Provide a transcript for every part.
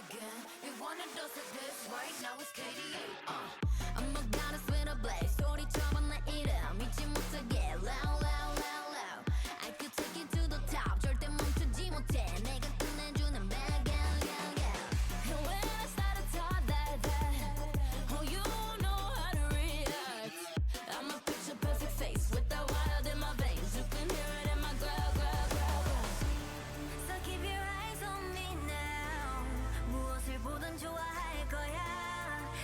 again. You wanna dose of this right now it's KDA. I'm a goddess with a blaze. 소리쳐봐 내 이름 잊지 못하게 loud loud loud loud. I could take you to the top. 절대 멈추지 못해. 내가 끝내주는 bad girl girl girl. And when I started talk that oh you know how to react. I'm a picture perfect face with that wild in my veins. You can hear it in my growl growl growl growl. So keep your eyes on me now. 무엇을 보든 좋아할 거야.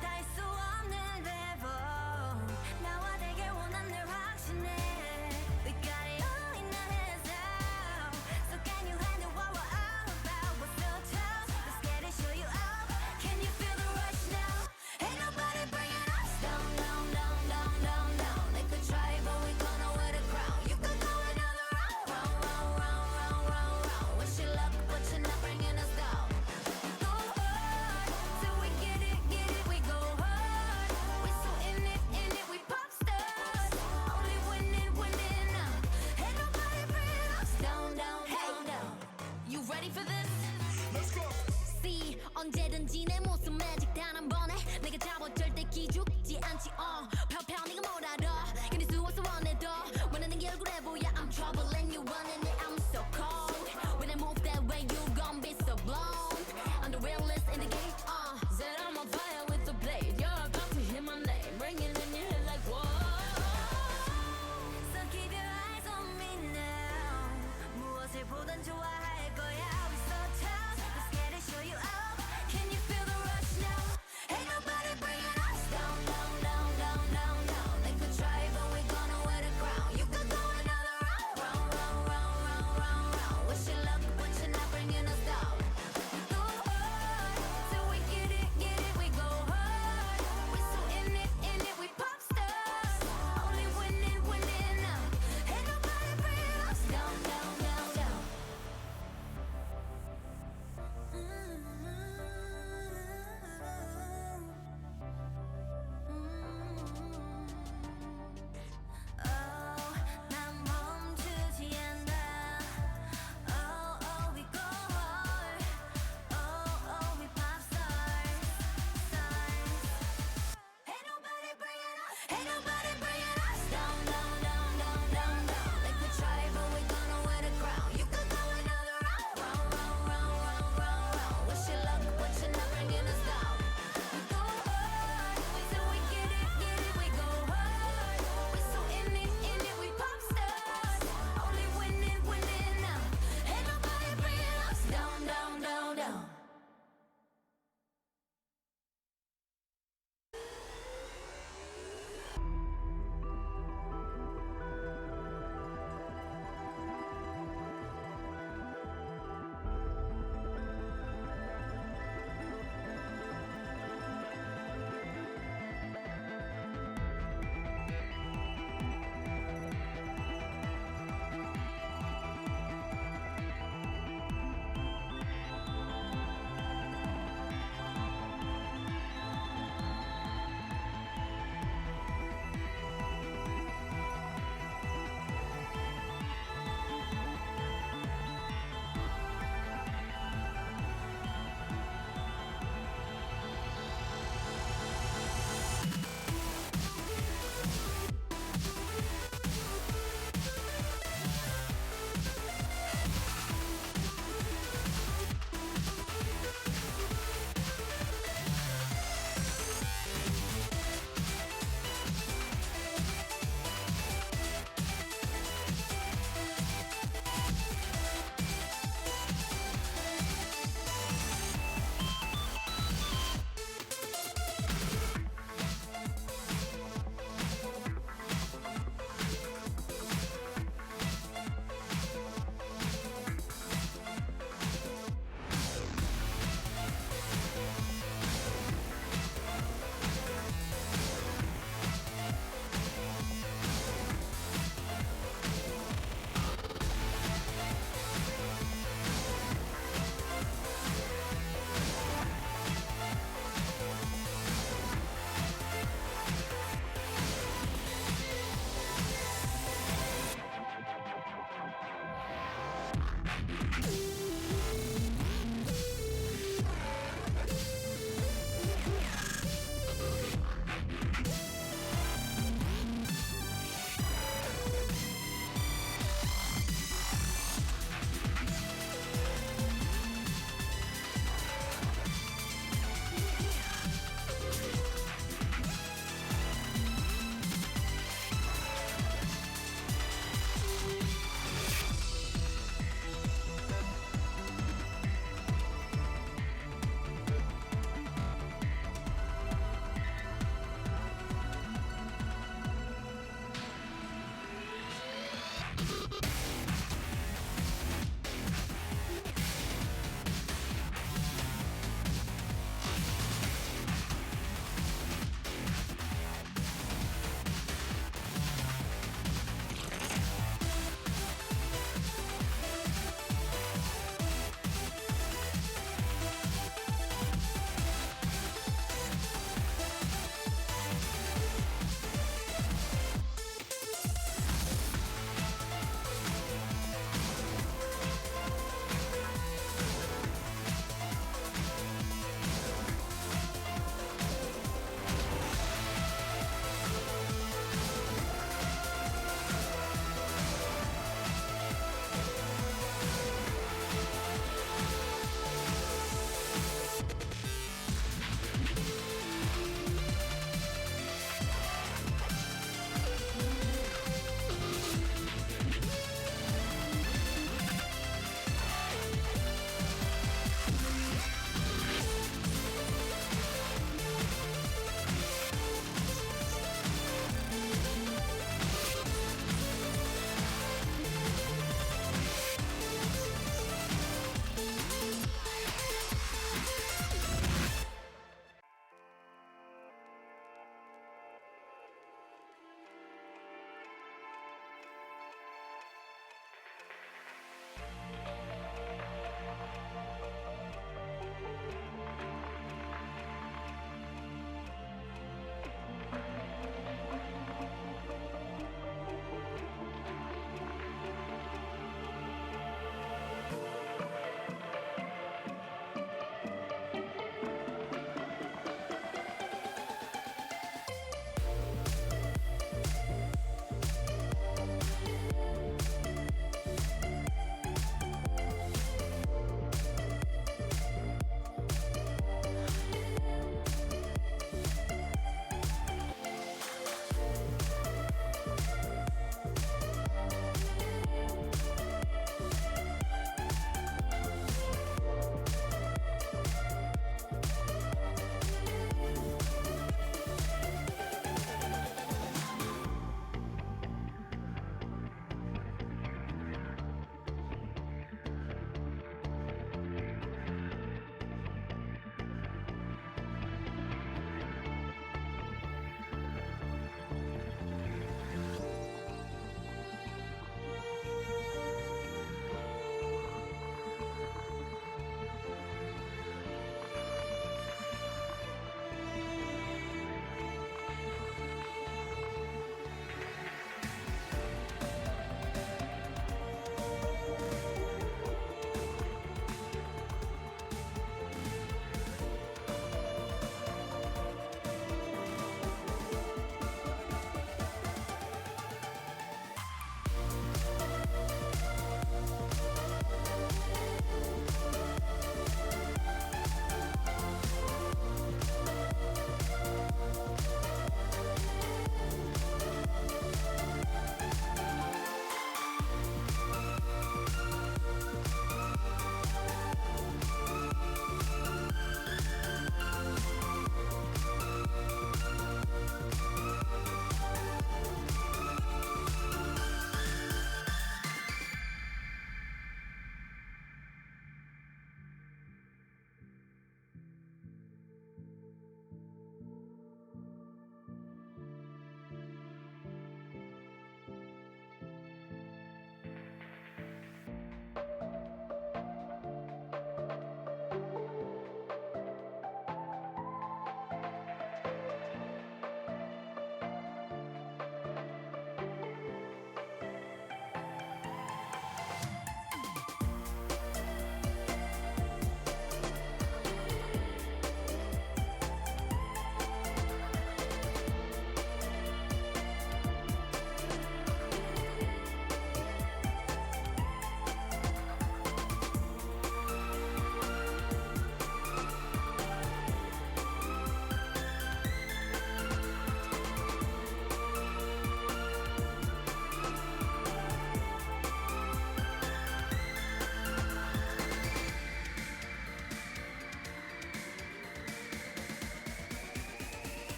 다 할 수 없는 대본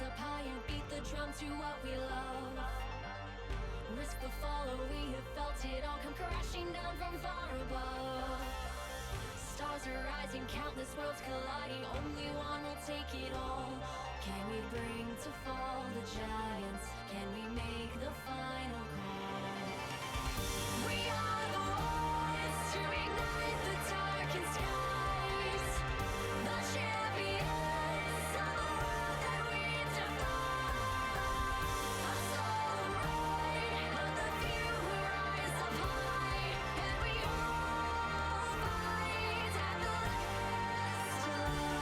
rise up high and beat the drum to what we love. Risk the follow, we have felt it all come crashing down from far above. Stars are rising, countless worlds colliding, only one will take it all. Can we bring to fall the giants? Can we make the final call? We are the ones to ignite the darkened skies, the champions of the world that we defy. A solo ride of the few who rise up high, and we all fight at the last light.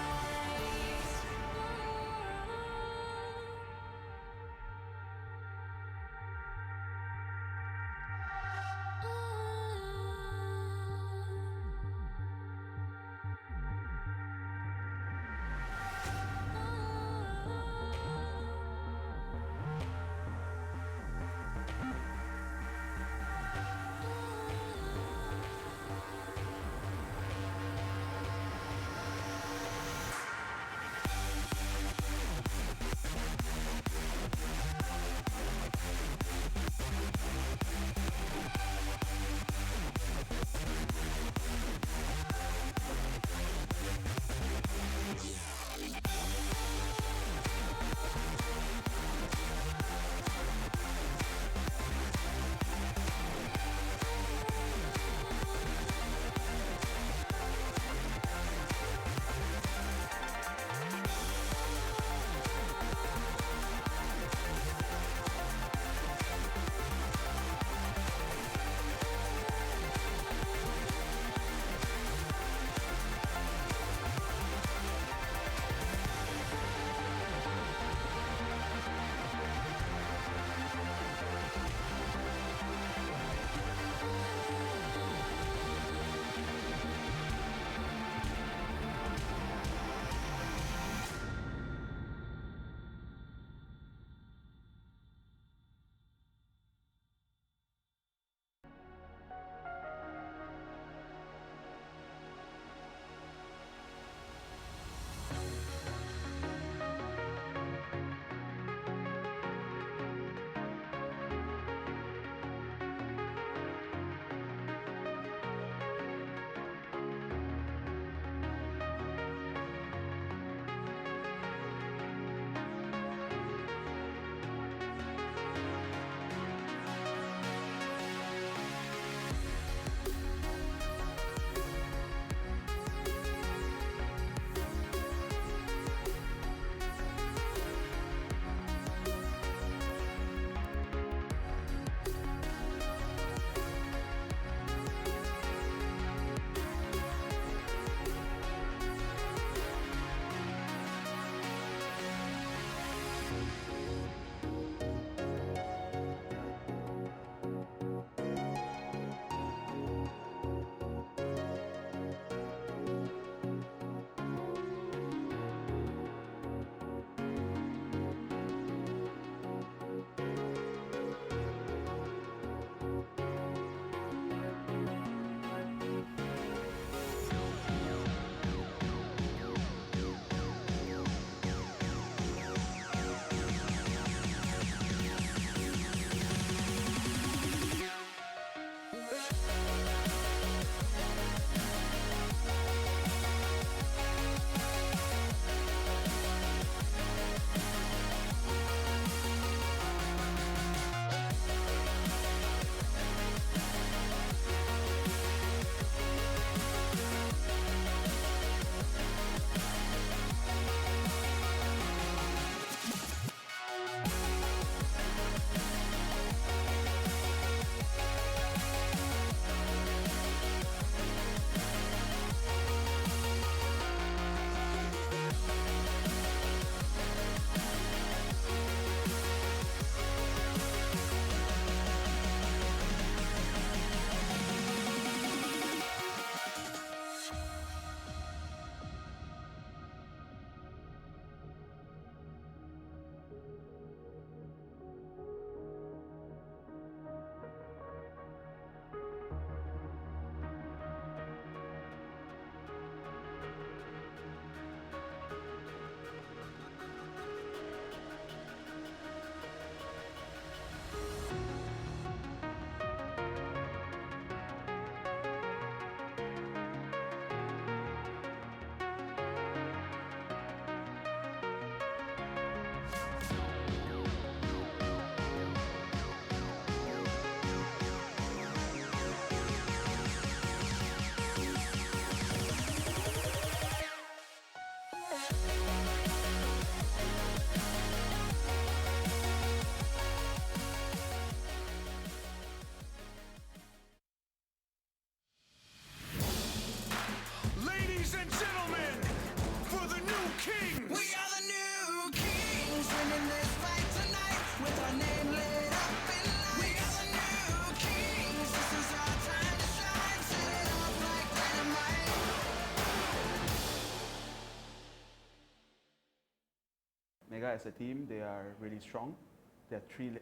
Mega as a team, they are really strong.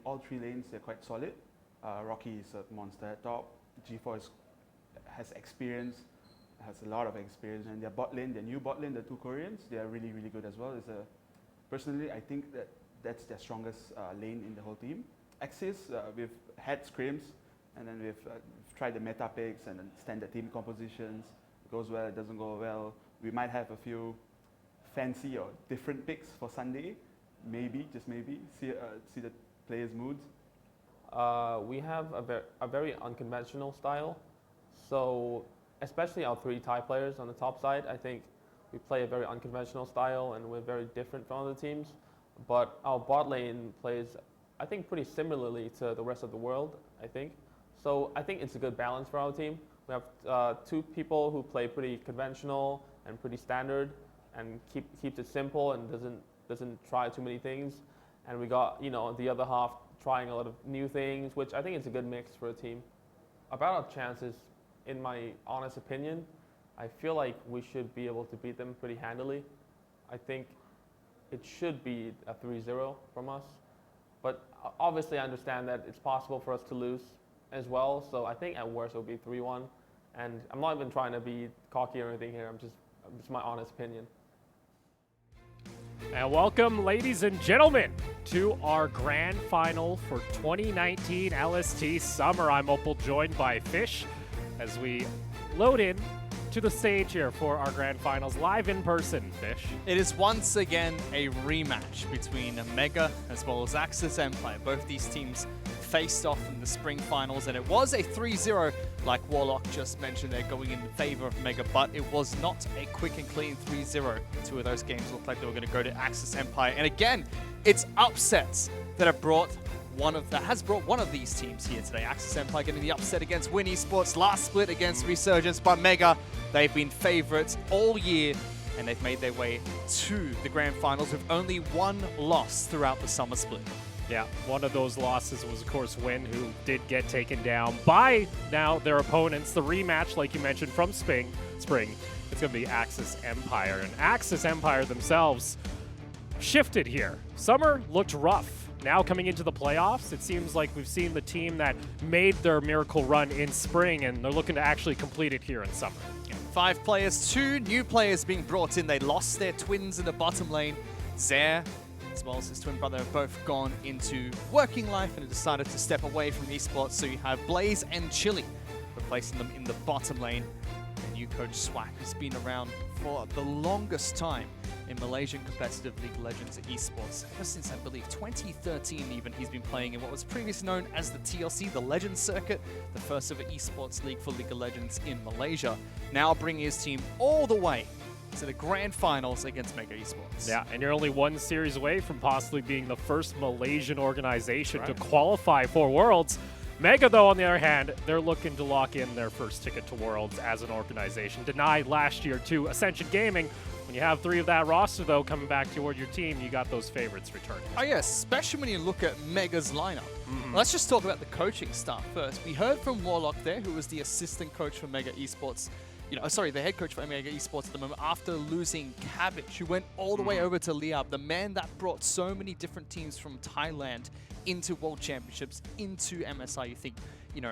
All three lanes, they're quite solid. Rocky is a monster at top. G4 has experience, has a lot of experience, and their bot lane, their new bot lane, the two Koreans, they are really, really good as well. Personally, I think that's their strongest lane in the whole team. Axis, we've had scrims, and then we've tried the meta picks and then standard team compositions. It goes well, it doesn't go well. We might have a few fancy or different picks for Sunday. Maybe, just maybe, see the players' moods. We have a very unconventional style. So especially our three Thai players on the top side, I think we play a very unconventional style and we're very different from other teams. But our bot lane plays, I think, pretty similarly to the rest of the world, I think. So I think it's a good balance for our team. We have two people who play pretty conventional and pretty standard and keeps it simple and doesn't try too many things. And we got, the other half trying a lot of new things, which I think is a good mix for a team. About our chances, in my honest opinion, I feel like we should be able to beat them pretty handily. I think it should be a 3-0 from us. But obviously I understand that it's possible for us to lose as well. So I think at worst it'll be 3-1. And I'm not even trying to be cocky or anything here. It's my honest opinion. And welcome, ladies and gentlemen, to our grand final for 2019 LST Summer. I'm Opal, joined by Fish, as we load in to the stage here for our grand finals, live in person. Fish. It is once again a rematch between Mega as well as Axis Empire. Both these teams faced off in the spring finals, and it was a 3-0, like Warlock just mentioned. They're going in favor of Mega, but it was not a quick and clean 3-0. Two of those games looked like they were going to go to Axis Empire, and again, it's upsets that have brought one of these teams here today. Axis Empire getting the upset against Win eSports, last split against Resurgence, but Mega, they've been favorites all year, and they've made their way to the grand finals with only one loss throughout the summer split. Yeah, one of those losses was, of course, Win, who did get taken down by now their opponents. The rematch, like you mentioned, from Spring, it's going to be Axis Empire. And Axis Empire themselves shifted here. Summer looked rough. Now coming into the playoffs, it seems like we've seen the team that made their miracle run in spring, and they're looking to actually complete it here in summer. 5 players, 2 new players being brought in. They lost their twins in the bottom lane. Zaire, as well as his twin brother, have both gone into working life and have decided to step away from esports. So you have Blaze and Chili replacing them in the bottom lane. And new coach Swag has been around for the longest time in Malaysian competitive League of Legends esports. Ever since, I believe, 2013 even, he's been playing in what was previously known as the TLC, the Legends Circuit, the first ever esports league for League of Legends in Malaysia. Now bringing his team all the way to the grand finals against Mega Esports. Yeah, and you're only one series away from possibly being the first Malaysian organization to qualify for Worlds. Mega, though, on the other hand, they're looking to lock in their first ticket to Worlds as an organization. Denied last year to Ascension Gaming. When you have 3 of that roster, though, coming back toward your team, you got those favorites returning. Oh, yeah, especially when you look at Mega's lineup. Let's just talk about the coaching staff first. We heard from Warlock there, who was the assistant coach for Mega Esports. The head coach for Mega Esports at the moment, after losing Cabbage, who went all the way over to Liab, the man that brought so many different teams from Thailand into World Championships, into MSI. You think,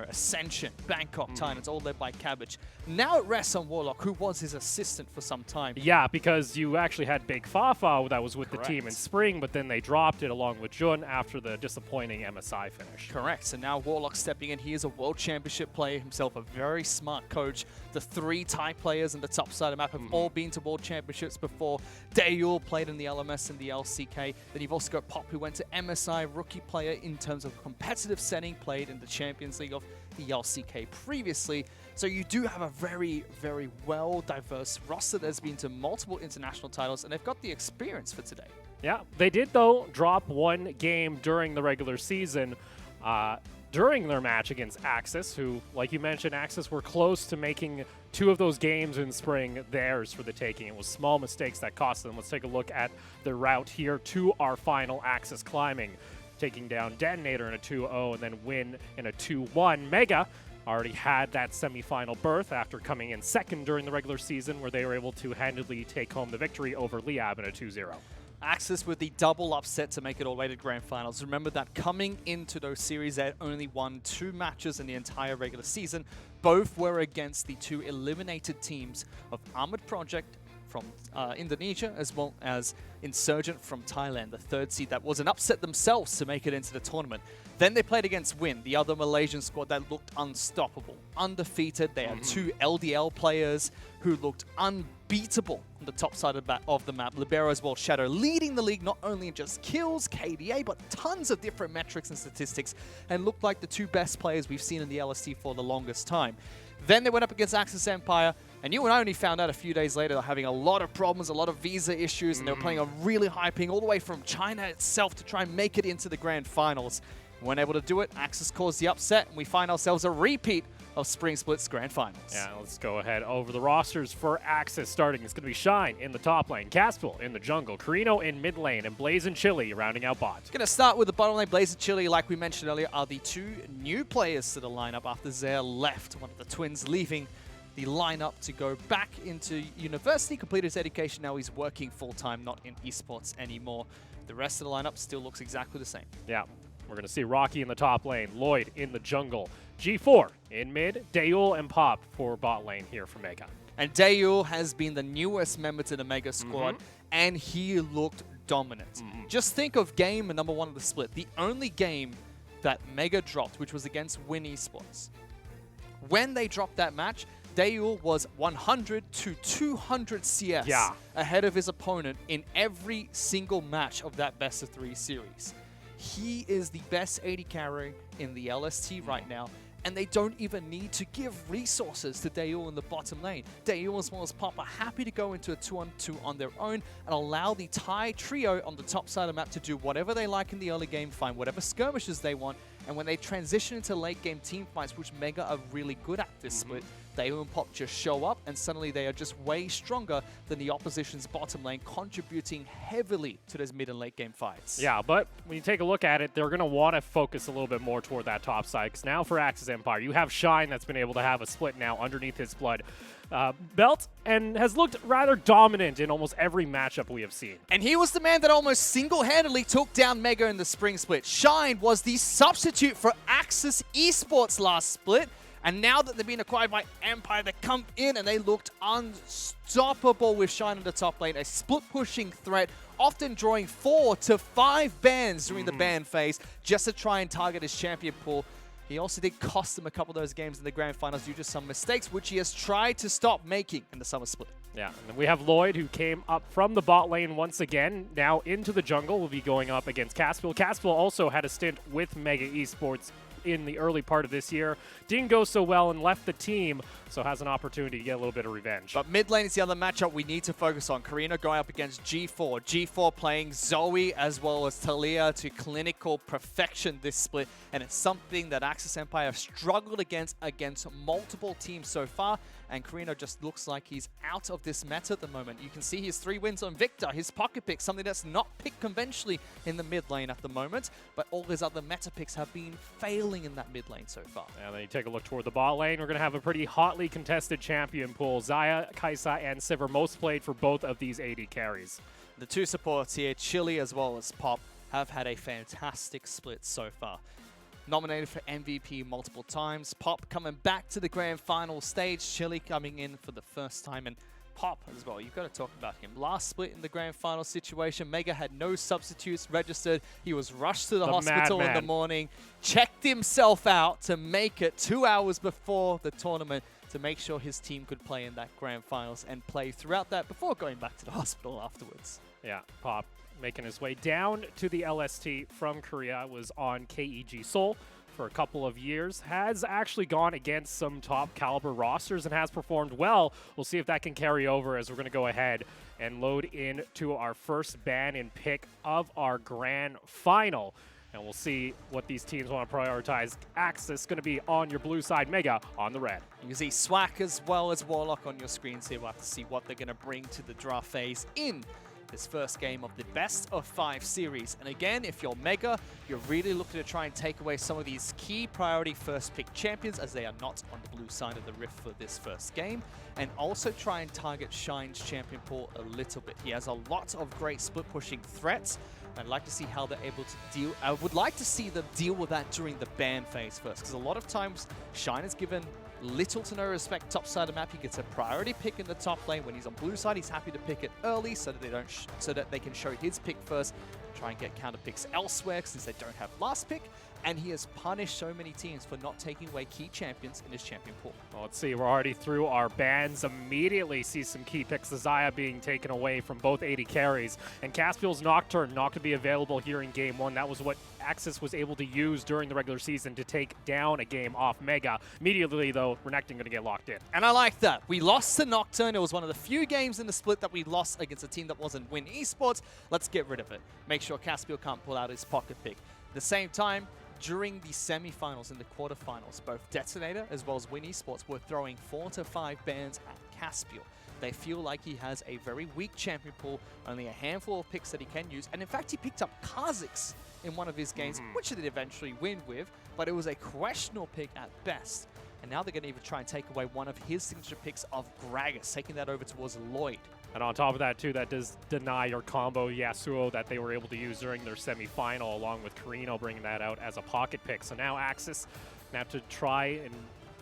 Ascension, Bangkok, Titans, all led by Cabbage. Now it rests on Warlock, who was his assistant for some time. Yeah, because you actually had Big Fafa that was with the team in spring, but then they dropped it along with Jun after the disappointing MSI finish. Correct. So now Warlock stepping in. He is a World Championship player himself, a very smart coach. The 3 Thai players on the top side of the map have all been to World Championships before. Dayul played in the LMS and the LCK. Then you've also got Pop, who went to MSI, rookie player in terms of competitive setting, played in the Champions League of the LCK previously. So you do have a very, very well-diverse roster that's been to multiple international titles, and they've got the experience for today. Yeah, they did, though, drop 1 game during the regular season during their match against Axis, who, like you mentioned, Axis were close to making 2 of those games in spring theirs for the taking. It was small mistakes that cost them. Let's take a look at the route here to our final. Axis climbing, taking down Detonator in a 2-0 and then Win in a 2-1. Mega already had that semifinal berth after coming in second during the regular season, where they were able to handily take home the victory over Liab in a 2-0. Axis with the double upset to make it all the way to Grand Finals. Remember that coming into those series, they had only won 2 matches in the entire regular season. Both were against the 2 eliminated teams of Armored Project from Indonesia, as well as Insurgent from Thailand, the 3rd seed that was an upset themselves to make it into the tournament. Then they played against Win, the other Malaysian squad that looked unstoppable, undefeated. They had 2 LDL players who looked unbeatable on the top side of the map. Libero as well, Shadow, leading the league not only in just kills, KDA, but tons of different metrics and statistics, and looked like the 2 best players we've seen in the LST for the longest time. Then they went up against Axis Empire, and you and I only found out a few days later they're having a lot of problems, a lot of visa issues, and they were playing a really high ping all the way from China itself to try and make it into the Grand Finals. Weren't able to do it. Axis caused the upset, and we find ourselves a repeat of Spring Split's Grand Finals. Yeah, let's go ahead over the rosters for Axis. Starting, it's going to be Shine in the top lane, Caspel in the jungle, Carino in mid lane, and Blaze and Chili rounding out bot. Going to start with the bottom lane. Blaze and Chili, like we mentioned earlier, are the 2 new players to the lineup after Zaire left, one of the twins leaving the lineup to go back into university, complete his education. Now he's working full-time, not in esports anymore. The rest of the lineup still looks exactly the same. Yeah, we're going to see Rocky in the top lane, Lloyd in the jungle, G4 in mid, Dayul and Pop for bot lane here for Mega. And Dayul has been the newest member to the Mega squad, and he looked dominant. Just think of game number 1 of the split, the only game that Mega dropped, which was against Win Esports. When they dropped that match, Dayul was 100 to 200 CS ahead of his opponent in every single match of that best of 3 series. He is the best AD carry in the LST right now, and they don't even need to give resources to Dayul in the bottom lane. Dayul as well as Pop are happy to go into a 2-on-2 on their own and allow the Thai trio on the top side of the map to do whatever they like in the early game, find whatever skirmishes they want, and when they transition into late game team fights, which Mega are really good at this split, Dayul and Pop just show up, and suddenly they are just way stronger than the opposition's bottom lane, contributing heavily to those mid and late game fights. Yeah, but when you take a look at it, they're going to want to focus a little bit more toward that top side, because now for Axis Empire, you have Shine that's been able to have a split now underneath his blood belt, and has looked rather dominant in almost every matchup we have seen. And he was the man that almost single-handedly took down Mega in the spring split. Shine was the substitute for Axis eSports last split. And now that they've been acquired by Empire, they come in and they looked unstoppable with Shine on the top lane. A split-pushing threat, often drawing 4 to 5 bans during the ban phase just to try and target his champion pool. He also did cost him a couple of those games in the Grand Finals due to some mistakes, which he has tried to stop making in the summer split. Yeah, and then we have Lloyd, who came up from the bot lane once again, now into the jungle, will be going up against Caspel. Caspel also had a stint with Mega Esports in the early part of this year. Didn't go so well and left the team, so has an opportunity to get a little bit of revenge. But mid lane is the other matchup we need to focus on. Carino going up against G4. G4 playing Zoe as well as Talia to clinical perfection this split, and it's something that Axis Empire have struggled against multiple teams so far, and Carino just looks like he's out of this meta at the moment. You can see his 3 wins on Victor, his pocket pick, something that's not picked conventionally in the mid lane at the moment, but all his other meta picks have been failing in that mid lane so far. And then you take a look toward the bot lane. We're going to have a pretty hotly contested champion pool. Xayah, Kaisa, and Sivir most played for both of these AD carries. The 2 supports here, Chili as well as Pop, have had a fantastic split so far. Nominated for MVP multiple times. Pop coming back to the grand final stage. Chili coming in for the first time. And Pop as well, you've got to talk about him. Last split in the grand final situation, Mega had no substitutes registered. He was rushed to the hospital in the morning, checked himself out to make it 2 hours before the tournament to make sure his team could play in that grand finals and play throughout that before going back to the hospital afterwards. Yeah, Pop making his way down to the LST from Korea, was on KEG Seoul for a couple of years, has actually gone against some top caliber rosters and has performed well. We'll see if that can carry over as we're going to go ahead and load into our first ban and pick of our grand final. And we'll see what these teams want to prioritize. Axis going to be on your blue side, Mega on the red. You can see Swack as well as Warlock on your screens here. We'll have to see what they're going to bring to the draft phase in this first game of the best of 5 series. And again, if you're Mega, you're really looking to try and take away some of these key priority first pick champions, as they are not on the blue side of the rift for this first game, and also try and target Shine's champion pool a little bit. He has a lot of great split pushing threats. I'd like to see how they're able to deal. I would like to see them deal with that during the ban phase first, because a lot of times Shine is given little to no respect top side of the map. He gets a priority pick in the top lane. When he's on blue side, he's happy to pick it early so that they can show his pick first, try and get counter picks elsewhere since they don't have last pick. And he has punished so many teams for not taking away key champions in his champion pool. Well, let's see, we're already through our bans. Immediately see some key picks. The Xayah being taken away from both AD carries. And Caspiel's Nocturne not going to be available here in Game 1. That was what Axis was able to use during the regular season to take down a game off Mega. Immediately, though, Renekton going to get locked in. And I like that. We lost to Nocturne. It was one of the few games in the split that we lost against a team that wasn't Win Esports. Let's get rid of it. Make sure Caspiel can't pull out his pocket pick. At the same time, during the semifinals and the quarterfinals, both Detonator as well as Win Esports were throwing 4 to 5 bans at Caspiel. They feel like he has a very weak champion pool, only a handful of picks that he can use, and in fact he picked up Kha'Zix in one of his games, which he did eventually win with, but it was a questionable pick at best. And now they're going to even try and take away one of his signature picks of Gragas, taking that over towards Lloyd. And on top of that, too, that does deny your combo Yasuo that they were able to use during their semi-final, along with Carino bringing that out as a pocket pick. So now Axis have to try and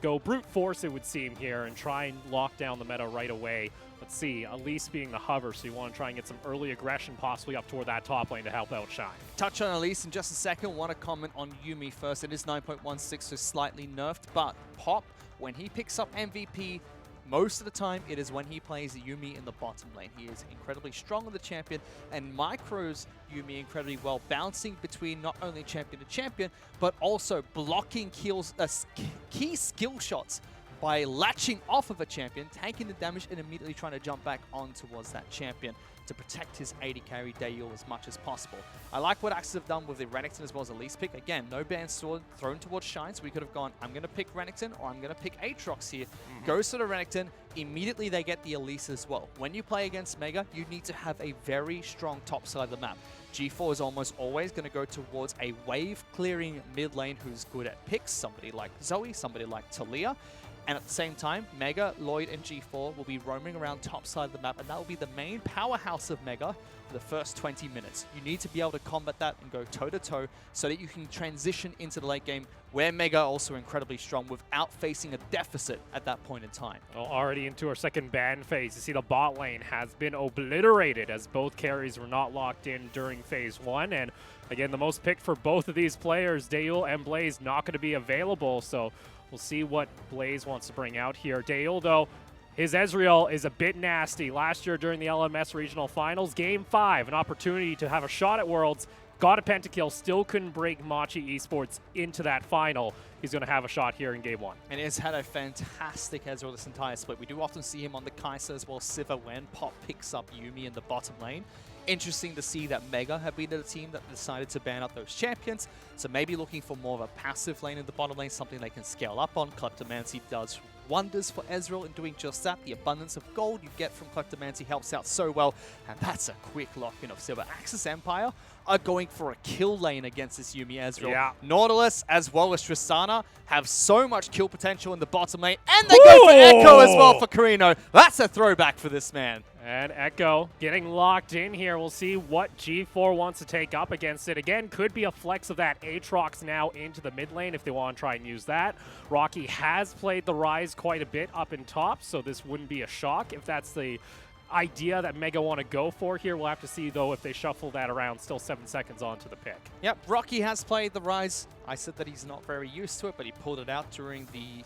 go brute force, it would seem, here, and try and lock down the meta right away. Let's see, Elise being the hover, so you want to try and get some early aggression possibly up toward that top lane to help out Shine. Touch on Elise in just a second. Want to comment on Yuumi first. It is 9.16, so slightly nerfed, but Pop, when he picks up MVP, most of the time, it is when he plays Yuumi in the bottom lane. He is incredibly strong on the champion and micros Yuumi incredibly well, bouncing between not only champion to champion, but also blocking key skill shots by latching off of a champion, tanking the damage, and immediately trying to jump back on towards that champion to protect his AD carry Dayul as much as possible. I like what Axis have done with the Renekton as well as Elise pick. Again, no ban sword thrown towards Shine, so we could have gone, I'm going to pick Renekton or I'm going to pick Aatrox here. Goes to the Renekton, immediately they get the Elise as well. When you play against Mega, you need to have a very strong top side of the map. G4 is almost always going to go towards a wave-clearing mid lane who's good at picks, somebody like Zoe, somebody like Talia. And at the same time, Mega, Lloyd, and G4 will be roaming around top side of the map, and that will be the main powerhouse of Mega for the first 20 minutes. You need to be able to combat that and go toe-to-toe so that you can transition into the late game, where Mega are also incredibly strong without facing a deficit at that point in time. Well, already into our second ban phase. You see the bot lane has been obliterated as both carries were not locked in during phase 1. And again, the most picked for both of these players, Dayul and Blaze, not going to be available. So we'll see what Blaze wants to bring out here. Dayul, though, his Ezreal is a bit nasty. Last year during the LMS Regional Finals, Game 5, an opportunity to have a shot at Worlds. Got a pentakill, still couldn't break Machi Esports into that final. He's going to have a shot here in Game 1. And he has had a fantastic Ezreal this entire split. We do often see him on the Kai'Sa as well as Sivir when Pop picks up Yuumi in the bottom lane. Interesting to see that Mega have been the team that decided to ban out those champions. So maybe looking for more of a passive lane in the bottom lane, something they can scale up on. Kleptomancy does wonders for Ezreal in doing just that. The abundance of gold you get from Kleptomancy helps out so well. And that's a quick lock-in of Silver. Axis Empire are going for a kill lane against this Yuumi Ezreal. Yeah. Nautilus as well as Tristana have so much kill potential in the bottom lane. And they go for Echo as well for Carino. That's a throwback for this man. And Echo getting locked in here. We'll see what G4 wants to take up against it. Again, could be a flex of that Aatrox now into the mid lane if they want to try and use that. Rocky has played the Ryze quite a bit up in top, so this wouldn't be a shock if that's the idea that Mega want to go for here. We'll have to see, though, if they shuffle that around. Still 7 seconds onto the pick. Yep, Rocky has played the Ryze. I said that he's not very used to it, but he pulled it out during the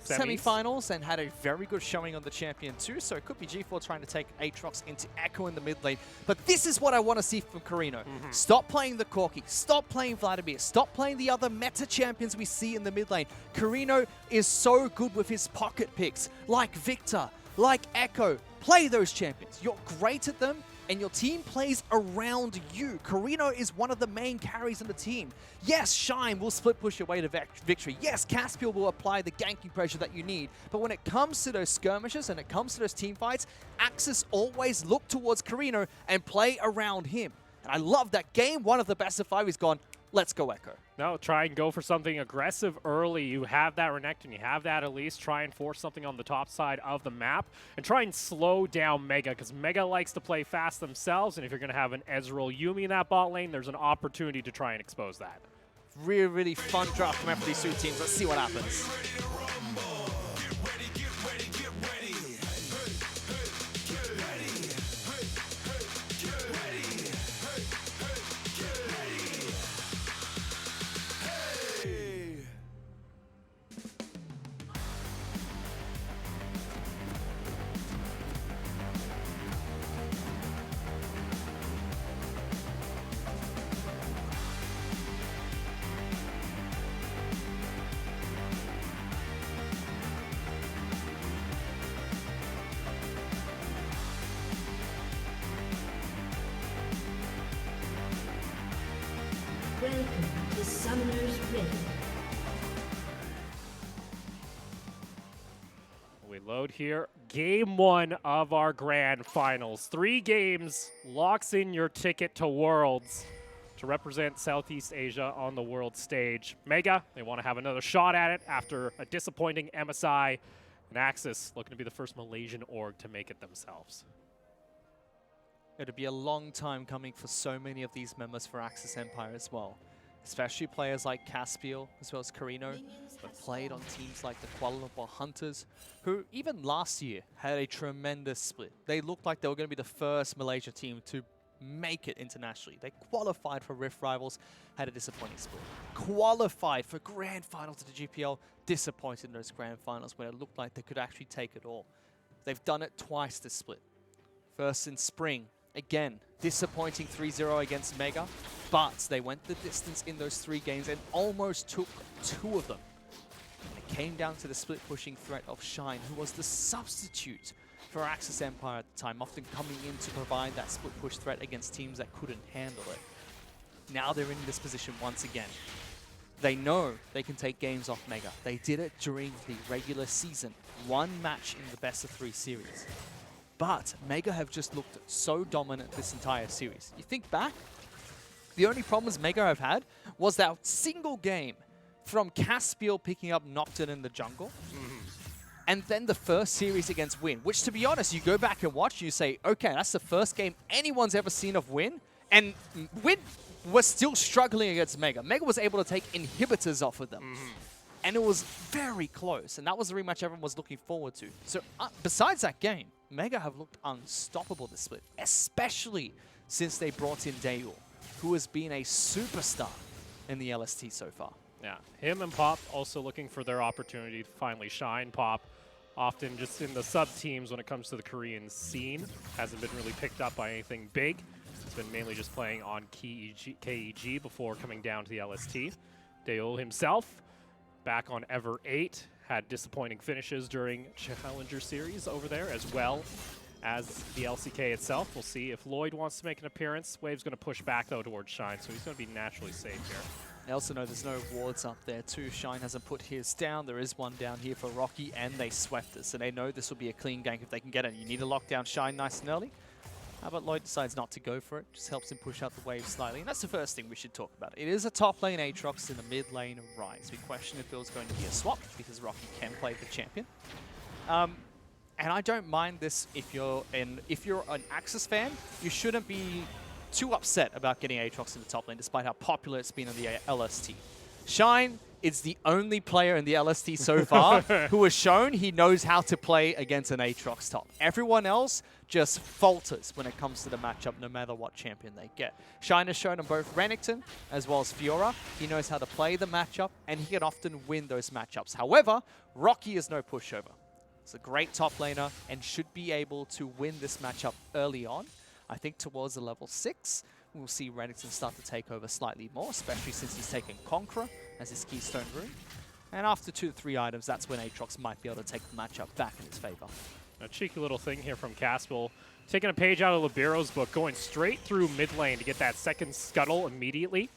semi-finals and had a very good showing on the champion too. So it could be G4 trying to take Aatrox into Echo in the mid lane. But this is what I want to see from Carino. Stop playing the Corki. Stop playing Vladimir. Stop playing the other meta champions we see in the mid lane. Carino is so good with his pocket picks, like Victor, like Echo. Play those champions. You're great at them. and your team plays around you. Carino is one of the main carries on the team. Yes, Shine will split push your way to victory. Yes, Caspiel will apply the ganking pressure that you need. But when it comes to those skirmishes and it comes to those team fights, Axis always look towards Carino and play around him. And I love that game 1 of the best of 5 is gone. Let's go Echo. No, try and go for something aggressive early. You have that Renekton, you have that Elise. Try and force something on the top side of the map and try and slow down Mega, because Mega likes to play fast themselves, and if you're going to have an Ezreal Yuumi in that bot lane, there's an opportunity to try and expose that. Really, really fun draft coming up for these 2 teams. Let's see what happens. Welcome to Summoner's Rift. We load here. Game 1 of our grand finals. 3 games locks in your ticket to Worlds to represent Southeast Asia on the world stage. Mega, they want to have another shot at it after a disappointing MSI. And Axis looking to be the first Malaysian org to make it themselves. It'll be a long time coming for so many of these members for Axis Empire as well. Especially players like Caspiel as well as Carino, who played on teams like the Kuala Lumpur Hunters, who even last year had a tremendous split. They looked like they were going to be the first Malaysia team to make it internationally. They qualified for Rift Rivals, had a disappointing split. Qualified for Grand Finals of the GPL, disappointed in those Grand Finals when it looked like they could actually take it all. They've done it twice this split. First in spring. Again, disappointing 3-0 against Mega, but they went the distance in those 3 games and almost took 2 of them. It came down to the split-pushing threat of Shine, who was the substitute for Axis Empire at the time, often coming in to provide that split-push threat against teams that couldn't handle it. Now they're in this position once again. They know they can take games off Mega. They did it during the regular season. 1 match in the best-of-3 series. But Mega have just looked so dominant this entire series. You think back, the only problems Mega have had was that single game from Caspiel picking up Nocturne in the jungle, and then the first series against Win, which to be honest, you go back and watch, you say, okay, that's the first game anyone's ever seen of Win, and Win was still struggling against Mega. Mega was able to take inhibitors off of them. And it was very close, and that was the rematch everyone was looking forward to. So besides that game, Mega have looked unstoppable this split, especially since they brought in Daewoo, who has been a superstar in the LST so far. Yeah, him and Pop also looking for their opportunity to finally shine. Pop often just in the sub-teams when it comes to the Korean scene. Hasn't been really picked up by anything big. He's been mainly just playing on KEG before coming down to the LST. Daewoo himself, back on Ever 8, had disappointing finishes during Challenger Series over there, as well as the LCK itself. We'll see if Lloyd wants to make an appearance. Wave's going to push back, though, towards Shine, so he's going to be naturally safe here. I also know there's no wards up there too. Shine hasn't put his down. There is one down here for Rocky, and they swept this. So they know this will be a clean gank if they can get it. You need to lock down Shine nice and early. How about Lloyd decides not to go for it? Just helps him push out the wave slightly. And that's the first thing we should talk about. It is a top lane Aatrox in the mid lane Rise. We question if it was going to be a swap because Rocky can play the champion. And I don't mind this if you're an Axis fan. You shouldn't be too upset about getting Aatrox in the top lane, despite how popular it's been in the LST. Shine is the only player in the LST so far who has shown he knows how to play against an Aatrox top. Everyone else just falters when it comes to the matchup, no matter what champion they get. Shine has shown on both Renekton as well as Fiora. He knows how to play the matchup, and he can often win those matchups. However, Rocky is no pushover. He's a great top laner and should be able to win this matchup early on. I think towards the level 6, we'll see Renekton start to take over slightly more, especially since he's taken Conqueror as his keystone rune. And after 2 to 3 items, that's when Aatrox might be able to take the matchup back in his favor. A cheeky little thing here from Caspel. Taking a page out of Libero's book, going straight through mid lane to get that second scuttle immediately.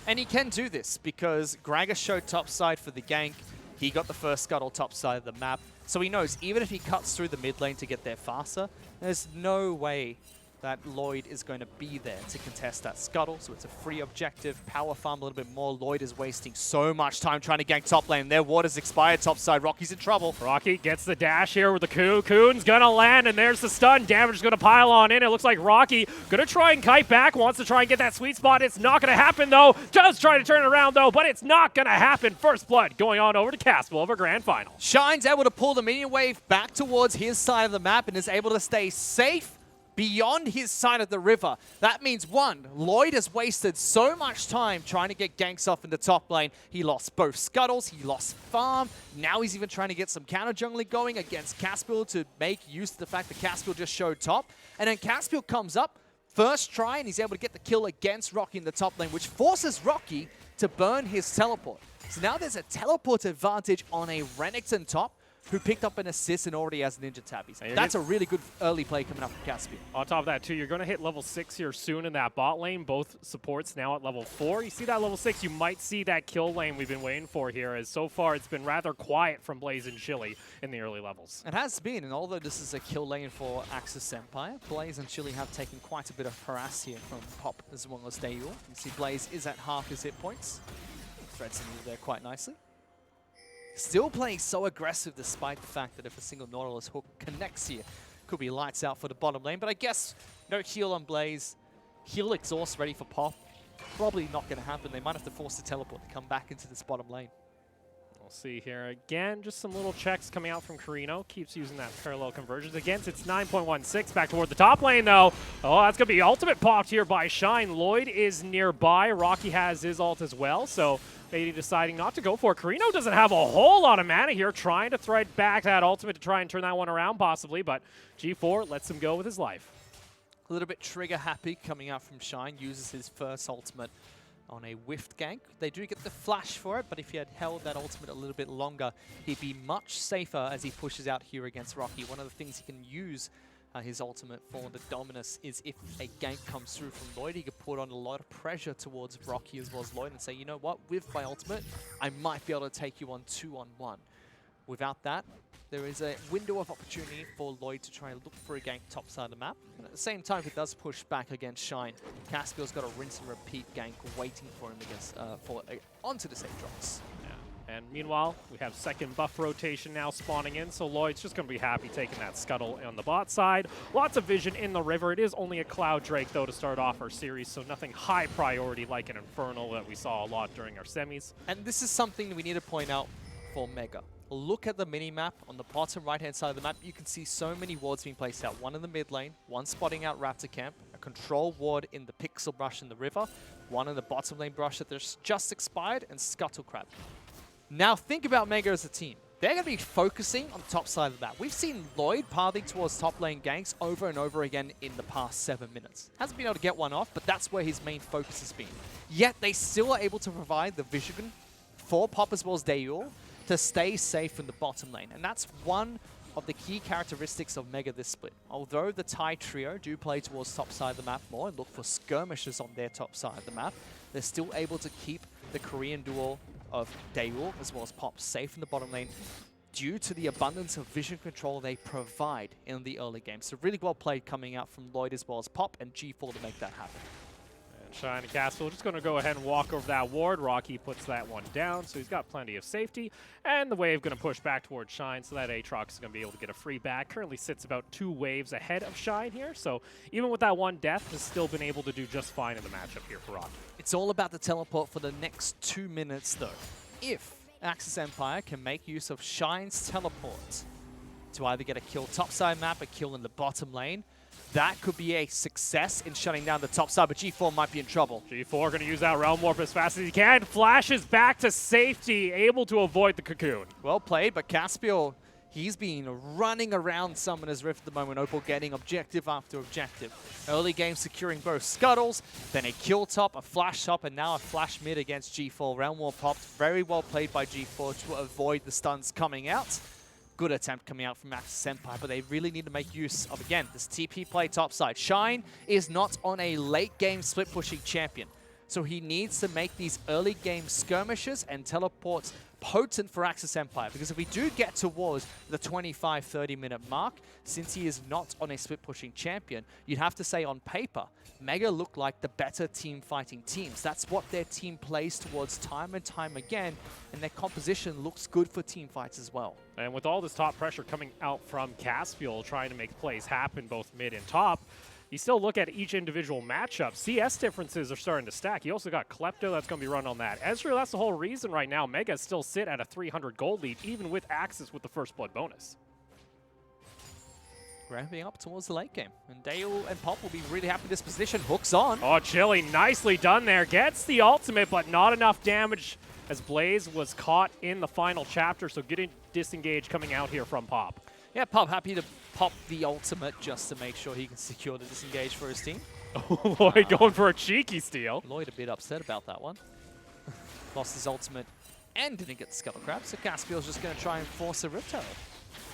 And he can do this because Gragas showed topside for the gank. He got the first scuttle topside of the map. So he knows even if he cuts through the mid lane to get there faster, there's no way that Lloyd is going to be there to contest that scuttle. So it's a free objective. Power farm a little bit more. Lloyd is wasting so much time trying to gank top lane. Their water's expired topside. Rocky's in trouble. Rocky gets the dash here with the Coon's gonna land, and there's the stun. Damage is gonna pile on in. It looks like Rocky gonna try and kite back, wants to try and get that sweet spot. It's not gonna happen though. Does try to turn it around though, but it's not gonna happen. First blood going on over to Caspel of a grand final. Shine's able to pull the minion wave back towards his side of the map and is able to stay safe beyond his side of the river. That means, one, Lloyd has wasted so much time trying to get ganks off in the top lane. He lost both scuttles, he lost farm. Now he's even trying to get some counter jungling going against Caspel to make use of the fact that Caspel just showed top. And then Caspel comes up, first try, and he's able to get the kill against Rocky in the top lane, which forces Rocky to burn his teleport. So now there's a teleport advantage on a Renekton top, who picked up an assist and already has Ninja Tabbies. That's a really good early play coming up from Caspian. On top of that, too, you're going to hit level 6 here soon in that bot lane. Both supports now at level 4. You see that level 6, you might see that kill lane we've been waiting for here, as so far it's been rather quiet from Blaze and Chili in the early levels. It has been, and although this is a kill lane for Axis Empire, Blaze and Chili have taken quite a bit of harass here from Pop as well as Daewoo. You see Blaze is at half his hit points. Threads him there quite nicely. Still playing so aggressive despite the fact that if a single Nautilus hook connects here, could be lights out for the bottom lane. But I guess no heal on Blaze. Heal exhaust ready for Pop. Probably not going to happen. They might have to force the teleport to come back into this bottom lane. We'll see here again. Just some little checks coming out from Carino. Keeps using that parallel conversions. Against it's 9.16 back toward the top lane though. Oh, that's going to be ultimate popped here by Shine. Lloyd is nearby. Rocky has his ult as well. So Beatty deciding not to go for it. Carino doesn't have a whole lot of mana here, trying to thread back that ultimate to try and turn that one around possibly, but G4 lets him go with his life. A little bit trigger happy coming out from Shine, uses his first ultimate on a whiffed gank. They do get the flash for it, but if he had held that ultimate a little bit longer, he'd be much safer as he pushes out here against Rocky. One of the things he can use his ultimate for the Dominus is if a gank comes through from Lloyd, he could put on a lot of pressure towards Rocky as well as Lloyd and say, you know what, with my ultimate, I might be able to take you on 2-on-1. Without that, there is a window of opportunity for Lloyd to try and look for a gank top side of the map. And at the same time, he does push back against Shine. Caspiel's got a rinse and repeat gank waiting for him against onto the safe drops. And meanwhile, we have second buff rotation now spawning in, so Lloyd's just going to be happy taking that scuttle on the bot side. Lots of vision in the river. It is only a Cloud Drake, though, to start off our series, so nothing high priority like an Infernal that we saw a lot during our semis. And this is something we need to point out for Mega. Look at the mini-map on the bottom right-hand side of the map. You can see so many wards being placed out. One in the mid lane, one spotting out Raptor Camp, a control ward in the Pixel Brush in the river, one in the bottom lane brush that there's just expired, and Scuttle Crab. Now think about Mega as a team. They're going to be focusing on the top side of the map. We've seen Lloyd pathing towards top lane ganks over and over again in the past 7 minutes. Hasn't been able to get one off, but that's where his main focus has been. Yet they still are able to provide the vision for Pop as well as Daewoo to stay safe in the bottom lane. And that's one of the key characteristics of Mega this split. Although the Thai trio do play towards top side of the map more and look for skirmishes on their top side of the map, they're still able to keep the Korean duo of Daewoo as well as Pop safe in the bottom lane due to the abundance of vision control they provide in the early game. So really well played coming out from Lloyd as well as Pop and G4 to make that happen. And Shine and Castle just going to go ahead and walk over that ward. Rocky puts that one down, so he's got plenty of safety. And the wave going to push back towards Shine, so that Aatrox is going to be able to get a free back. Currently sits about 2 waves ahead of Shine here, so even with that one death, has still been able to do just fine in the matchup here for Rocky. It's all about the teleport for the next 2 minutes, though. If Axis Empire can make use of Shine's teleport to either get a kill topside map, a kill in the bottom lane, that could be a success in shutting down the top side, but G4 might be in trouble. G4 going to use that Realm Warp as fast as he can. Flashes back to safety, able to avoid the cocoon. Well played, but Caspiel, he's been running around Summoner's Rift at the moment. Opal getting objective after objective. Early game securing both scuttles, then a kill top, a flash top, and now a flash mid against G4. Realm Warp popped. Very well played by G4 to avoid the stuns coming out. good attempt coming out from Axis Empire, but they really need to make use of, again, this TP play topside. Shine is not on a late game split pushing champion, so he needs to make these early game skirmishes and teleports potent for Axis Empire, because if we do get towards the 25-30 minute mark, since he is not on a split pushing champion, you'd have to say on paper, Mega look like the better team fighting teams. That's what their team plays towards time and time again, and their composition looks good for team fights as well. And with all this top pressure coming out from Caspiel trying to make plays happen both mid and top, you still look at each individual matchup. CS differences are starting to stack. You also got Klepto that's going to be run on that. Ezreal, that's the whole reason right now Mega still sit at a 300 gold lead, even with Axis with the first blood bonus. Ramping up towards the late game. And Dale and Pop will be really happy with this position. Hooks on. Oh, Chili, nicely done there. Gets the ultimate, but not enough damage as Blaze was caught in the final chapter. So getting disengaged coming out here from Pop. Yeah, Pop happy to pop the ultimate just to make sure he can secure the disengage for his team. Lloyd going for a cheeky steal. Lloyd a bit upset about that one. Lost his ultimate and didn't get the Scuttle Crab, so Caspiel's just going to try and force a Rift Herald.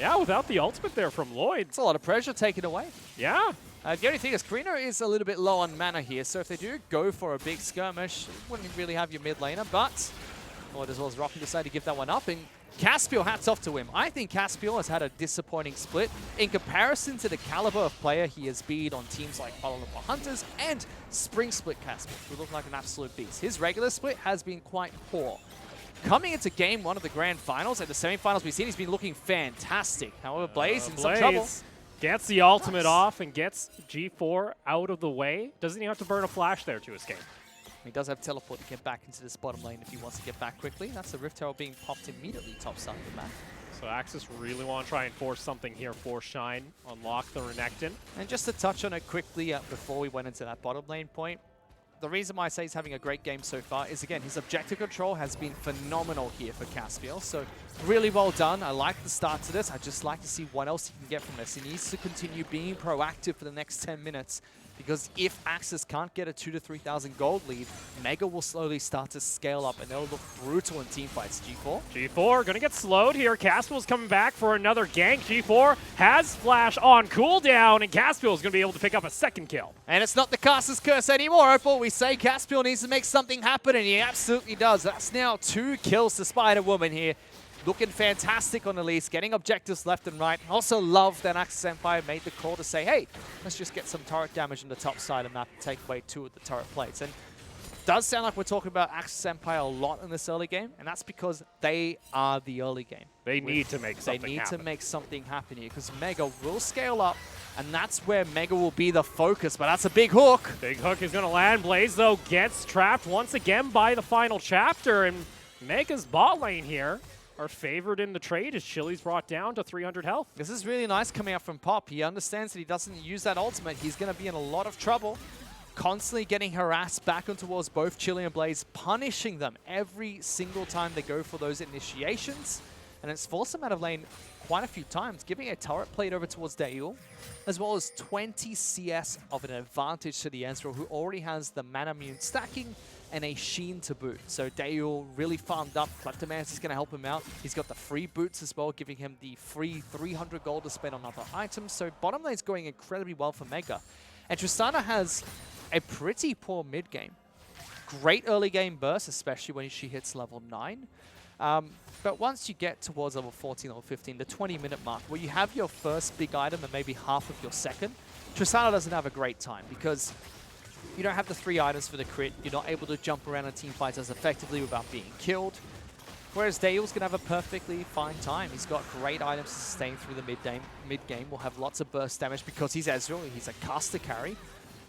Yeah, without the ultimate there from Lloyd. It's a lot of pressure taken away. Yeah. The only thing is, Karina is a little bit low on mana here, so if they do go for a big skirmish, wouldn't really have your mid laner, but Lloyd as well as Rocky decided to give that one up, and Caspiel, hats off to him. I think Caspiel has had a disappointing split in comparison to the caliber of player he has been on teams like Olympic Hunters and Spring Split Caspiel, who look like an absolute beast. His regular split has been quite poor. Coming into game one of the grand finals and the semifinals we've seen, he's been looking fantastic. However, Blaze in some trouble. Gets the ultimate off and gets G4 out of the way. Doesn't he have to burn a flash there to escape? He does have teleport to get back into this bottom lane if he wants to get back quickly. That's the Rift Herald being popped immediately top side of the map. So Axis really want to try and force something here for Shine. Unlock the Renekton. And just to touch on it quickly before we went into that bottom lane point, the reason why I say he's having a great game so far is, again, his objective control has been phenomenal here for Caspiel. So really well done. I like the start to this. I just like to see what else he can get from this. He needs to continue being proactive for the next 10 minutes. Because if Axis can't get a 2,000 to 3,000 gold lead, Mega will slowly start to scale up and they'll look brutal in team fights. G4? G4 gonna get slowed here. Caspiel's coming back for another gank. G4 has Flash on cooldown, and Caspiel's gonna be able to pick up a second kill. And it's not the caster's curse anymore. I thought we say Caspiel needs to make something happen, and he absolutely does. That's now 2 kills to Spider-Woman here. Looking fantastic on Elise, getting objectives left and right. Also love that Axis Empire made the call to say, hey, let's just get some turret damage on the top side of the map and take away 2 of the turret plates. And it does sound like we're talking about Axis Empire a lot in this early game, and that's because they are the early game. They need to make something happen. They need to make something happen here, because Mega will scale up, and that's where Mega will be the focus, but that's a big hook. Big hook is going to land. Blaze, though, gets trapped once again by the final chapter, and Mega's bot lane here are favored in the trade as Chili's brought down to 300 health. This is really nice coming out from Pop. He understands that he doesn't use that ultimate. He's going to be in a lot of trouble. Constantly getting harassed back and towards both Chili and Blaze, punishing them every single time they go for those initiations. And it's forced them out of lane quite a few times, giving a turret plate over towards Daeul, as well as 20 CS of an advantage to the Ezreal, who already has the mana immune stacking and a Sheen to boot. So Daeul really farmed up. Kleptomance is going to help him out. He's got the free boots as well, giving him the free 300 gold to spend on other items. So bottom lane's going incredibly well for Mega. And Tristana has a pretty poor mid game. Great early game burst, especially when she hits level 9. But once you get towards level 14 or 15, the 20-minute mark, where you have your first big item and maybe half of your second, Tristana doesn't have a great time because you don't have the 3 items for the crit. You're not able to jump around in team fights as effectively without being killed. Whereas Daeul's going to have a perfectly fine time. He's got great items to sustain through the mid-game. Will have lots of burst damage because he's Ezreal. He's a caster carry.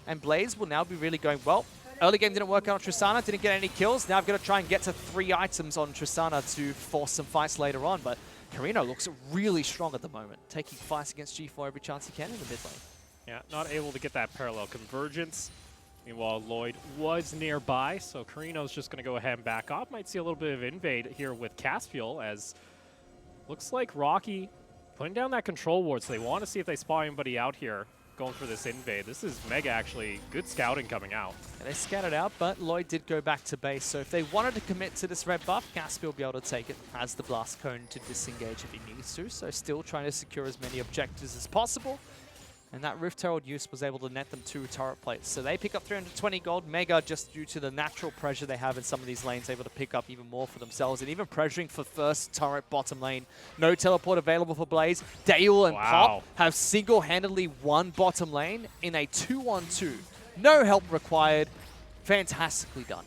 And Blaze will now be really going, well, early game didn't work out on Tristana, didn't get any kills. Now I've got to try and get to 3 items on Tristana to force some fights later on. But Karina looks really strong at the moment, taking fights against G4 every chance he can in the mid lane. Yeah, not able to get that parallel convergence. Meanwhile, Lloyd was nearby, so Karina's just going to go ahead and back off. Might see a little bit of invade here with Caspiel, as looks like Rocky putting down that control ward, so they want to see if they spot anybody out here. going for this invade. This is Mega actually good scouting coming out. And they scattered out, but Lloyd did go back to base. So if they wanted to commit to this red buff, Caspiel will be able to take it. Has the Blast Cone to disengage if he needs to. So still trying to secure as many objectives as possible. And that Rift Herald use was able to net them 2 turret plates. So they pick up 320 gold. Mega, just due to the natural pressure they have in some of these lanes, able to pick up even more for themselves. And even pressuring for first turret bottom lane. No teleport available for Blaze. Dale and Pop have single-handedly won bottom lane in a 2-on-2. No help required. Fantastically done.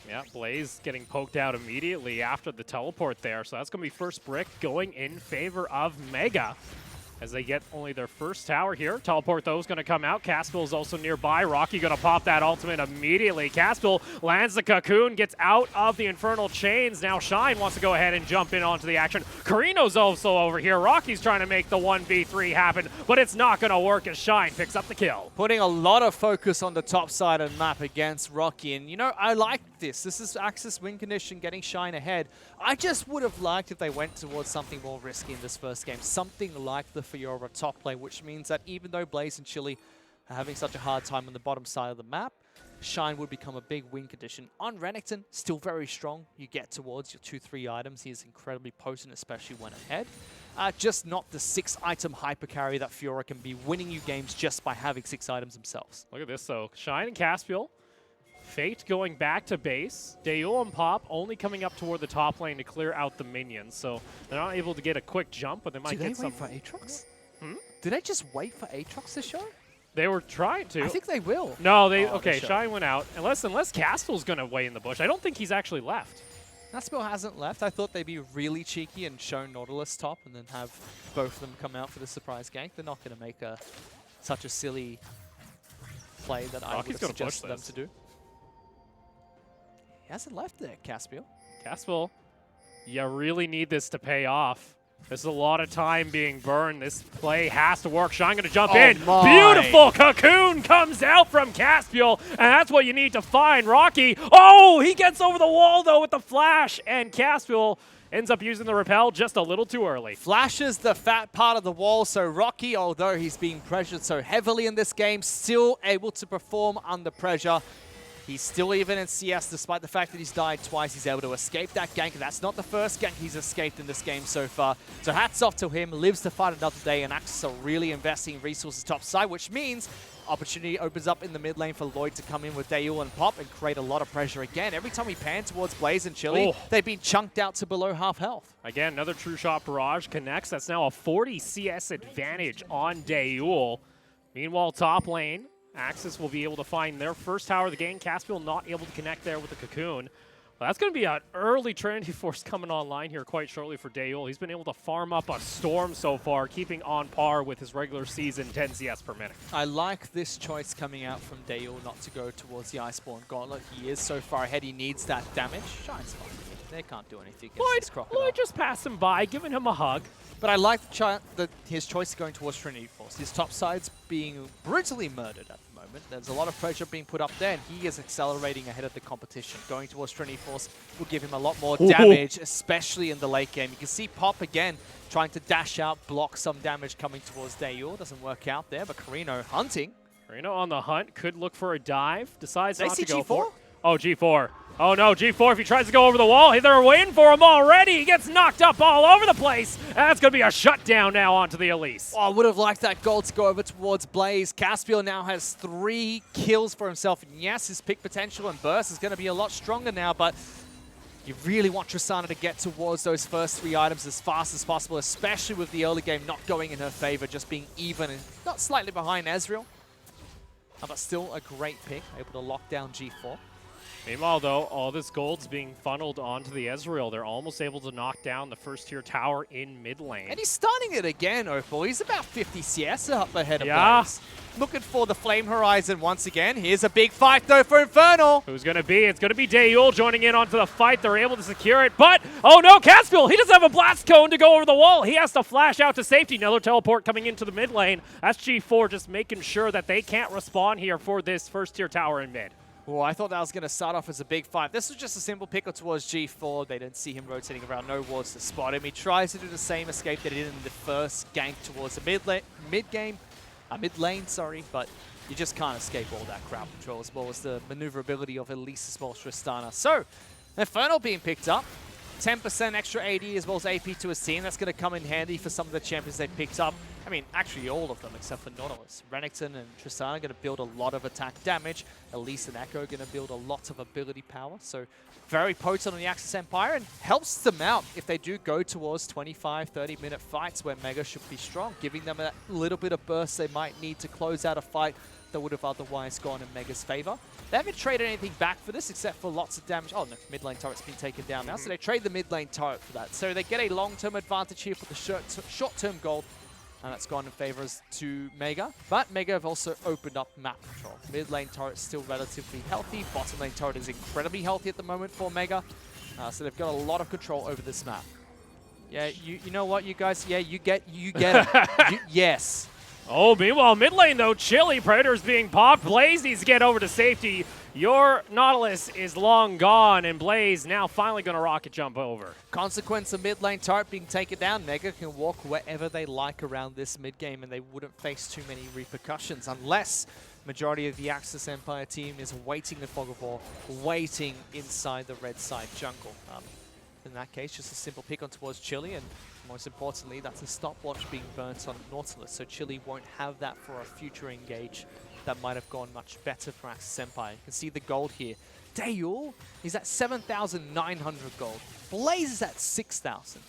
Yeah, Blaze getting poked out immediately after the teleport there. So that's going to be first brick going in favor of Mega. As they get only their first tower here. Teleport, though, is going to come out. Caspiel is also nearby. Rocky going to pop that ultimate immediately. Caspiel lands the cocoon, gets out of the infernal chains. Now Shine wants to go ahead and jump in onto the action. Carino's also over here. Rocky's trying to make the 1v3 happen, but it's not going to work as Shine picks up the kill. Putting a lot of focus on the top side of the map against Rocky. And, you know, I like this. This is Axis win condition getting Shine ahead. I just would have liked if they went towards something more risky in this first game. Something like the Fiora top lane, which means that even though Blaze and Chili are having such a hard time on the bottom side of the map, Shine would become a big win condition. On Renekton, still very strong. You get towards your 2-3 items. He is incredibly potent, especially when ahead. Just not the 6-item hyper carry that Fiora can be winning you games just by having 6 items themselves. Look at this, though. Shine and Caspiel. Fate going back to base. Daeul and Pop only coming up toward the top lane to clear out the minions. So they're not able to get a quick jump, but they might get some. Do they wait for Aatrox? Did they just wait for Aatrox to show? They were trying to. I think they will. No, okay, Shine went out. Unless Caspiel's going to wait in the bush. I don't think he's actually left. Caspiel hasn't left. I thought they'd be really cheeky and show Nautilus top and then have both of them come out for the surprise gank. They're not going to make such a silly play that I would have suggested them to do. He hasn't left there, Caspiel. Caspiel, you really need this to pay off. There's a lot of time being burned. This play has to work. Shine going to jump in. Beautiful cocoon comes out from Caspiel, and that's what you need to find. Rocky, oh, he gets over the wall, though, with the flash, and Caspiel ends up using the repel just a little too early. Flashes the fat part of the wall, so Rocky, although he's being pressured so heavily in this game, still able to perform under pressure. He's still even in CS, despite the fact that he's died twice. He's able to escape that gank. That's not the first gank he's escaped in this game so far. So hats off to him. Lives to fight another day, and Axis are really investing in resources top side, which means opportunity opens up in the mid lane for Lloyd to come in with Daeul and Pop and create a lot of pressure again. Every time we pan towards Blaze and Chili, they've been chunked out to below half health. Again, another True Shot Barrage connects. That's now a 40 CS advantage on Daeul. Meanwhile, top lane, Axis will be able to find their first tower of the game. Caspiel not able to connect there with the cocoon. Well, that's going to be an early Trinity Force coming online here quite shortly for Daeul. He's been able to farm up a Storm so far, keeping on par with his regular season 10 CS per minute. I like this choice coming out from Daeul not to go towards the Iceborne Gauntlet. He is so far ahead, he needs that damage. Shine's fine. They can't do anything against this crocodile. Lloyd just passed him by, giving him a hug. But I like his choice going towards Trinity Force. His top side's being brutally murdered at the moment. There's a lot of pressure being put up there, and he is accelerating ahead of the competition. Going towards Trinity Force will give him a lot more damage, especially in the late game. You can see Pop again trying to dash out, block some damage coming towards Daeul. Doesn't work out there, but Carino hunting. Carino on the hunt, could look for a dive, decides not to go G4? for it. Oh, G4. Oh no, G4, if he tries to go over the wall, they're waiting for him already. He gets knocked up all over the place. And that's going to be a shutdown now onto the Elise. Oh, I would have liked that gold to go over towards Blaze. Caspiel now has 3 kills for himself. And yes, his pick potential and burst is going to be a lot stronger now, but you really want Tristana to get towards those first 3 items as fast as possible, especially with the early game not going in her favor, just being even and not slightly behind Ezreal. But still a great pick, able to lock down G4. Meanwhile, though, all this gold's being funneled onto the Ezreal. They're almost able to knock down the first-tier tower in mid lane. And he's starting it again, Opal. He's about 50 CS up ahead of Blaze. Looking for the Flame Horizon once again. Here's a big fight, though, for Infernal. Who's going to be? It's going to be Daeul joining in onto the fight. They're able to secure it, but, oh no, Caspiel, he doesn't have a Blast Cone to go over the wall. He has to flash out to safety. Another teleport coming into the mid lane. That's G4 just making sure that they can't respawn here for this first-tier tower in mid. Oh, I thought that was going to start off as a big fight. This was just a simple pick towards G4. They didn't see him rotating around. No wards to spot him. He tries to do the same escape that he did in the first gank towards the mid game. mid lane, sorry, but you just can't escape all that crowd control as well as the maneuverability of Elise as well as Tristana. So, Infernal being picked up. 10% extra AD as well as AP to his team. That's going to come in handy for some of the champions they picked up. I mean, actually all of them except for Nautilus. Renekton and Tristana are going to build a lot of attack damage. Elise and Echo are going to build a lot of ability power. So very potent on the Axis Empire and helps them out if they do go towards 25, 30-minute fights where Mega should be strong, giving them a little bit of burst they might need to close out a fight that would have otherwise gone in Mega's favor. They haven't traded anything back for this except for lots of damage. Oh, no, mid lane turret's been taken down now, so they trade the mid lane turret for that. So they get a long-term advantage here for the short-term gold, and that's gone in favor to Mega. But Mega have also opened up map control. Mid lane turret's still relatively healthy. Bottom lane turret is incredibly healthy at the moment for Mega. So they've got a lot of control over this map. Yeah, you know what, you guys? Yeah, you get it. Yes. Oh, meanwhile, mid lane, though, Chili, Predator's being popped. Blaze needs to get over to safety. Your Nautilus is long gone, and Blaze now finally going to rocket jump over. Consequence of mid lane turret being taken down. Mega can walk wherever they like around this mid game, and they wouldn't face too many repercussions unless majority of the Axis Empire team is waiting in Fog of War, waiting inside the red side jungle. In that case, just a simple pick on towards Chili, and most importantly, that's a stopwatch being burnt on Nautilus, so Chili won't have that for a future engage that might have gone much better for Axis Empire. You can see the gold here. Dayul is at 7,900 gold. Blaze is at 6,000.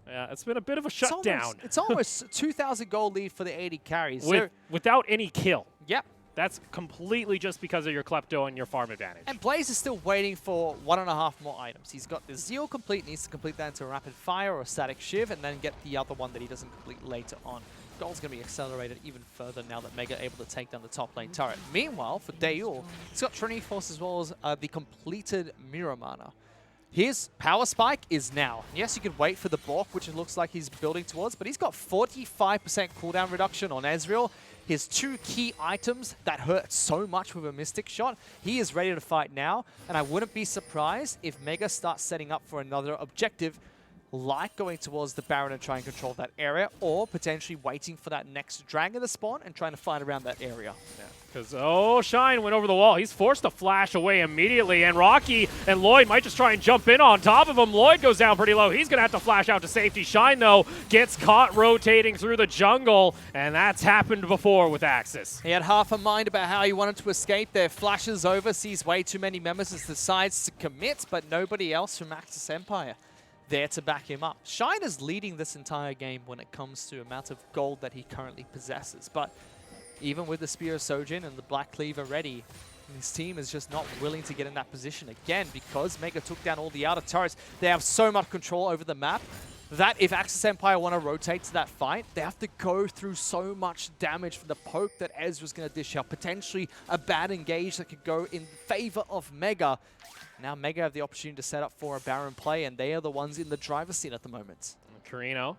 Yeah, it's been a bit of a shutdown. It's almost 2,000 gold lead for the 80 carries. Without any kill. Yep. That's completely just because of your Klepto and your farm advantage. And Blaze is still waiting for 1.5 more items. He's got the Zeal complete, needs to complete that into a Rapid Fire or a Static Shiv, and then get the other one that he doesn't complete later on. Gold's going to be accelerated even further now that Mega able to take down the top lane turret. Meanwhile, for Dayul, he's got Trinity Force as well as the completed Mirror Mana. His power spike is now. Yes, you can wait for the Bork, which it looks like he's building towards, but he's got 45% cooldown reduction on Ezreal. His two key items that hurt so much with a Mystic Shot, he is ready to fight now, and I wouldn't be surprised if Mega starts setting up for another objective, like going towards the Baron and trying to control that area, or potentially waiting for that next dragon to spawn and trying to fight around that area. Yeah, because, oh, Shine went over the wall. He's forced to flash away immediately, and Rocky and Lloyd might just try and jump in on top of him. Lloyd goes down pretty low. He's going to have to flash out to safety. Shine, though, gets caught rotating through the jungle, and that's happened before with Axis. He had half a mind about how he wanted to escape there. Flashes over, sees way too many members, and decides to commit, but nobody else from Axis Empire there to back him up. Shine is leading this entire game when it comes to amount of gold that he currently possesses, but even with the Spear of Sojin and the Black Cleaver ready, his team is just not willing to get in that position again because Mega took down all the outer turrets. They have so much control over the map that if Axis Empire want to rotate to that fight, they have to go through so much damage from the poke that Ezra's going to dish out. Potentially a bad engage that could go in favor of Mega. Now Mega have the opportunity to set up for a Baron play, and they are the ones in the driver's seat at the moment. Carino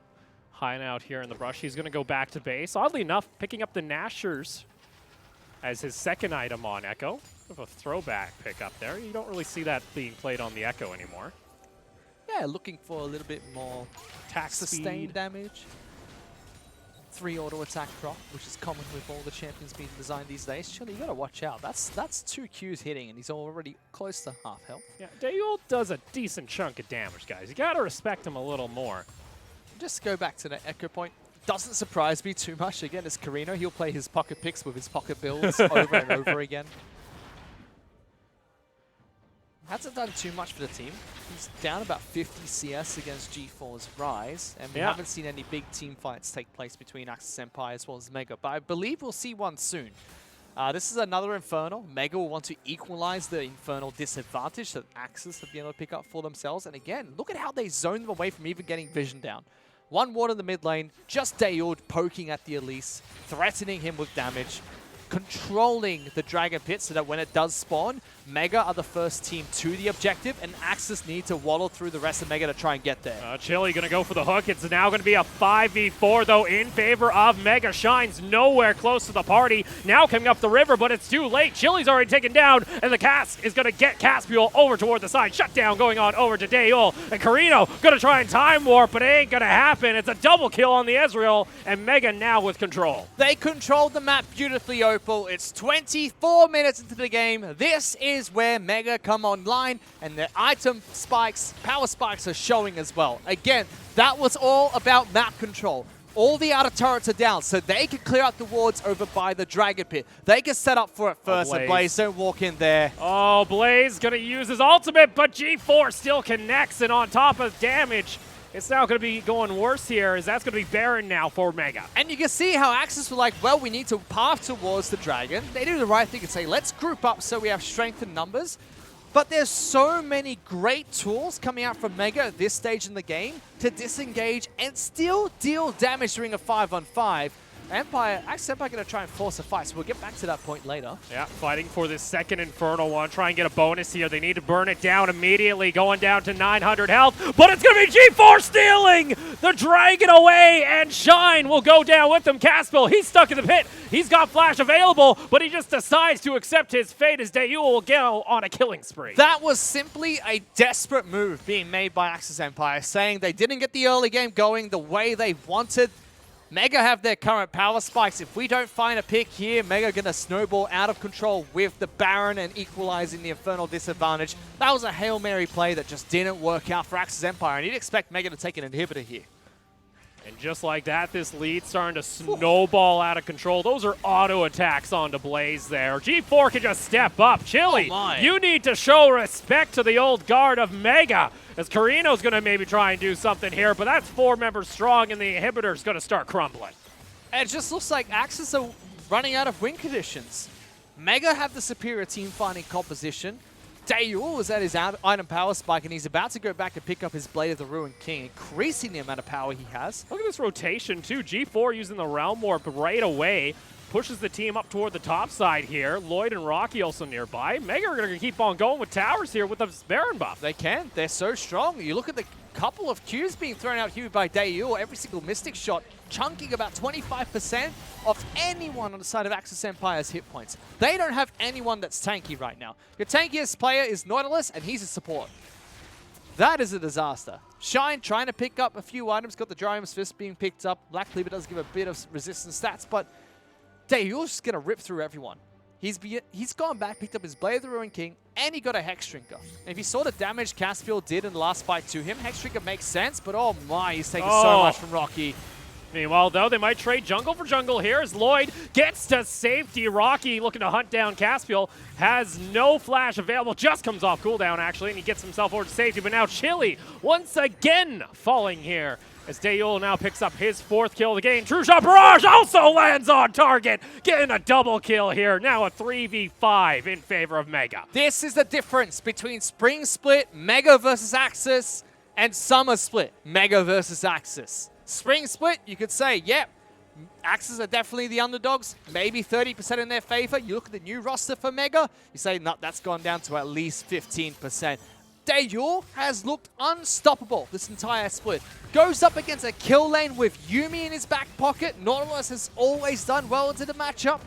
hiding out here in the brush. He's going to go back to base. Oddly enough, picking up the Nashers as his second item on Echo. Bit of a throwback pick up there. You don't really see that being played on the Echo anymore. Yeah, looking for a little bit more Attack sustained speed. damage. 3 auto attack proc, which is common with all the champions being designed these days. Chili, you gotta watch out. That's 2 Qs hitting, and he's already close to half health. Yeah, Dayul does a decent chunk of damage, guys. You gotta respect him a little more. Just go back to that Echo point. Doesn't surprise me too much. Again, it's Carino. He'll play his pocket picks with his pocket builds over and over again. Hasn't done too much for the team. He's down about 50 CS against G4's Rise, and we haven't seen any big team fights take place between Axis Empire as well as Mega, but I believe we'll see one soon. This is another Infernal. Mega will want to equalize the Infernal disadvantage that Axis have been able to pick up for themselves, and again, look at how they zone them away from even getting vision down. One ward in the mid lane, just Dayud poking at the Elise, threatening him with damage. controlling the Dragon Pit so that when it does spawn, Mega are the first team to the objective, and Axis need to waddle through the rest of Mega to try and get there. Chili going to go for the hook. It's now going to be a 5v4, though, in favor of Mega. Shine's nowhere close to the party. Now coming up the river, but it's too late. Chili's already taken down, and the cast is going to get Caspiel over toward the side. Shutdown going on over to Dayul, and Carino going to try and time warp, but it ain't going to happen. It's a double kill on the Ezreal, and Mega now with control. They controlled the map beautifully, Opal. It's 24 minutes into the game. This is where Mega come online, and the item spikes, power spikes are showing as well. Again, that was all about map control. All the outer turrets are down, so they can clear out the wards over by the Dragon Pit. They can set up for it first, and Blaze don't walk in there. Oh, Blaze going to use his ultimate, but G4 still connects, and on top of damage, it's now going to be going worse here, as that's going to be Baron now for Mega. And you can see how Axis were like, well, we need to path towards the Dragon. They do the right thing and say, let's group up so we have strength in numbers. But there's so many great tools coming out from Mega at this stage in the game to disengage and still deal damage during a 5-on-5. Axis Empire going to try and force a fight, so we'll get back to that point later. Yeah, fighting for this second Infernal one. Try and get a bonus here. They need to burn it down immediately, going down to 900 health. But it's going to be G4 stealing the Dragon away, and Shine will go down with them. Caspiel, he's stuck in the pit. He's got Flash available, but he just decides to accept his fate as Dayul will go on a killing spree. That was simply a desperate move being made by Axis Empire, saying they didn't get the early game going the way they wanted. Mega have their current power spikes. If we don't find a pick here, Mega going to snowball out of control with the Baron and equalizing the Infernal disadvantage. That was a Hail Mary play that just didn't work out for Axis Empire, and you'd expect Mega to take an inhibitor here. And just like that, this lead's starting to snowball out of control. Those are auto attacks onto Blaze there. G4 can just step up. Chili, you need to show respect to the old guard of Mega, as Carino's going to maybe try and do something here, but that's 4 members strong, and the inhibitor's going to start crumbling. And it just looks like Axis are running out of win conditions. Mega have the superior team finding composition. Dayul is at his item power spike, and he's about to go back and pick up his Blade of the Ruined King, increasing the amount of power he has. Look at this rotation, too. G4 using the Realm Warp right away. Pushes the team up toward the top side here. Lloyd and Rocky also nearby. Mega are going to keep on going with towers here with the Baron buff. They can. They're so strong. You look at the couple of Qs being thrown out here by Dayul. Every single Mystic shot chunking about 25% of anyone on the side of Axis Empire's hit points. They don't have anyone that's tanky right now. Your tankiest player is Nautilus, and he's a support. That is a disaster. Shine trying to pick up a few items. Got the Dryum's Fist being picked up. Black Cleaver does give a bit of resistance stats, but Dayul's just going to rip through everyone. He's gone back, picked up his Blade of the Ruined King, and he got a Hex Drinker. And if you saw the damage Caspiel did in the last fight to him, Hex Drinker makes sense, but oh my, he's taking so much from Rocky. Meanwhile, though, they might trade jungle for jungle here as Lloyd gets to safety. Rocky looking to hunt down Caspiel, has no flash available, just comes off cooldown, actually, and he gets himself over to safety. But now Chili, once again, falling here as Dayul now picks up his 4th kill of the game. True Shot Barrage also lands on target, getting a double kill here. Now a 3v5 in favor of Mega. This is the difference between Spring Split, Mega versus Axis, and Summer Split, Mega versus Axis. Spring Split, you could say, yep, Axis are definitely the underdogs, maybe 30% in their favor. You look at the new roster for Mega, you say, no, that's gone down to at least 15%. Dayul has looked unstoppable this entire split. Goes up against a kill lane with Yuumi in his back pocket. Nautilus has always done well into the matchup,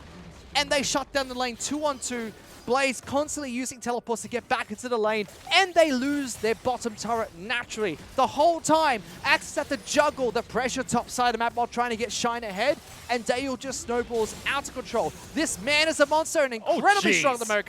and they shut down the lane 2-on-2. Blaze constantly using teleports to get back into the lane, and they lose their bottom turret naturally. The whole time, Axis have to juggle the pressure top side of the map while trying to get Shine ahead, and Dayul just snowballs out of control. This man is a monster, and incredibly strong at the moment.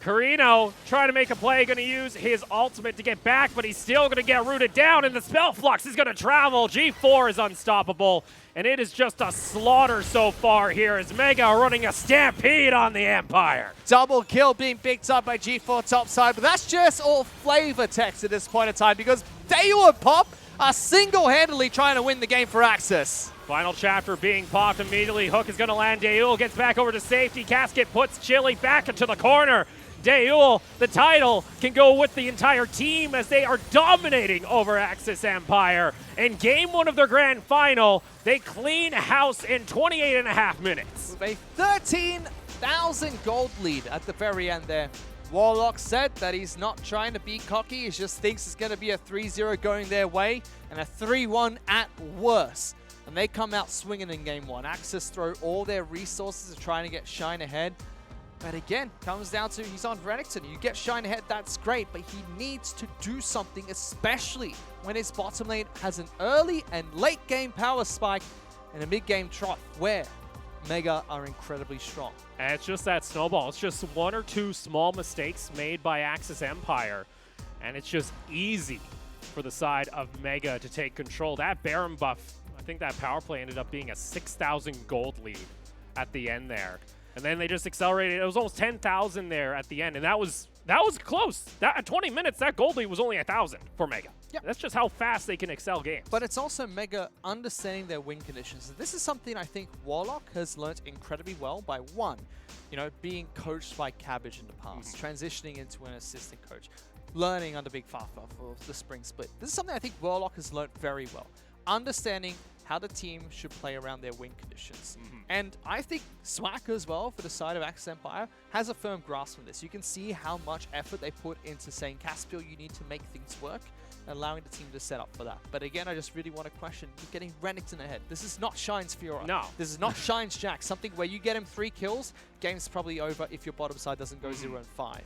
Carino trying to make a play, going to use his ultimate to get back, but he's still going to get rooted down, and the Spell Flux is going to travel. G4 is unstoppable, and it is just a slaughter so far here as Mega are running a stampede on the Empire. Double kill being picked up by G4 topside, but that's just all flavor text at this point in time because Dayul and Pop are single-handedly trying to win the game for Axis. Final chapter being popped immediately. Hook is going to land. Dayul gets back over to safety. Casket puts Chili back into the corner. Daewoo, the title can go with the entire team as they are dominating over Axis Empire. In game 1 of their grand final, they clean house in 28.5 minutes. With a 13,000 gold lead at the very end there. Warlock said that he's not trying to be cocky, he just thinks it's going to be a 3-0 going their way and a 3-1 at worst. And they come out swinging in game 1. Axis throw all their resources to trying to get Shine ahead. But again, comes down to he's on Renekton. You get Shine ahead, that's great, but he needs to do something, especially when his bottom lane has an early and late game power spike and a mid game trough where Mega are incredibly strong. And it's just that snowball. It's just 1 or 2 small mistakes made by Axis Empire, and it's just easy for the side of Mega to take control. That Baron buff, I think that power play ended up being a 6,000 gold lead at the end there. And then they just accelerated. It was almost 10,000 there at the end, and that was close. That at 20 minutes, that gold lead was only 1,000 for Mega. Yep. That's just how fast they can excel games. But it's also Mega understanding their win conditions. This is something I think Warlock has learnt incredibly well by one, being coached by Cabbage in the past, transitioning into an assistant coach, learning under Big Fafa for the spring split. This is something I think Warlock has learnt very well. Understanding how the team should play around their win conditions. And I think Swak as well, for the side of Axis Empire, has a firm grasp on this. You can see how much effort they put into saying, Caspiel, you need to make things work, and allowing the team to set up for that. But again, I just really want to question, you're getting Renekton ahead. This is not Shine's Fiora. No. This is not Shine's Jack. Something where you get him 3 kills, game's probably over if your bottom side doesn't go 0 and 5.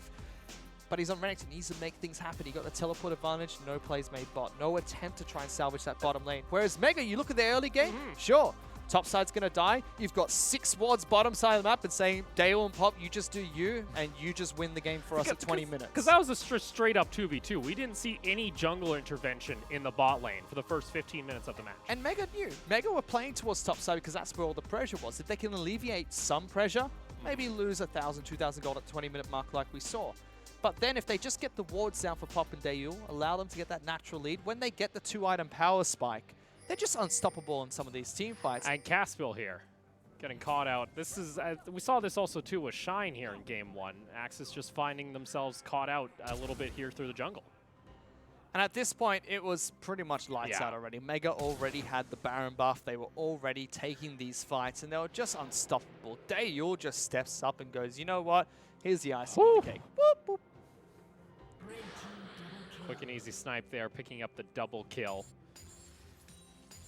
But he's on Renekton, he needs to make things happen. He got the teleport advantage, no plays made bot. No attempt to try and salvage that bottom lane. Whereas Mega, you look at the early game, sure, top side's going to die. You've got 6 wards bottom side of the map and saying, Dale and Pop, you just do you, and you just win the game for us at 20 minutes. Because that was a straight up 2v2. We didn't see any jungle intervention in the bot lane for the first 15 minutes of the match. And Mega knew. Mega were playing towards top side because that's where all the pressure was. If they can alleviate some pressure, maybe lose 1,000, 2,000 gold at 20-minute mark like we saw. But then if they just get the wards down for Pop and Daewoo, allow them to get that natural lead, when they get the 2-item power spike, they're just unstoppable in some of these team fights. And Caspiel here, getting caught out. This is we saw this also too with Shine here in game 1. Axis just finding themselves caught out a little bit here through the jungle. And at this point, it was pretty much lights out already. Mega already had the Baron buff. They were already taking these fights, and they were just unstoppable. Daewoo just steps up and goes, you know what? Here's the icing on the cake. Boop, boop. Quick and easy snipe there, picking up the double kill.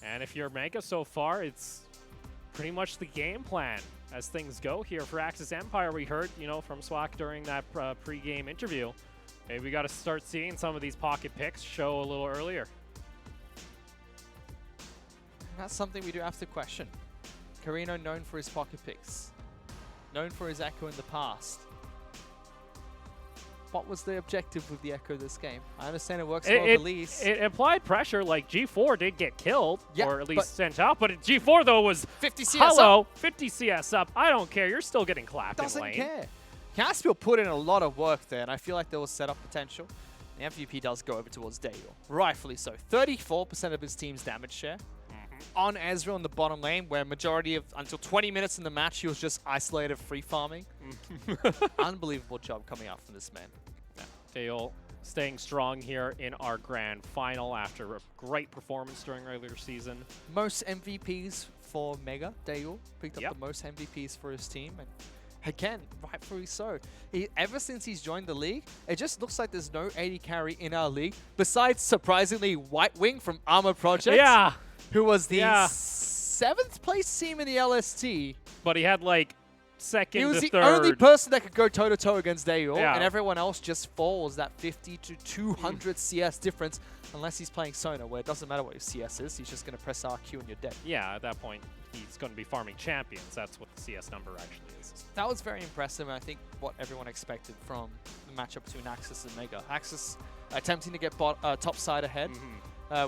And if you're Mega so far, it's pretty much the game plan as things go here for Axis Empire. We heard, from Swak during that pre-game interview. Maybe we got to start seeing some of these pocket picks show a little earlier. That's something we do have to question. Carino known for his pocket picks, known for his Echo in the past. What was the objective with the Echo this game? I understand it works well with Elise. It applied pressure, like G4 did get killed, Yeah, or at least sent out, but G4 though was 50 CS hello, up. 50 CS up. I don't care, you're still getting clapped in Doesn't lane. care. Caspiel put in a lot of work there, and I feel like there was setup potential. The MVP does go over towards Daewoo, rightfully so. 34% of his team's damage share. On Ezreal in the bottom lane, where majority of, until 20 minutes in the match, he was just isolated free farming. Unbelievable job coming out from this man. Daewoo staying strong here in our grand final after a great performance during regular season. Most MVPs for Mega, Daewoo picked up the most MVPs for his team, and again, rightfully so. Ever since he's joined the league, it just looks like there's no AD carry in our league, besides, surprisingly, White Wing from Armor Project. Yeah. Who was the 7th place team in the LST. But he had like second He was to the third. only person that could go toe-to-toe against Daewoo, Yeah. and everyone else just falls that 50 to 200 CS difference, unless he's playing Sona, where it doesn't matter what your CS is, he's just going to press RQ and you're dead. Yeah, at that point, he's going to be farming champions. That's what the CS number actually is. That was very impressive, and I think what everyone expected from the matchup between Axis and Mega. Axis attempting to get top side ahead,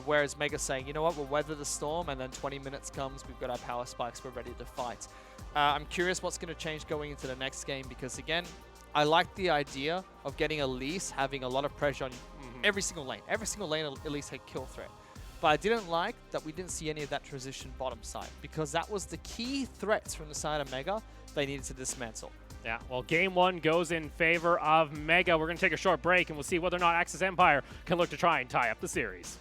whereas Mega saying, you know what, we'll weather the storm, and then 20 minutes comes, we've got our power spikes, we're ready to fight. I'm curious what's going to change going into the next game, because again, I like the idea of getting Elise having a lot of pressure on every single lane. Every single lane Elise had kill threat. But I didn't like that we didn't see any of that transition bottom side, because that was the key threats from the side of Mega they needed to dismantle. Yeah, well, game one goes in favor of Mega. We're going to take a short break, and we'll see whether or not Axis Empire can look to try and tie up the series.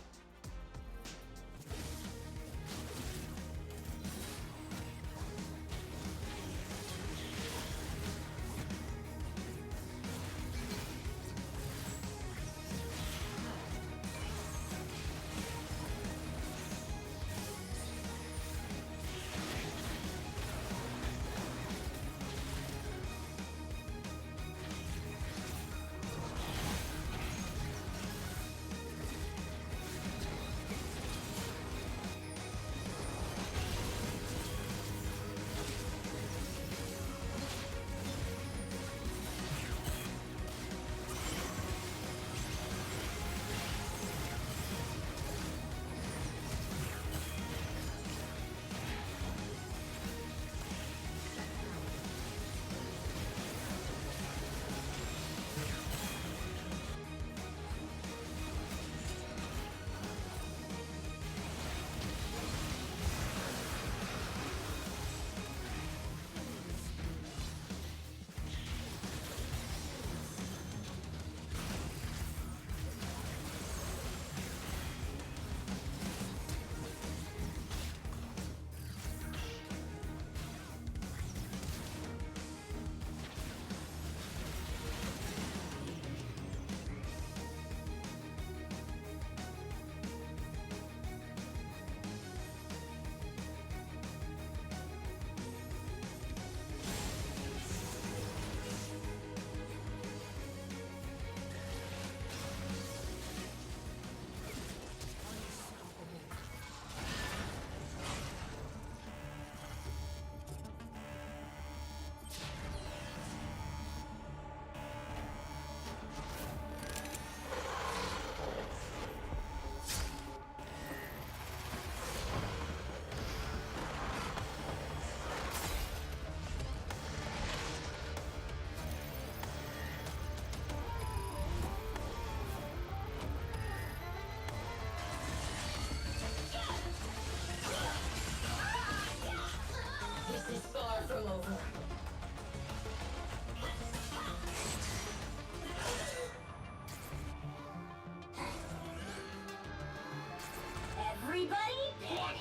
This is far from over. Everybody panic!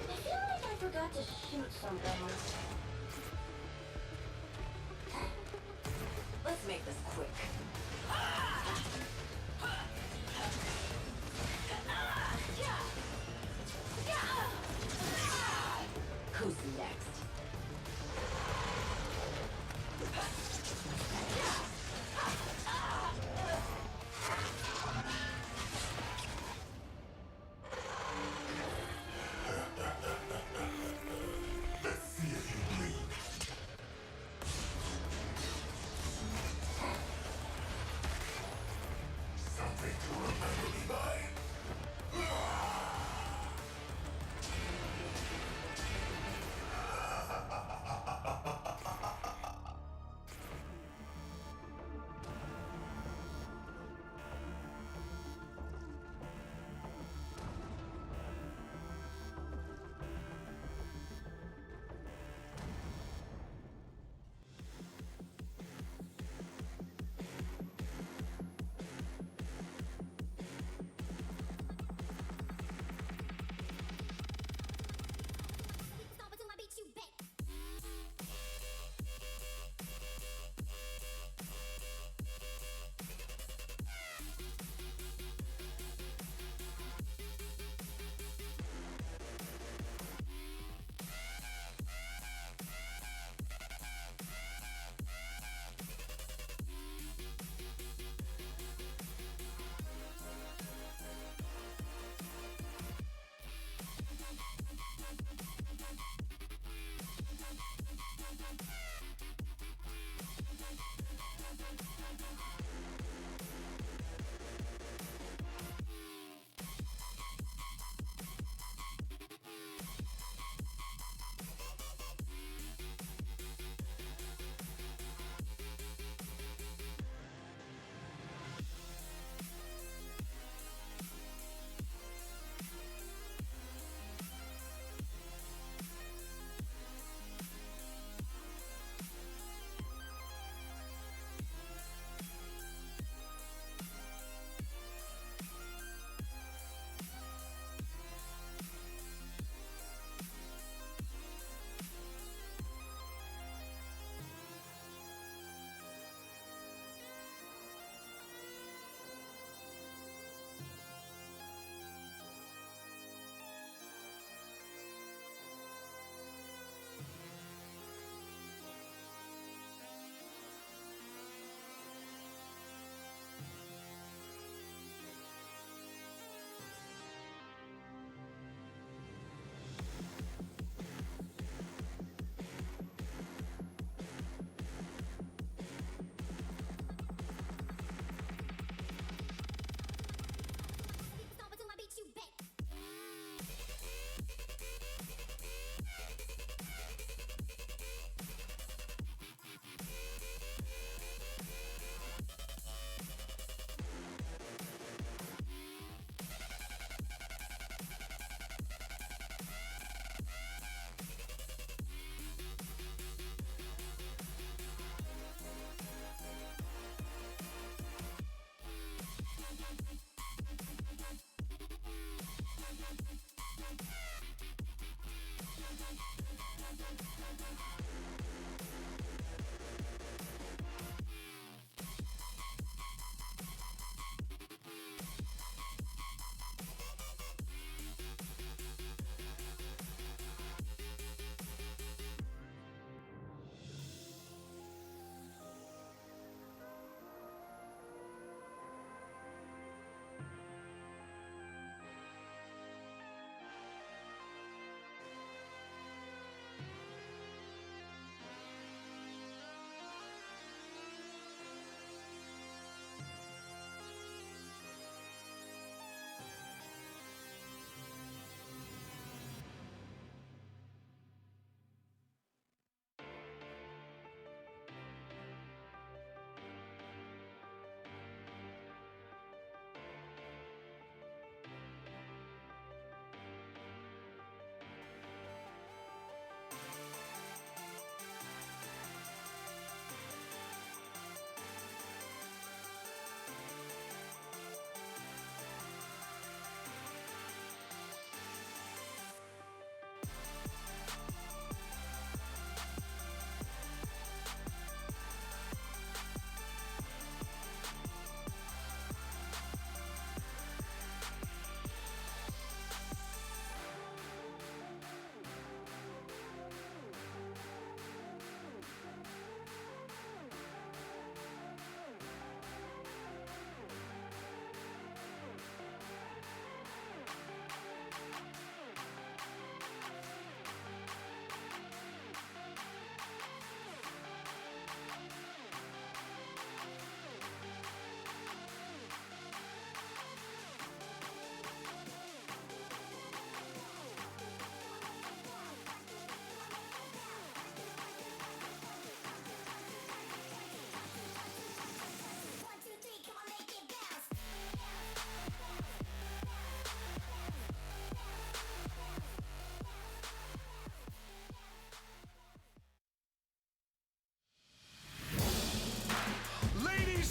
I feel like I forgot to shoot something. Let's make this quick. Who's next?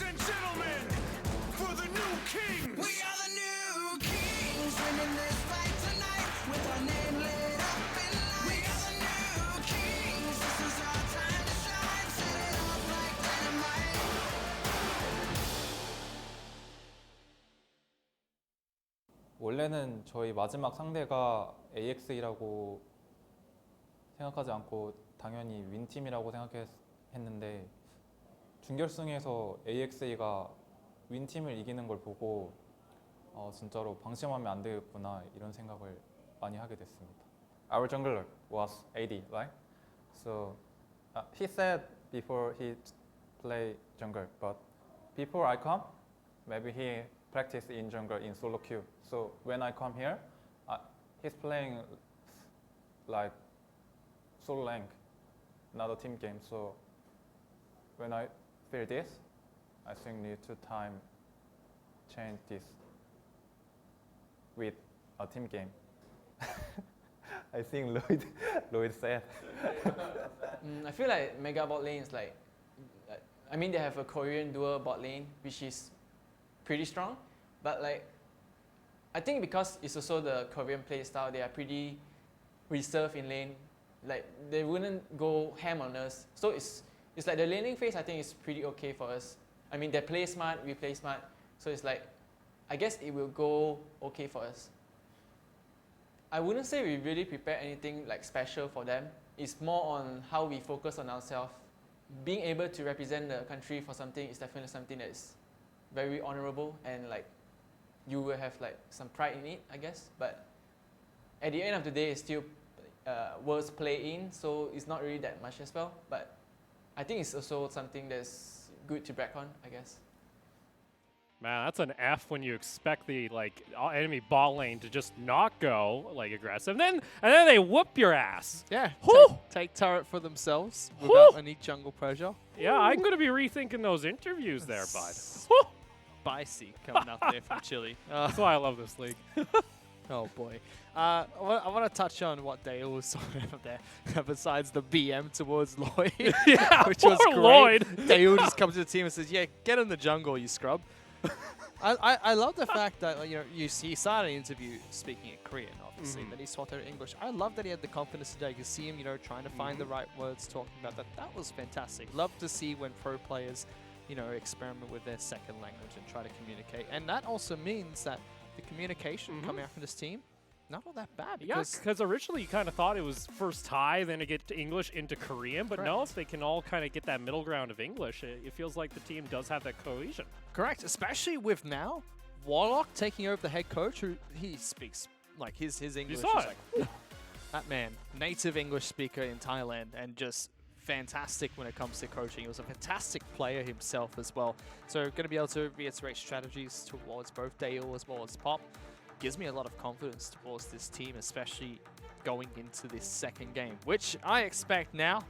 and gentlemen, for the new kings. We are the new kings, winning this fight tonight with our name lit up in lights. We are the new kings, this is our time to shine, set it off like dynamite. 원래는 저희 마지막 상대가 AX이라고 생각하지 않고 당연히 윈팀이라고 생각했는데 준결승에서 AXA가 윈팀을 이기는 걸 보고 진짜로 방심하면 안 되겠구나 이런 생각을 많이 하게 됐습니다. Our jungler was AD, right? So he said before he play jungle, but before I come, maybe he practice in jungle in solo queue. So when I come here, he's playing like solo lane, not a team game. So when I feel this, I think need to time change this with a team game. I think Lloyd said. I feel like Mega bot lane is like, I mean they have a Korean dual bot lane which is pretty strong, but like I think because it's also the Korean play style, they are pretty reserved in lane. Like they wouldn't go ham on us. So it's like the laning phase I think is pretty okay for us. I mean they play smart, we play smart. So it's like I guess it will go okay for us. I wouldn't say we really prepare anything like special for them. It's more on how we focus on ourselves. Being able to represent the country for something is definitely something that's very honorable, and like you will have like some pride in it, I guess. But at the end of the day, it's still worlds play in, so it's not really that much as well. But I think it's also something that's good to brag on, I guess. Man, that's an F when you expect the enemy bot lane to just not go aggressive, and then they whoop your ass. Yeah, Whew. take turret for themselves Whew. without any jungle pressure. Yeah, I'm gonna be rethinking those interviews there, bud. Whew. Spicy coming out there from Chile. That's why I love this league. Oh boy. I want to touch on what Dale was talking about there, besides the BM towards Lloyd, Yeah, which was poor great. Lloyd. Dale just comes to the team and says, "Yeah, get in the jungle, you scrub." I love the fact that he started an interview speaking in Korean, obviously, then he swapped out English. I love that he had the confidence today. You can see him, trying to find the right words, talking about that. That was fantastic. Love to see when pro players, experiment with their second language and try to communicate. And that also means that the communication coming out from this team, not all that bad. Yeah, because originally you kind of thought it was first Thai, then to get to English into Korean, but no, if they can all kind of get that middle ground of English, it feels like the team does have that cohesion. Correct, especially with now Warlock taking over the head coach, who he speaks like his English is like that man, native English speaker in Thailand, and just fantastic when it comes to coaching. He was a fantastic player himself as well. So going to be able to reiterate strategies towards both Dale as well as Pop gives me a lot of confidence towards this team, especially going into this second game, which I expect now.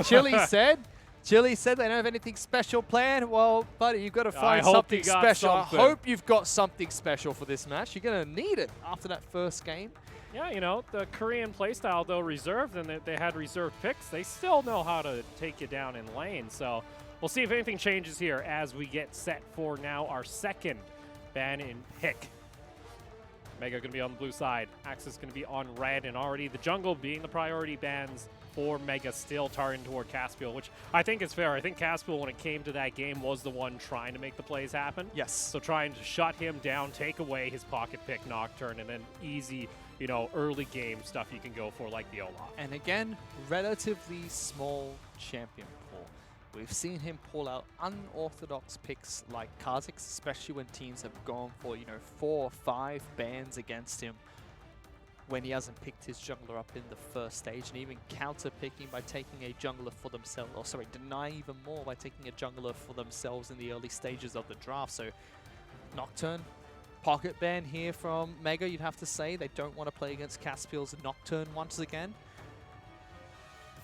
Chile said they don't have anything special planned. Well, buddy, you've got to find something special. I hope you've got something special for this match. You're going to need it after that first game. Yeah, the Korean playstyle, though reserved, and they had reserved picks, they still know how to take you down in lane. So we'll see if anything changes here as we get set for now our second ban in pick. Mega going to be on the blue side. Axis going to be on red, and already the jungle being the priority bans for Mega, still targeting toward Caspiel, which I think is fair. I think Caspiel, when it came to that game, was the one trying to make the plays happen. Yes. So trying to shut him down, take away his pocket pick Nocturne, and then easy, early game stuff you can go for like the Olaf. And again, relatively small champion pool. We've seen him pull out unorthodox picks like Kha'Zix, especially when teams have gone for, 4 or 5 bans against him when he hasn't picked his jungler up in the first stage, and even counter-picking by taking a jungler for themselves, or sorry, deny even more by taking a jungler for themselves in the early stages of the draft. So Nocturne, pocket ban here from Mega, you'd have to say. They don't want to play against Caspiel's Nocturne once again.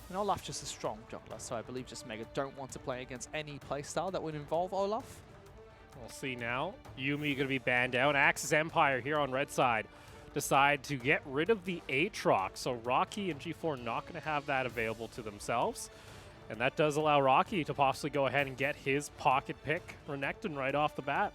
And Olaf just a strong jungler, so I believe just Mega don't want to play against any playstyle that would involve Olaf. We'll see now. Yuumi going to be banned out. Axis Empire here on red side decide to get rid of the Aatrox. So Rocky and G4 not going to have that available to themselves. And that does allow Rocky to possibly go ahead and get his pocket pick, Renekton, right off the bat.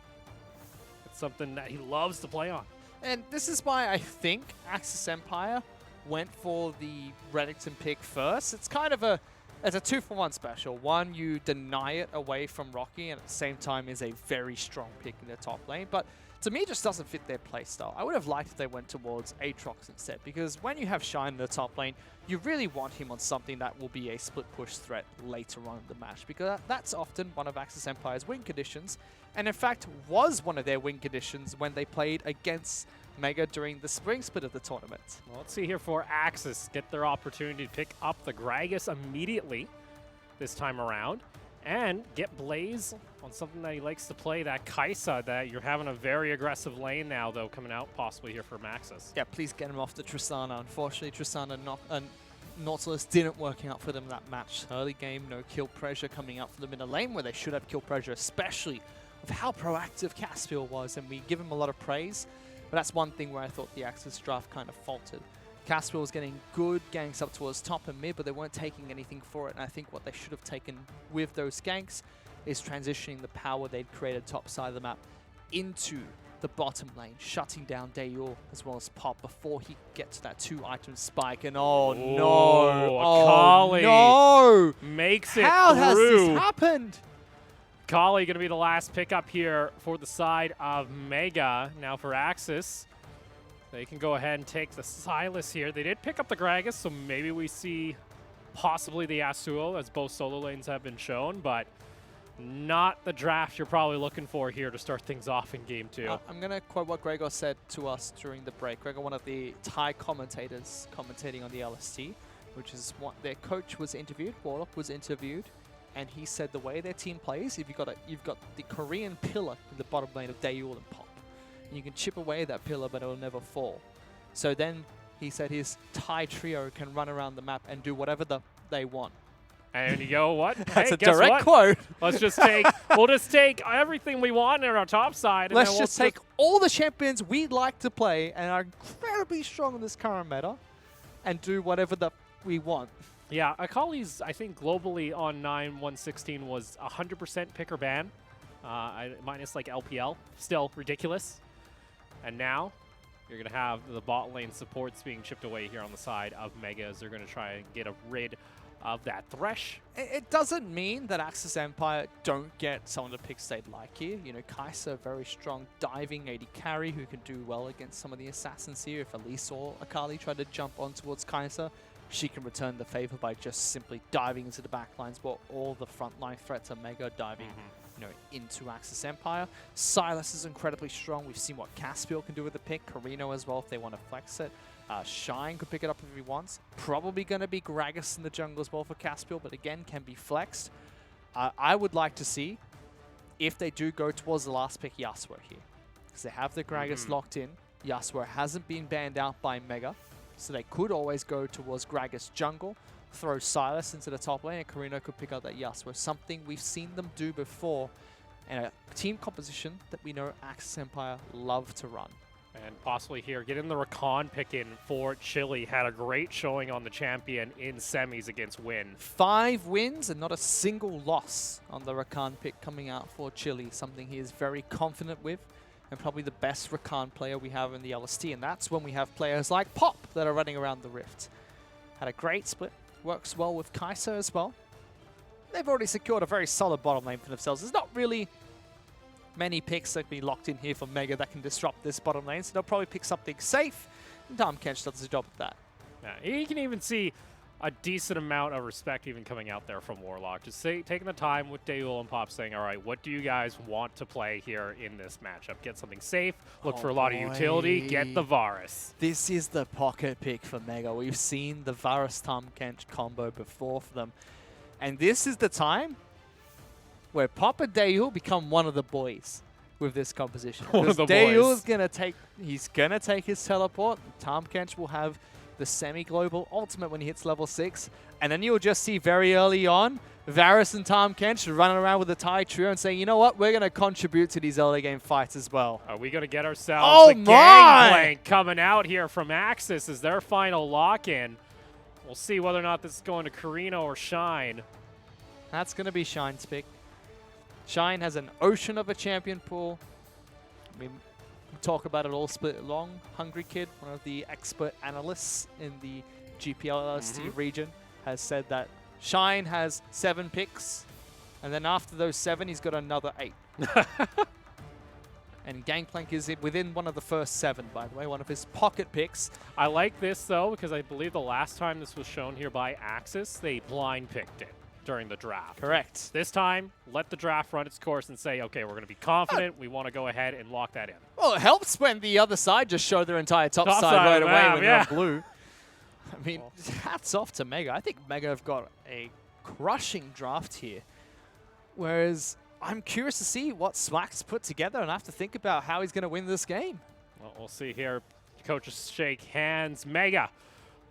It's something that he loves to play on. And this is why I think Axis Empire went for the Renekton pick first. It's kind of it's a 2-for-1 special. One, you deny it away from Rocky, and at the same time is a very strong pick in the top lane. But to me, it just doesn't fit their playstyle. I would have liked if they went towards Aatrox instead, because when you have Shine in the top lane, you really want him on something that will be a split push threat later on in the match, because that's often one of Axis Empire's win conditions, and in fact was one of their win conditions when they played against Mega during the spring split of the tournament. Well, let's see here for Axis get their opportunity to pick up the Gragas immediately this time around and get Blaze on something that he likes to play, that Kaisa, that you're having a very aggressive lane now, though, coming out possibly here for Maxis. Yeah, please get him off the Tristana. Unfortunately, Tristana Nautilus didn't work out for them in that match. Early game, no kill pressure coming out for them in a lane where they should have kill pressure, especially with how proactive Caspiel was, and we give him a lot of praise. But that's one thing where I thought the Axis draft kind of faltered. Caspiel was getting good ganks up towards top and mid, but they weren't taking anything for it. And I think what they should have taken with those ganks is transitioning the power they'd created top side of the map into the bottom lane, shutting down Daeul as well as Pop before he gets to that 2-item spike. And oh no! Akali no! Makes it How has through. this happened? Akali going to be the last pickup here for the side of Mega. Now for Axis, they can go ahead and take the Sylas here. They did pick up the Gragas, so maybe we see possibly the Yasuo, as both solo lanes have been shown, but not the draft you're probably looking for here to start things off in game 2. I'm going to quote what Gregor said to us during the break. Gregor, one of the Thai commentators commentating on the LST, which is what their coach was interviewed, Warlock was interviewed, and he said the way their team plays, if you've got the Korean pillar in the bottom lane of Daeul and Pop. And you can chip away that pillar, but it will never fall. So then he said his Thai trio can run around the map and do whatever they want. And you go, what? That's hey, a guess direct what? quote. Let's just take, we'll just take everything we want in our top side. And Let's then we'll just take all the champions we'd like to play and are incredibly strong in this current meta and do whatever we want. Yeah, Akali's, I think, globally on 9-116 was 100% pick or ban, minus like LPL. Still ridiculous. And now you're going to have the bot lane supports being chipped away here on the side of Mega as they're going to try and get rid of that Thresh. It doesn't mean that Axis Empire don't get some of the picks they'd like here. You know, Kaisa, very strong diving AD carry who can do well against some of the assassins here. If Elise or Akali try to jump on towards Kaisa, she can return the favor by just simply diving into the backlines, while all the frontline threats are Mega diving into Axis Empire. Sylas is incredibly strong. We've seen what Caspiel can do with the pick. Carino as well if they want to flex it. Shine could pick it up if he wants. Probably going to be Gragas in the jungle as well for Caspiel, but again, can be flexed. I would like to see, if they do go towards the last pick, Yasuo here. Because they have the Gragas locked in. Yasuo hasn't been banned out by Mega, so they could always go towards Gragas jungle, throw Sylas into the top lane, and Carino could pick up that Yasuo. Something we've seen them do before, and a team composition that we know Axis Empire love to run. And possibly here, getting the Rakan pick in for Chile. Had a great showing on the champion in semis against Win. 5 wins and not a single loss on the Rakan pick coming out for Chile. Something he is very confident with, and probably the best Rakan player we have in the LST. And that's when we have players like Pop that are running around the Rift. Had a great split. Works well with Kaisa as well. They've already secured a very solid bottom lane for themselves. There's not really many picks that can be locked in here for Mega that can disrupt this bottom lane, so they'll probably pick something safe, and Tom Kench does a job of that. Yeah, you can even see a decent amount of respect even coming out there from Warlock. Just taking the time with Daeul and Pop saying, all right, what do you guys want to play here in this matchup? Get something safe, look for a lot of utility, get the Varus. This is the pocket pick for Mega. We've seen the Varus Tom Kench combo before for them, and this is the time where Pop and Daeul become one of the boys with this composition. One of the Daeul is boys. he's gonna take his teleport. Tom Kench will have the semi-global ultimate when he hits level 6, and then you'll just see very early on Varus and Tom Kench running around with the Thai trio and saying, you know what, we're gonna contribute to these early game fights as well. Are we gonna get ourselves a gangplank coming out here from Axis as their final lock-in? We'll see whether or not this is going to Carino or Shine. That's going to be Shine's pick. Shine has an ocean of a champion pool. We talk about it all split along. Hungry Kid, one of the expert analysts in the GPL LST region, has said that Shine has 7 picks, and then after those 7, he's got another 8. And Gangplank is within one of the first 7, by the way, one of his pocket picks. I like this, though, because I believe the last time this was shown here by Axis, they blind picked it during the draft. Correct. This time, let the draft run its course and say, okay, we're going to be confident. We want to go ahead and lock that in. Well, it helps when the other side just show their entire top Top side side right of the away map, when yeah. you're on blue. I mean, hats off to Mega. I think Mega have got a crushing draft here. Whereas I'm curious to see what Swack's put together, and I have to think about how he's going to win this game. Well, we'll see here. Coaches shake hands. Mega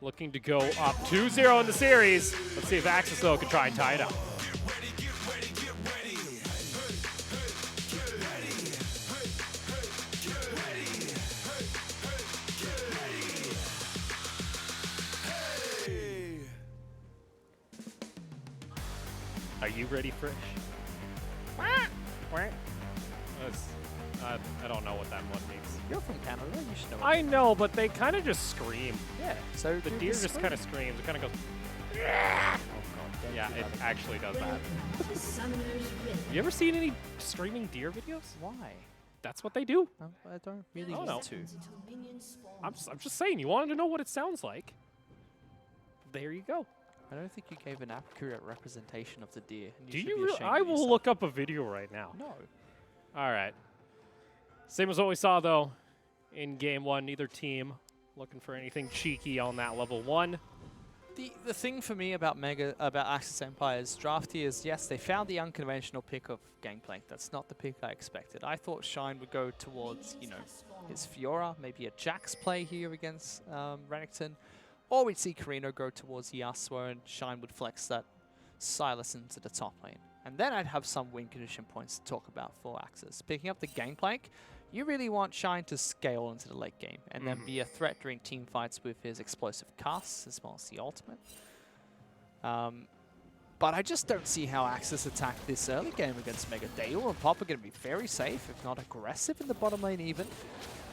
looking to go up 2-0 in the series. Let's see if Axis, though, can try and tie it up. Are you ready, Frisch? I don't know what that one means. You're from Canada, you should know. I know, but they kind of just scream. Yeah, so The deer just kind of screams. It kind of goes. Yeah, it actually does that. Have you ever seen any screaming deer videos? Why? That's what they do. I don't really Oh, need no. to. I'm just saying. You wanted to know what it sounds like. There you go. I don't think you gave an accurate representation of the deer. And Do should you? be Really? ashamed I of will yourself. look up a video right now. No. All right. Same as what we saw though in game 1. Neither team looking for anything cheeky on that level 1. The thing for me about Axis Empire's draft here is, yes, they found the unconventional pick of Gangplank. That's not the pick I expected. I thought Shine would go towards, you know, his Fiora, maybe a Jax play here against Renekton, or we'd see Carino go towards Yasuo and Shine would flex that Silas into the top lane. And then I'd have some win condition points to talk about for Axis. Picking up the Gangplank, you really want Shine to scale into the late game and then be a threat during team fights with his explosive casts as well as the ultimate. But I just don't see how Axis attack this early game against Mega. Dale and Pop are going to be very safe, if not aggressive in the bottom lane even.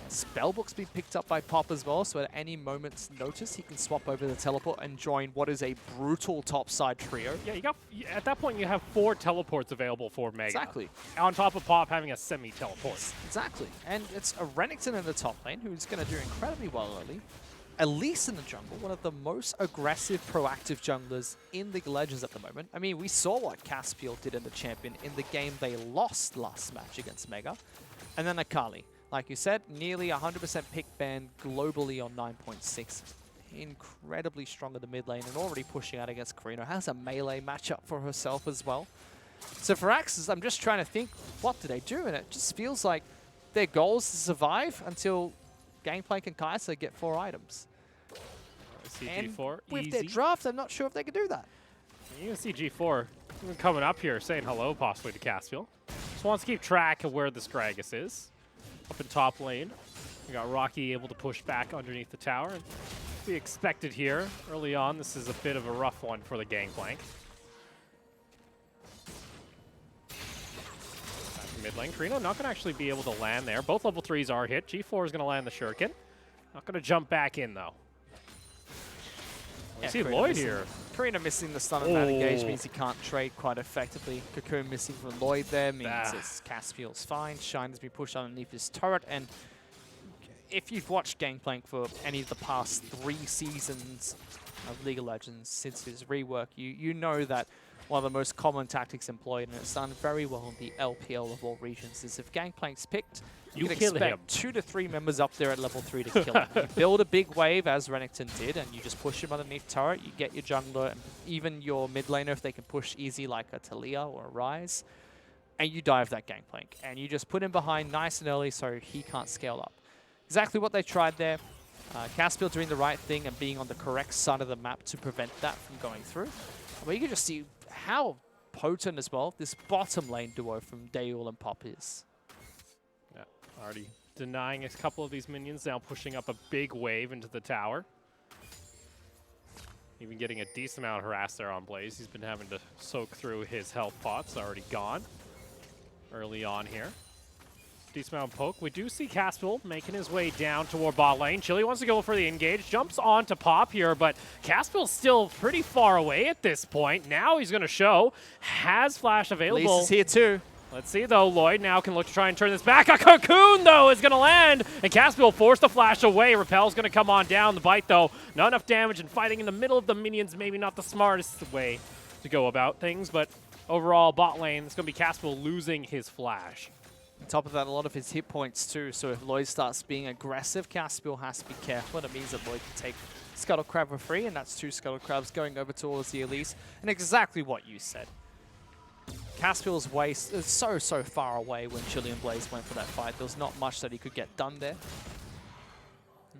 Spellbook's been picked up by Pop as well, so at any moment's notice, he can swap over the teleport and join what is a brutal topside trio. Yeah, at that point you have 4 teleports available for Mega. Exactly. On top of Pop having a semi-teleport. Exactly. And it's a Renekton in the top lane who's going to do incredibly well early. Elise in the jungle, one of the most aggressive, proactive junglers in League of Legends at the moment. I mean, we saw what Caspiel did in the champion in the game they lost last match against Mega. And then Akali. Like you said, nearly 100% pick ban globally on 9.6. Incredibly strong in the mid lane and already pushing out against Carino. Has a melee matchup for herself as well. So for Axis, I'm just trying to think, what do they do? And it just feels like their goal is to survive until Gangplank and Kai'Sa get 4 items. And CG4, with easy. their draft, I'm not sure if they can do that. You can see G4 even coming up here saying hello possibly to Caspiel. Just wants to keep track of where this Gragas is. Up in top lane. We got Rocky able to push back underneath the tower. And be expected here early on. This is a bit of a rough one for the Gangplank. Back in mid lane. Carino not going to actually be able to land there. Both level 3s are hit. G4 is going to land the Shuriken. Not going to jump back in though. We see Carino Lloyd missing- here. Carino missing the stun and that engage Oh. means he can't trade quite effectively. Cocoon missing from Lloyd there means Ah. it's Caspiel's fine. Shine has been pushed underneath his turret, and if you've watched Gangplank for any of the past 3 seasons of League of Legends since his rework, you know that one of the most common tactics employed, and it's done very well in the LPL of all regions, is if Gangplank's picked, you can kill expect him. 2 to 3 members up there at level 3 to kill him. You build a big wave, as Renekton did, and you just push him underneath turret, you get your jungler, and even your mid laner if they can push easy like a Talia or a Ryze, and you dive that Gangplank. And you just put him behind nice and early so he can't scale up. Exactly what they tried there. Caspiel doing the right thing and being on the correct side of the map to prevent that from going through. But you can just see how potent as well this bottom lane duo from Daeul and Pop is. Yeah, already denying a couple of these minions, now pushing up a big wave into the tower. Even getting a decent amount of harass there on Blaze. He's been having to soak through his health pots, already gone early on here. Decent amount of poke. We do see Caspiel making his way down toward bot lane. Chili wants to go for the engage, jumps on to Pop here, but Caspiel's still pretty far away at this point. Now he's going to show, has flash available. Lisa's here too. Let's see, though. Lloyd now can look to try and turn this back. A cocoon, though, is going to land. And Caspiel forced the flash away. Repel's going to come on down. The bite, though, not enough damage. And fighting in the middle of the minions, maybe not the smartest way to go about things. But overall, bot lane, it's going to be Caspiel losing his flash. On top of that, a lot of his hit points too. So if Lloyd starts being aggressive, Caspiel has to be careful. It means that Lloyd can take Scuttle Crab for free. And that's 2 Scuttle Crabs going over towards the Elise. And exactly what you said. Caspiel's waist is so far away when Chili and Blaze went for that fight. There was not much that he could get done there.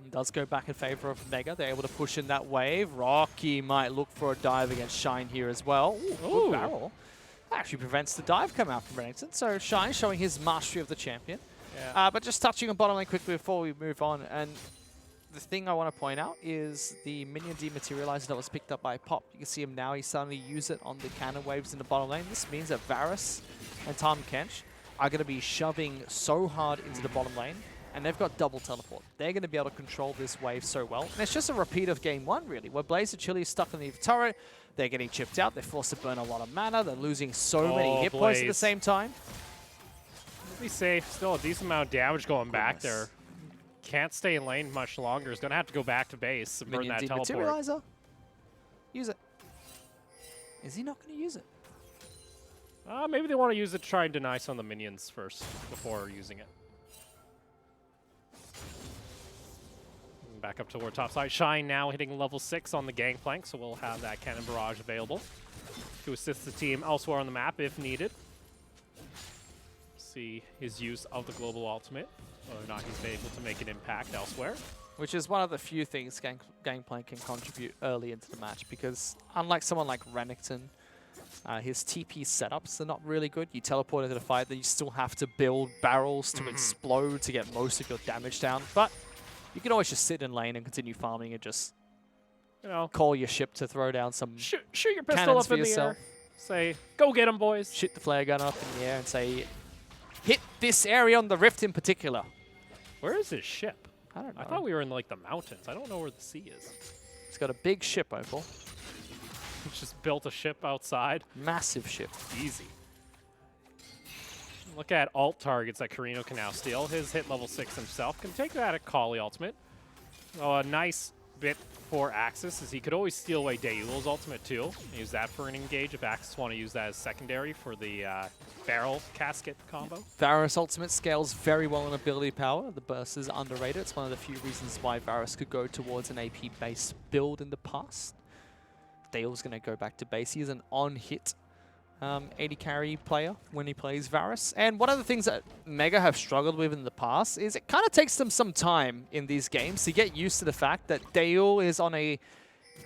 He does go back in favor of Mega. They're able to push in that wave. Rocky might look for a dive against Shine here as well. Ooh, good barrel. Actually prevents the dive come out from Reddington. So Shine showing his mastery of the champion. Yeah. But just touching on bottom lane quickly before we move on. And the thing I want to point out is the minion dematerializer that was picked up by Pop. You can see him now. He's starting to use it on the cannon waves in the bottom lane. This means that Varus and Tahm Kench are going to be shoving so hard into the bottom lane. And they've got double teleport. They're going to be able to control this wave so well. And it's just a repeat of game 1, really, where Blaze and Chili is stuck in the turret. They're getting chipped out. They're forced to burn a lot of mana. They're losing so many hit points at the same time. Be safe. Still a decent amount of damage going back there. Can't stay in lane much longer. Is going to have to go back to base and burn that teleport. Dematerializer. Use it. Is he not going to use it? Maybe they want to use it to try and deny some of the minions first before using it. Back up toward top side. Shine now hitting level 6 on the gangplank, so we'll have that cannon barrage available to assist the team elsewhere on the map if needed. See his use of the global ultimate, whether or not he's able to make an impact elsewhere. Which is one of the few things Gangplank can contribute early into the match, because unlike someone like Renekton, his TP setups are not really good. You teleport into the fight, then you still have to build barrels to explode to get most of your damage down. But you can always just sit in lane and continue farming and just, you know, call your ship to throw down some shoot your pistol up in the air. Say, go get him, boys. Shoot the flare gun up in the air and say, hit this area on the rift in particular. Where is his ship? I don't know. I thought we were in like the mountains. I don't know where the sea is. He's got a big ship, Opal. He's just built a ship outside. Massive ship. Easy. Look at alt targets that Carino can now steal. His hit level 6 himself. Can take that at Kali ultimate. Oh, a nice bit for Axis is he could always steal away Deul's ultimate too. Use that for an engage if Axis want to use that as secondary for the barrel casket combo. Varus ultimate scales very well in ability power. The burst is underrated. It's one of the few reasons why Varus could go towards an AP-based build in the past. Deul's going to go back to base. He's an on-hit AD carry player when he plays Varus. And one of the things that Mega have struggled with in the past is it kind of takes them some time in these games to get used to the fact that Deul is on a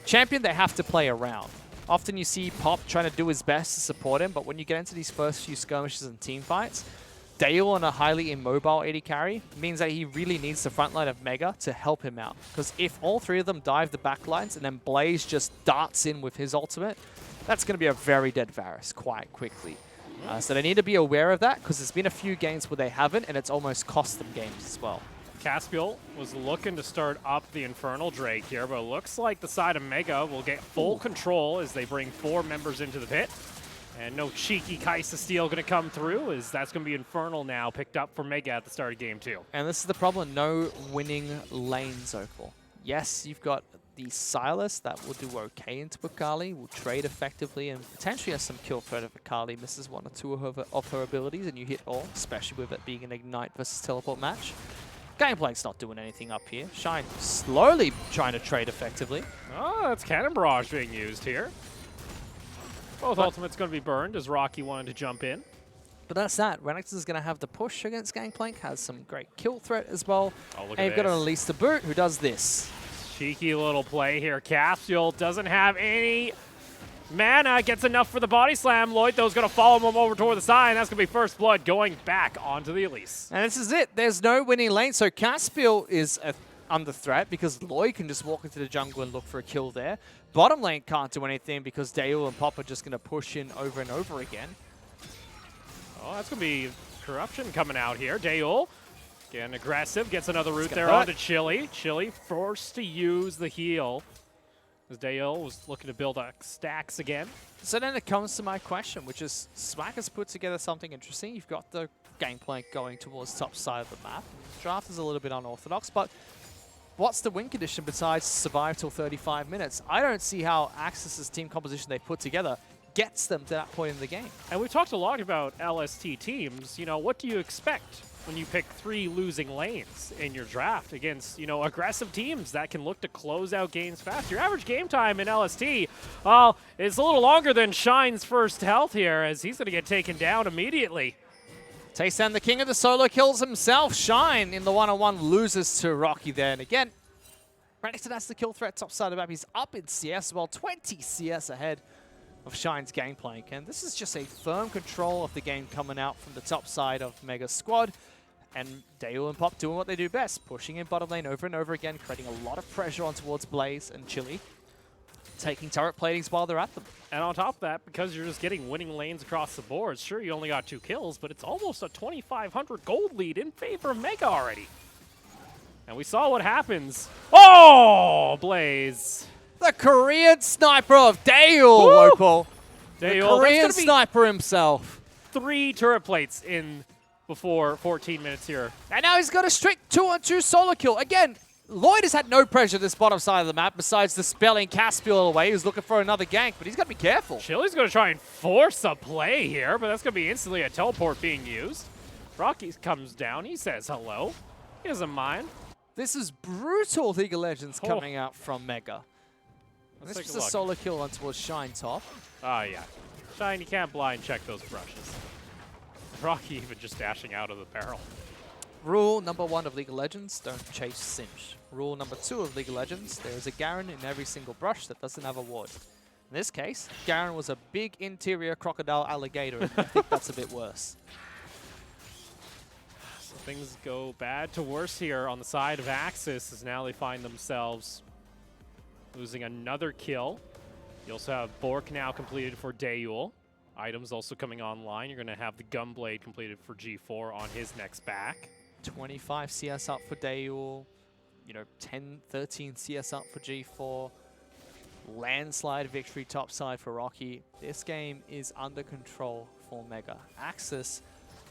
champion they have to play around. Often you see Pop trying to do his best to support him, but when you get into these first few skirmishes and team fights, Deul on a highly immobile AD carry means that he really needs the front line of Mega to help him out. Because if all three of them dive the back lines and then Blaze just darts in with his ultimate, that's going to be a very dead Varus quite quickly. So they need to be aware of that, because there's been a few games where they haven't, and it's almost cost them games as well. Caspiel was looking to start up the Infernal Drake here, but it looks like the side of Mega will get full control as they bring 4 members into the pit. And no cheeky Kaisa steal going to come through, as that's going to be Infernal now, picked up for Mega at the start of game 2. And this is the problem, no winning lanes, Opal. Yes, you've got the Silas that will do okay into Akali, will trade effectively and potentially has some kill threat if Akali misses 1 or 2 of her abilities and you hit all, especially with it being an Ignite versus Teleport match. Gameplank's not doing anything up here. Shine slowly trying to trade effectively. Oh, that's Cannon Barrage being used here. Both ultimates going to be burned as Rocky wanted to jump in. But that's that. Renekton's going to have the push against Gangplank, has some great kill threat as well. Oh, look and at you've got this. an Elise to boot who does this. Cheeky little play here. Caspiel doesn't have any mana. Gets enough for the body slam. Lloyd, though, is going to follow him over toward the side. And that's going to be First Blood going back onto the Elise. And this is it. There's no winning lane. So Caspiel is under threat because Lloyd can just walk into the jungle and look for a kill there. Bottom lane can't do anything because Daewoo and Pop are just going to push in over and over again. Oh, that's going to be corruption coming out here. Daewoo getting aggressive, gets another root there hurt. onto Chili. Chili forced to use the heal as Daewoo was looking to build up stacks again. So then it comes to my question, which is Swag has put together something interesting. You've got the gangplank going towards top side of the map. Draft is a little bit unorthodox, but what's the win condition besides survive till 35 minutes? I don't see how Axis' team composition they put together gets them to that point in the game. And we've talked a lot about LST teams. You know, what do you expect when you pick 3 losing lanes in your draft against, you know, aggressive teams that can look to close out games fast? Your average game time in LST, well, it's a little longer than Shine's first health here as he's going to get taken down immediately. Taysan, the king of the solo kills himself. Shine in the one-on-one loses to Rocky there. And again, Renekton has the kill threat top side of the map. He's up in CS, well, 20 CS ahead of Shine's gangplank. And this is just a firm control of the game coming out from the top side of Mega's squad. And Daewoo and Pop doing what they do best, pushing in bottom lane over and over again, creating a lot of pressure on towards Blaze and Chili, taking turret platings while they're at them. And on top of that, because you're just getting winning lanes across the board, sure, you only got 2 kills, but it's almost a 2,500 gold lead in favor of Mega already. And we saw what happens. Oh, Blaze. The Korean sniper of Daewoo, Opal. The Daewoo, Korean sniper himself. 3 turret plates in before 14 minutes here. And now he's got a strict 2-on-2 solo kill. Again, Lloyd has had no pressure this bottom side of the map besides dispelling Caspiel away. He's looking for another gank, but he's got to be careful. Chili's going to try and force a play here, but that's going to be instantly a teleport being used. Rocky comes down. He says hello. He doesn't mind. This is brutal League of Legends coming out from Mega. Let's This take was a a look. solo kill on towards Shine top. Oh, yeah. Shine, you can't blind check those brushes. Rocky even just dashing out of the barrel. Rule number 1 of League of Legends, don't chase Sinch. Rule number 2 of League of Legends, there is a Garen in every single brush that doesn't have a ward. In this case, Garen was a big interior crocodile alligator, and I think that's a bit worse. So things go bad to worse here on the side of Axis as now they find themselves losing another kill. You also have Bork now completed for Daewoo. Items also coming online. You're going to have the Gunblade completed for G4 on his next back. 25 CS up for Daewoo, 10, 13 CS up for G4. Landslide victory topside for Rocky. This game is under control for Mega. Axis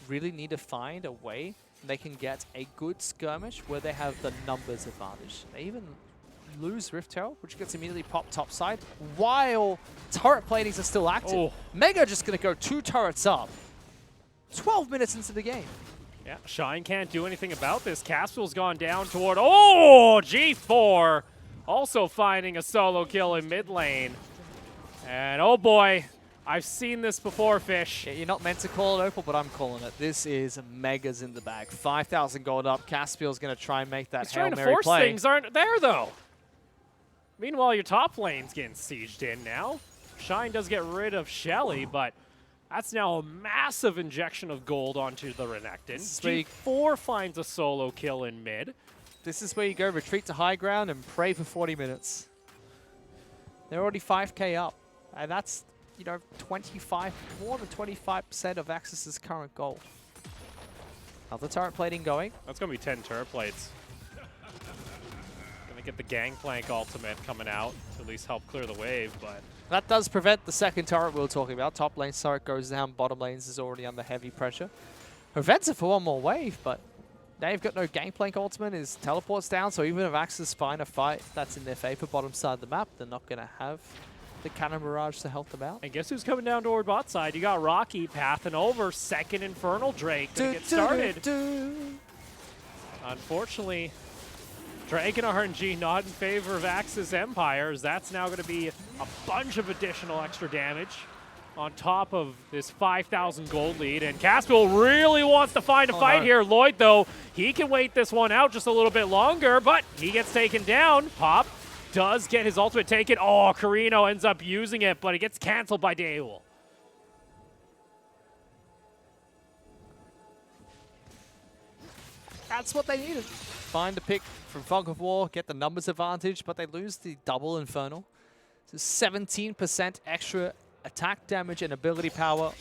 really need to find a way they can get a good skirmish where they have the numbers advantage. They even lose Rift Herald, which gets immediately popped topside, while turret platings are still active. Oh. Mega just going to go 2 turrets up. 12 minutes into the game. Yeah, Shine can't do anything about this. Caspiel's gone down toward, oh, G4 also finding a solo kill in mid lane. And oh boy, I've seen this before, Fish. Yeah, you're not meant to call it Opal, but I'm calling it. This is Mega's in the bag. 5,000 gold up. Caspiel's going to try and make that He's Hail trying to Mary force play. things aren't there, though. Meanwhile, your top lane's getting sieged in now. Shine does get rid of Shelly, but that's now a massive injection of gold onto the Renekton. G4 finds a solo kill in mid. This is where you go retreat to high ground and pray for 40 minutes. They're already 5k up, and that's 25, more than 25% of Axis' current goal. Another turret plating going. That's going to be 10 turret plates. Going to get the Gangplank ultimate coming out to at least help clear the wave, but That does prevent the second turret we were talking about. Top lane turret goes down, bottom lanes is already under heavy pressure. Prevents it for one more wave, but they've got no Gangplank ultimate. His teleport's down, so even if Axis find a fight that's in their favor, bottom side of the map, they're not going to have the Cannon Barrage to help them out. and guess who's coming down toward bot side? You got Rocky pathing over, second Infernal Drake to get started. Unfortunately, Dragon RNG not in favor of Axis Empires. That's now going to be a bunch of additional extra damage on top of this 5,000 gold lead. And Caspiel really wants to find a fight here. Lloyd, though, he can wait this one out just a little bit longer, but he gets taken down. Pop does get his ultimate taken. Oh, Carino ends up using it, but it gets canceled by Daewoo. That's what they needed. Find a pick from Fog of War, get the numbers advantage, but they lose the double Infernal. So 17% extra attack damage and ability power.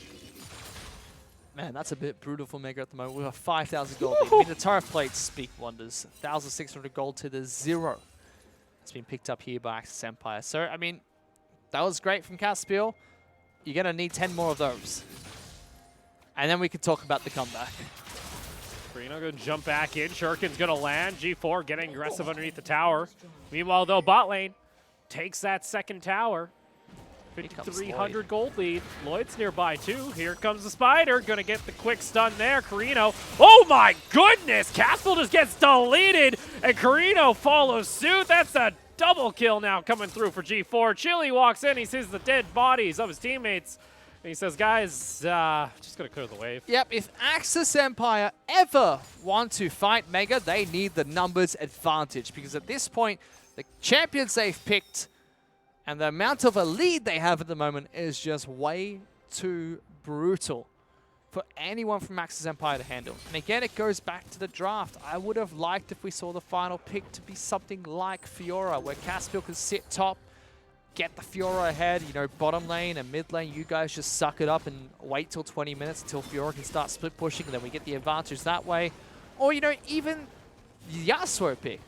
Man, that's a bit brutal for Mega at the moment. We have 5,000 gold. I mean, the turret plates speak wonders. 1,600 gold to the 0. It's been picked up here by Axis Empire. So, I mean, that was great from Caspiel. You're going to need 10 more of those. And then we can talk about the comeback. Carino going to jump back in. Shuriken's going to land. G4 getting aggressive underneath the tower. Meanwhile, though, bot lane takes that second tower. 5,300 gold lead. Lloyd's nearby, too. Here comes the Spider. Going to get the quick stun there. Carino. Oh, my goodness! Castle just gets deleted, and Carino follows suit. That's a double kill now coming through for G4. Chili walks in. He sees the dead bodies of his teammates. And he says, guys, just going to clear the wave. Yep, if Axis Empire ever want to fight Mega, they need the numbers advantage. Because at this point, the champions they've picked and the amount of a lead they have at the moment is just way too brutal for anyone from Axis Empire to handle. And again, it goes back to the draft. I would have liked if we saw the final pick to be something like Fiora, where Caspiel can sit top, get the Fiora ahead, you know, bottom lane and mid lane, you guys just suck it up and wait till 20 minutes until Fiora can start split pushing, and then we get the advantage that way. Or, you know, even Yasuo pick.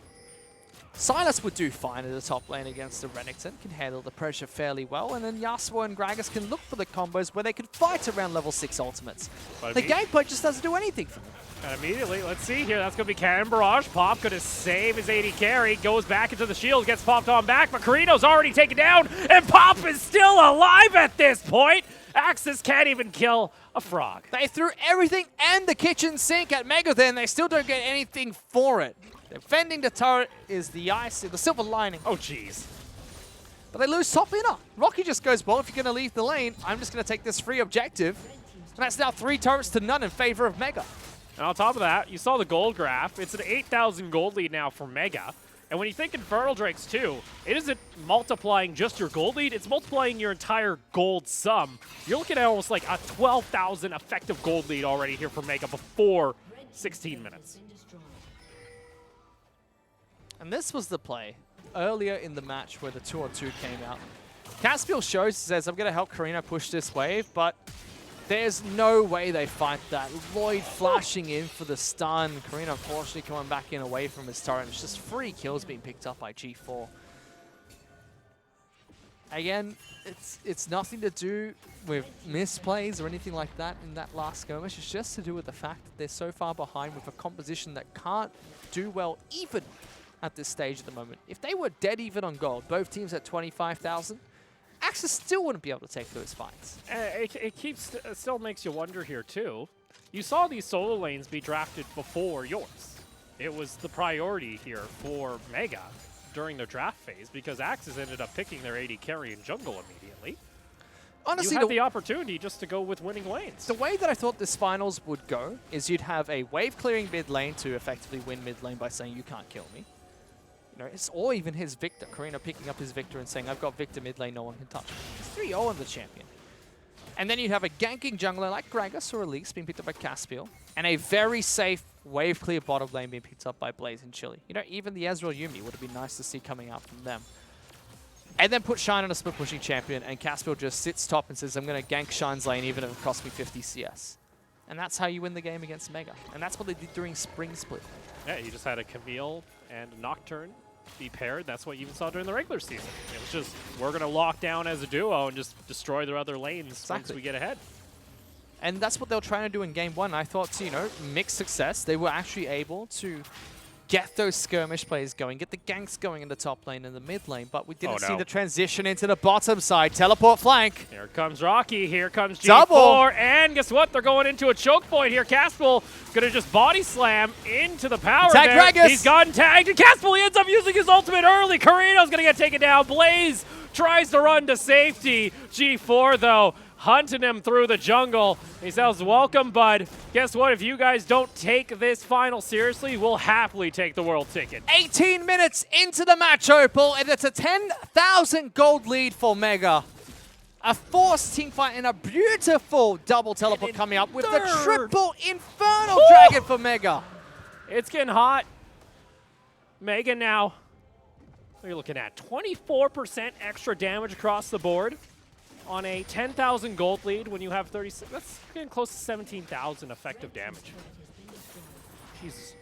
Silas would do fine in the top lane against the Renekton, can handle the pressure fairly well, and then Yasuo and Gragas can look for the combos where they can fight around level 6 ultimates. The gameplay just doesn't do anything for them. And immediately, let's see here, that's going to be Cannon Barrage. Pop going to save his AD carry, goes back into the shield, gets popped on back, but Carino's already taken down, and Pop is still alive at this point! Axis can't even kill a frog. They threw everything and the kitchen sink at Mega then, they still don't get anything for it. Defending the turret is the ice, the silver lining. Oh, jeez. But they lose top inner. Rocky just goes, well, if you're going to leave the lane, I'm just going to take this free objective. And that's now 3 turrets to none in favor of Mega. And on top of that, you saw the gold graph. It's an 8,000 gold lead now for Mega. And when you think Infernal Drakes too, it isn't multiplying just your gold lead, it's multiplying your entire gold sum. You're looking at almost like a 12,000 effective gold lead already here for Mega before 16 minutes. And this was the play earlier in the match where the 2-on-2 came out. Caspiel shows, says, I'm going to help Carino push this wave, but there's no way they fight that. Lloyd flashing in for the stun. Carino unfortunately coming back in away from his turret. It's just free kills being picked up by G4. Again, it's nothing to do with misplays or anything like that in that last skirmish. It's just to do with the fact that they're so far behind with a composition that can't do well even at this stage at the moment. If they were dead even on gold, both teams at 25,000, Axis still wouldn't be able to take those fights. It still makes you wonder here too. You saw these solo lanes be drafted before yours. It was the priority here for Mega during their draft phase because Axis ended up picking their AD carry in jungle immediately. Honestly, you had the opportunity just to go with winning lanes. The way that I thought this finals would go is you'd have a wave clearing mid lane to effectively win mid lane by saying you can't kill me. You know, or even his Victor. Carino picking up his Victor and saying, I've got Victor mid lane, no one can touch me. It's 3-0 on the champion. And then you'd have a ganking jungler like Gragas or Elise being picked up by Caspiel, and a very safe wave clear bottom lane being picked up by Blaze and Chili. You know, even the Ezreal Yuumi would have been nice to see coming out from them. And then put Shine on a split pushing champion, and Caspiel just sits top and says, I'm going to gank Shine's lane even if it costs me 50 CS. And that's how you win the game against Mega. And that's what they did during Spring Split. Yeah, you just had a Camille and a Nocturne be paired. That's what you even saw during the regular season. It was just, we're going to lock down as a duo and just destroy their other lanes once we get ahead. And that's what they were trying to do in Game 1. I thought, you know, mixed success. They were actually able to get those skirmish plays going, get the ganks going in the top lane and the mid lane, but we didn't see the transition into the bottom side. Teleport flank. Here comes Rocky, here comes G4, Double. And guess what? They're going into a choke point here. Caspiel going to just body slam into the power Tag there. Gragas. He's gotten tagged, and Caspiel ends up using his ultimate early. Carino's going to get taken down. Blaze tries to run to safety. G4, though, hunting him through the jungle. He says, welcome, bud. Guess what? If you guys don't take this final seriously, we'll happily take the world ticket. 18 minutes into the match, Opal, and it's a 10,000 gold lead for Mega. A forced team fight and a beautiful double teleport coming up with the triple Infernal Dragon for Mega. It's getting hot. Mega now You're looking at 24% extra damage across the board on a 10,000 gold lead when you have 36. That's getting close to 17,000 effective damage. Jesus.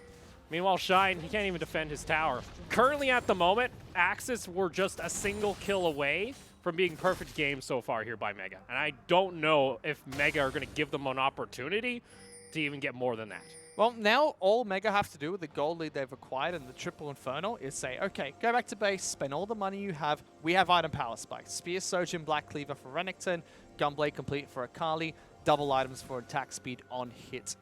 Meanwhile, Shine, he can't even defend his tower. Currently at the moment, Axis were just a single kill away from being perfect games so far here by Mega. And I don't know if Mega are going to give them an opportunity to even get more than that. Well, now all Mega have to do with the gold lead they've acquired and the triple Inferno is say, okay, go back to base, spend all the money you have. We have item power spikes. Spear Surgeon, Black Cleaver for Renekton, Gunblade complete for Akali, double items for attack speed on hit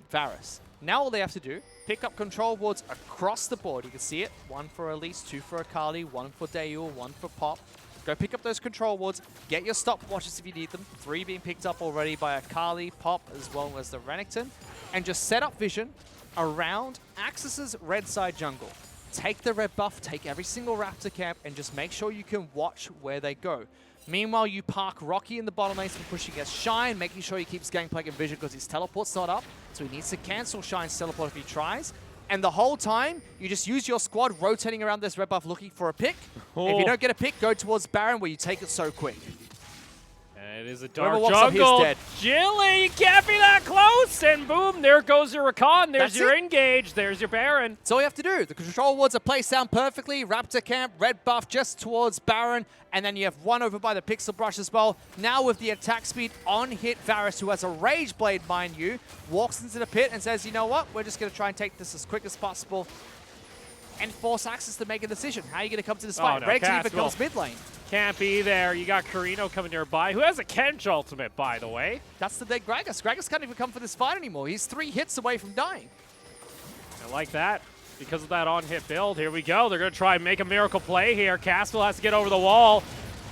Varus. Now all they have to do, pick up control wards across the board. You can see it, 1 for Elise, 2 for Akali, 1 for Daeul, 1 for Pop. Go pick up those control wards, get your stopwatches if you need them. 3 being picked up already by Akali, Pop, as well as the Renekton. And just set up vision around Axis's red side jungle. Take the red buff, take every single Raptor camp, and just make sure you can watch where they go. Meanwhile, you park Rocky in the bottom lane for pushing against Shine, making sure he keeps Gangplank in vision because his teleport's not up, so he needs to cancel Shine's teleport if he tries. And the whole time, you just use your squad rotating around this red buff looking for a pick. Oh. If you don't get a pick, go towards Baron where you take it so quick. And it is a Whoever dark walks up, he's jungle. dead. Jilly, you can't be that close. And boom, there goes your Rakan. There's That's your it. engage. There's your Baron. That's all you have to do. The control wards are placed down perfectly. Raptor camp, red buff just towards Baron. And then you have one over by the Pixel Brush as well. Now with the attack speed on hit, Varus, who has a Rage Blade, mind you, walks into the pit and says, you know what? We're just going to try and take this as quick as possible and force Axis to make a decision. How are you going to come to this fight? no, Red team Caspial. becomes mid lane. Can't be there. You got Carino coming nearby, who has a Kench ultimate, by the way. That's the dead Gragas. Gragas can't even come for this fight anymore. He's 3 hits away from dying. I like that. Because of that on-hit build, here we go. They're going to try and make a miracle play here. Caspial has to get over the wall.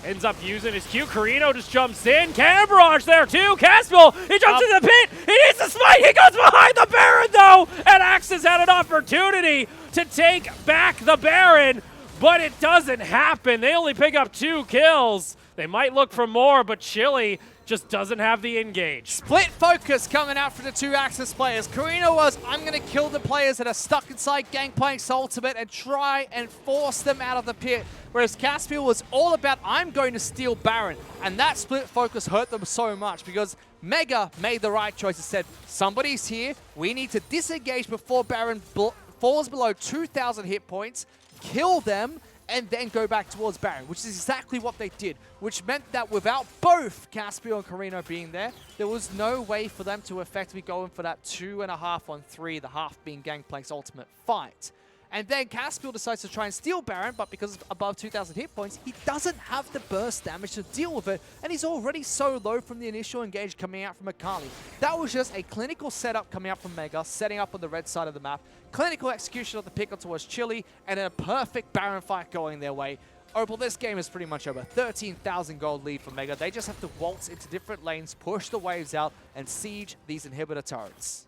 Ends up using his Q. Carino just jumps in. Cannon Barrage there too. Caspial, he jumps into the pit. He needs to smite. He goes behind the Baron though. And Axis had an opportunity to take back the Baron, but it doesn't happen. They only pick up 2 kills. They might look for more, but Chili just doesn't have the engage. Split focus coming out for the 2 Axis players. Carino was, I'm going to kill the players that are stuck inside Gangplank's ultimate and try and force them out of the pit. Whereas Caspial was all about, I'm going to steal Baron. And that split focus hurt them so much because Mega made the right choice and said, somebody's here. We need to disengage before Baron falls below 2,000 hit points, kill them, and then go back towards Baron, which is exactly what they did, which meant that without both Caspial and Carino being there was no way for them to effectively go in for that 2.5 on 3, the half being Gangplank's ultimate fight. And then Caspial decides to try and steal Baron, but because of above 2,000 hit points, he doesn't have the burst damage to deal with it, and he's already so low from the initial engage coming out from Akali. That was just a clinical setup coming out from Mega, setting up on the red side of the map, clinical execution of the pick-up towards Chili, and a perfect Baron fight going their way. Opal, this game is pretty much over. 13,000 gold lead for Mega. They just have to waltz into different lanes, push the waves out, and siege these inhibitor turrets.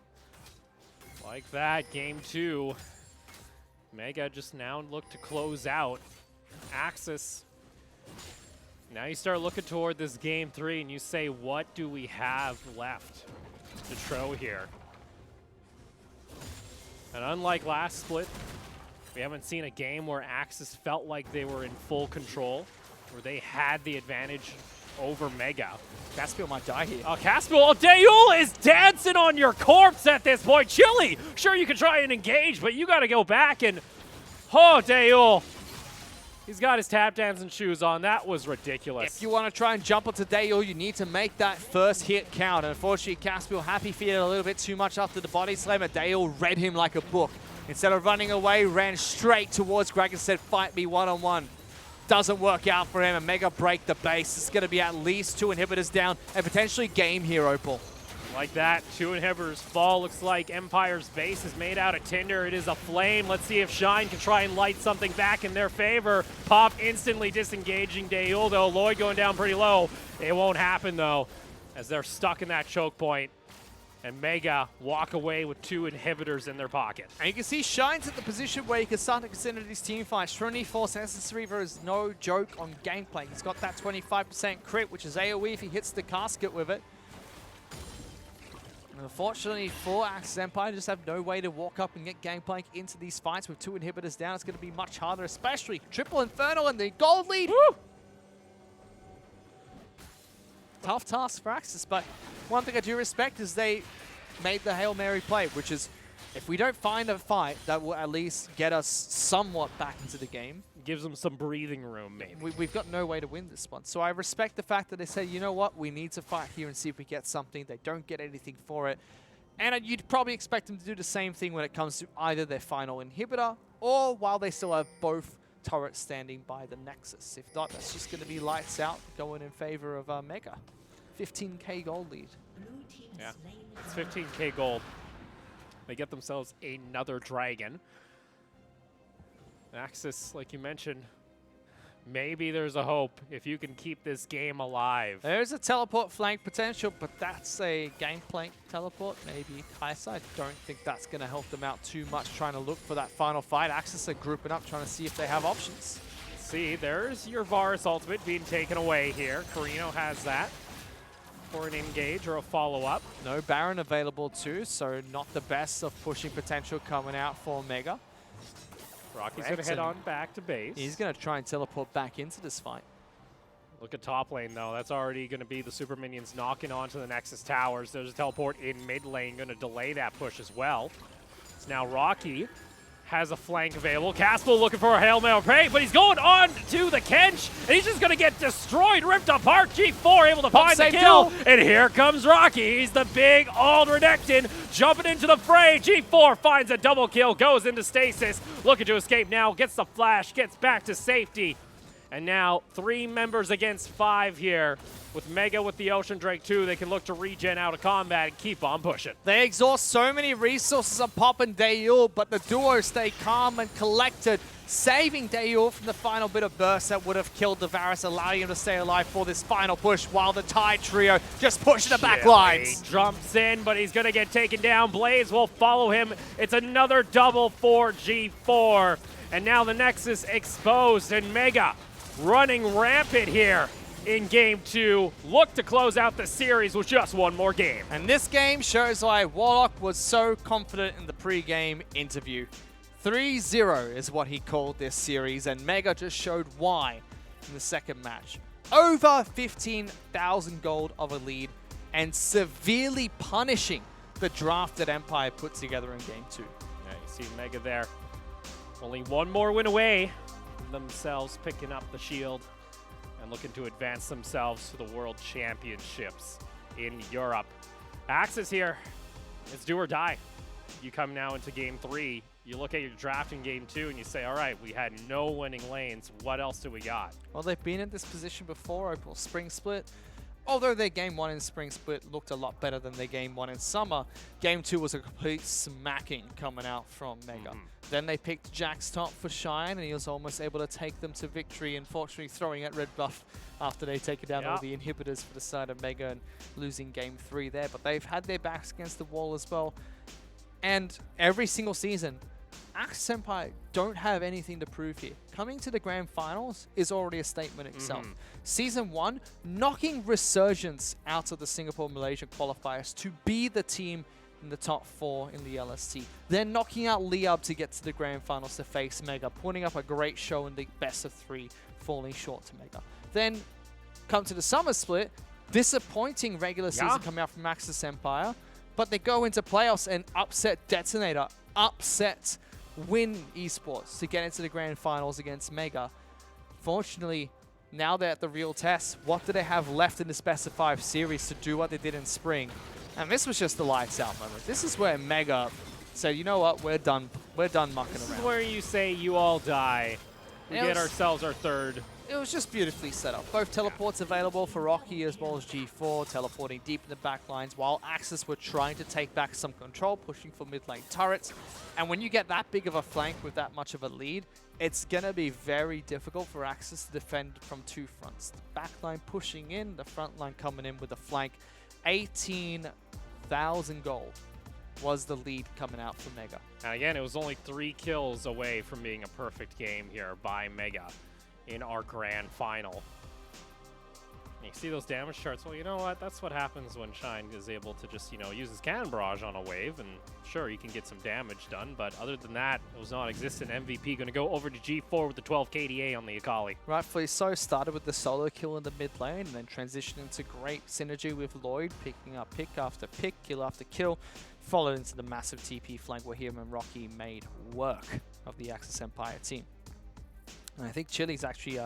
Like that, game 2. Mega just now look to close out. Axis. Now you start looking toward this game 3 and you say, what do we have left to throw here? And unlike last split, we haven't seen a game where Axis felt like they were in full control, where they had the advantage over Mega. Caspial might die here. Caspial, Daeul is dancing on your corpse at this point. Chili, sure you can try and engage, but you got to go back and, oh, Daeul. He's got his tap dancing shoes on. That was ridiculous. If you want to try and jump onto Daeul, you need to make that first hit count. And unfortunately, Caspial happy feet a little bit too much after the body slam. Daeul read him like a book. Instead of running away, ran straight towards Greg and said, fight me one-on-one. Doesn't work out for him, and Mega break the base. It's going to be at least 2 inhibitors down and potentially game here, Opal. Like that, 2 inhibitors fall. Looks like Empire's base is made out of tinder. It is a flame. Let's see if Shine can try and light something back in their favor. Pop instantly disengaging Daeul, though. Lloyd going down pretty low. It won't happen, though, as they're stuck in that choke point. And Mega walk away with 2 inhibitors in their pocket. And you can see Shine's at the position where you can start to consider these team fights. Trinity Force Essence Reaver is no joke on gameplay. He's got that 25% crit, which is AoE if he hits the casket with it. Unfortunately for Axis Empire, just have no way to walk up and get Gangplank into these fights. With 2 inhibitors down, it's going to be much harder, especially Triple Infernal and the gold lead. Woo! Tough task for Axis, but one thing I do respect is they made the Hail Mary play, which is if we don't find a fight that will at least get us somewhat back into the game. Gives them some breathing room, maybe. We've got no way to win this one. So I respect the fact that they say, you know what, we need to fight here and see if we get something. They don't get anything for it. And you'd probably expect them to do the same thing when it comes to either their final inhibitor or while they still have both turrets standing by the Nexus. If not, that's just going to be lights out going in favor of Mega. 15k gold lead. Yeah, it's 15k gold. They get themselves another dragon. Axis, like you mentioned, maybe there's a hope if you can keep this game alive. There's a teleport flank potential, but that's a Gangplank teleport. Maybe Kai'Sa. I don't think that's going to help them out too much trying to look for that final fight. Axis are grouping up, trying to see if they have options. See, there's your Varus ultimate being taken away here. Carino has that for an engage or a follow-up. No Baron available too, so not the best of pushing potential coming out for Mega. Rocky's going to head on back to base. He's going to try and teleport back into this fight. Look at top lane, though. That's already going to be the super minions knocking onto the Nexus towers. There's a teleport in mid lane, going to delay that push as well. So now Rocky has a flank available. Caspel looking for a Hail Mary, but he's going on to the Kench, and he's just going to get destroyed, ripped apart. G4 able to find the kill, and here comes Rocky. He's the big Aldredectin jumping into the fray. G4 finds a double kill, goes into stasis, looking to escape now, gets the flash, gets back to safety. And now 3 members against 5 here. With Mega with the Ocean Drake 2, they can look to regen out of combat and keep on pushing. They exhaust so many resources on Pop and Daeul, but the duo stay calm and collected, saving Daeul from the final bit of burst that would have killed the Varus, allowing him to stay alive for this final push, while the Tide trio just pushing the back lines. He jumps in, but he's going to get taken down. Blaze will follow him. It's another double for G4. And now the Nexus exposed, and Mega running rampant here in game 2. Look to close out the series with just one more game. And this game shows why Warlock was so confident in the pre-game interview. 3-0 is what he called this series, and Mega just showed why in the second match. Over 15,000 gold of a lead and severely punishing the draft that Empire put together in game 2. Yeah, you see Mega there. Only one more win away from themselves picking up the shield and looking to advance themselves to the World Championships in Europe. Axis here, it's do or die. You come now into game 3, you look at your draft in game 2 and you say, all right, we had no winning lanes. What else do we got? Well, they've been in this position before, Opal Spring Split. Although their game 1 in Spring Split looked a lot better than their game 1 in Summer, game 2 was a complete smacking coming out from Mega. Then they picked Jack's top for Shine, and he was almost able to take them to victory, unfortunately throwing at red buff after they taken down all the inhibitors for the side of Mega and losing game 3 there. But they've had their backs against the wall as well. And every single season, Axis Empire don't have anything to prove here. Coming to the grand finals is already a statement itself. Season 1, knocking Resurgence out of the Singapore-Malaysia qualifiers to be the team in the top 4 in the LST. Then knocking out Liab to get to the grand finals to face Mega, putting up a great show in the best of 3, falling short to Mega. Then come to the summer split, disappointing regular season coming out from Axis Empire, but they go into playoffs and upset Detonator, upset win eSports to get into the grand finals against Mega. Fortunately, now they're at the real test. What do they have left in the Best of 5 series to do what they did in spring? And this was just the lights out moment. This is where Mega said, you know what, we're done mucking around. This is where you say you all die. We get ourselves our third. It was just beautifully set up. Both teleports available for Rocky as well as G4, teleporting deep in the back lines while Axis were trying to take back some control, pushing for mid lane turrets. And when you get that big of a flank with that much of a lead, it's going to be very difficult for Axis to defend from 2 fronts. The back line pushing in, the front line coming in with a flank. 18,000 gold was the lead coming out for Mega. And again, it was only 3 kills away from being a perfect game here by Mega in our grand final. You see those damage charts. Well, you know what? That's what happens when Shine is able to just, use his cannon barrage on a wave, and sure, he can get some damage done, but other than that, it was non-existent. MVP going to go over to G4 with the 12 KDA on the Akali. Rightfully so, started with the solo kill in the mid lane and then transitioned into great synergy with Lloyd, picking up pick after pick, kill after kill, followed into the massive TP flank where him and Rocky made work of the Axis Empire team. And I think Chili's actually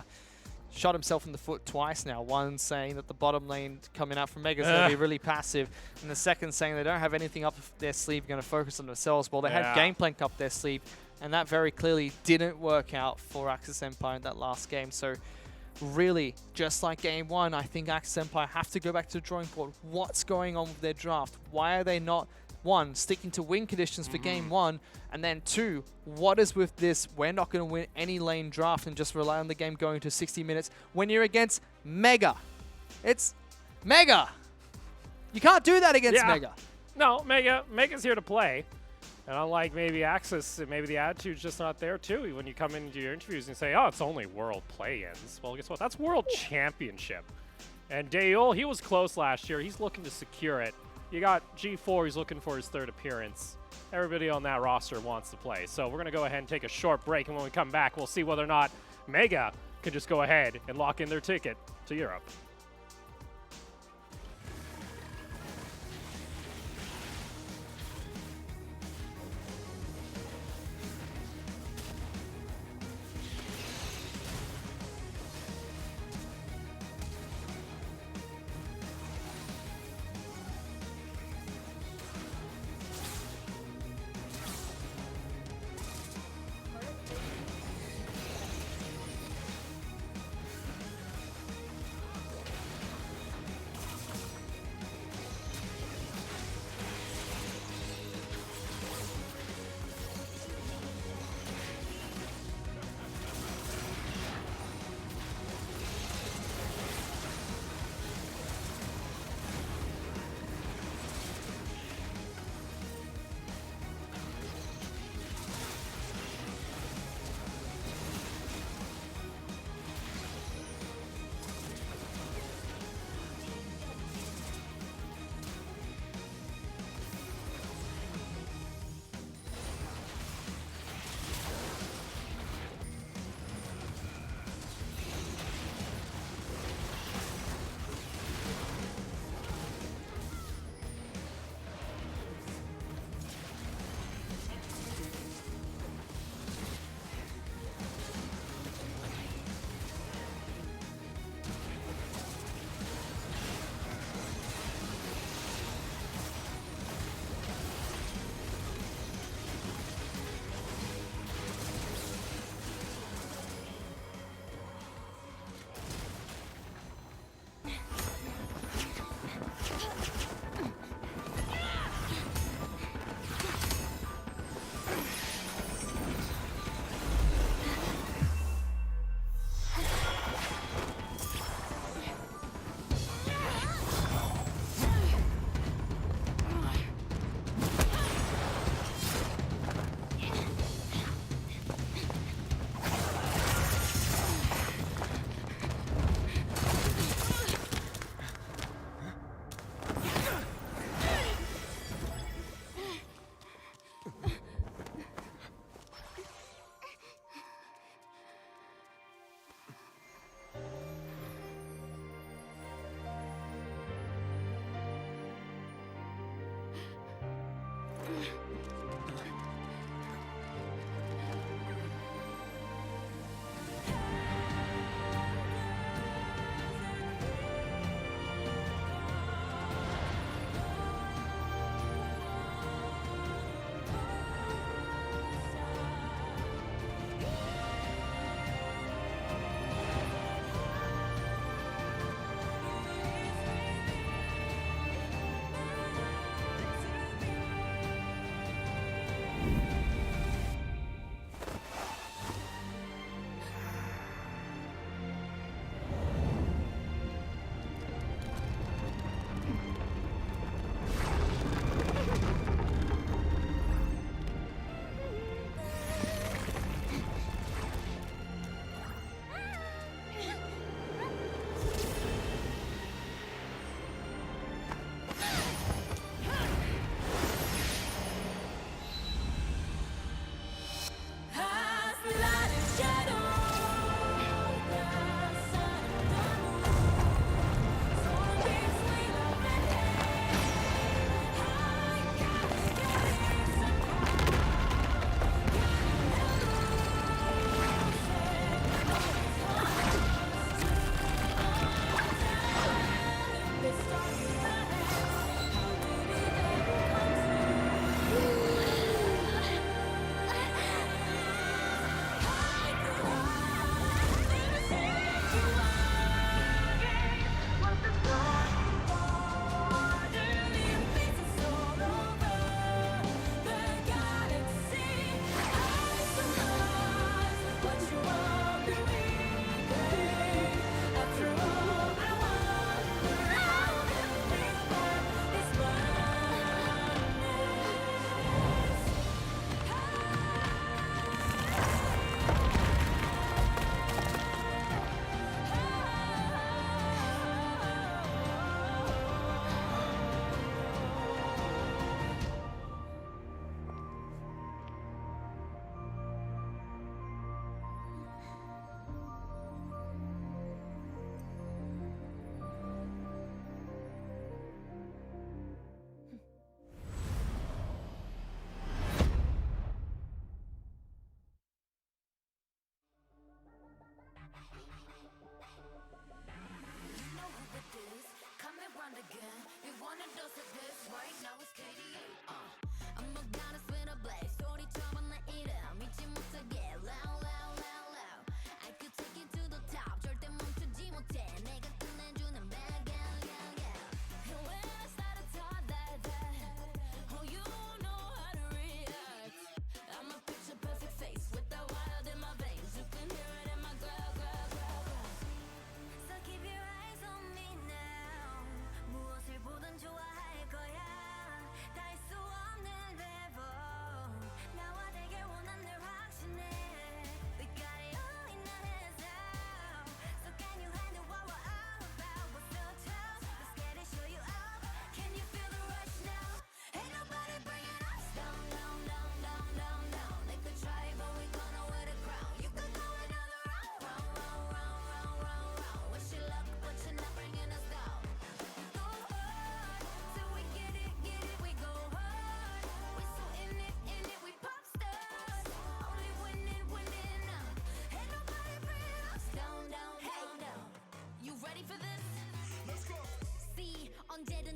shot himself in the foot twice now. One saying that the bottom lane coming out from Mega is going to be really passive, and the second saying they don't have anything up their sleeve, going to focus on themselves. Well, they had Game Plank up their sleeve, and that very clearly didn't work out for Axis Empire in that last game. So really, just like game one, I think Axis Empire have to go back to the drawing board. What's going on with their draft? Why are they not, one, sticking to win conditions for game one, and then two, what is with this, we're not going to win any lane draft and just rely on the game going to 60 minutes when you're against Mega? It's Mega! You can't do that against Mega. No, Mega's here to play. And unlike maybe Axis, maybe the attitude's just not there too. When you come into your interviews and say, oh, it's only world play-ins. Well, guess what? That's world championship. And Dayul, he was close last year. He's looking to secure it. You got G4, he's looking for his third appearance. Everybody on that roster wants to play. So we're going to go ahead and take a short break, and when we come back, we'll see whether or not Mega can just go ahead and lock in their ticket to Europe.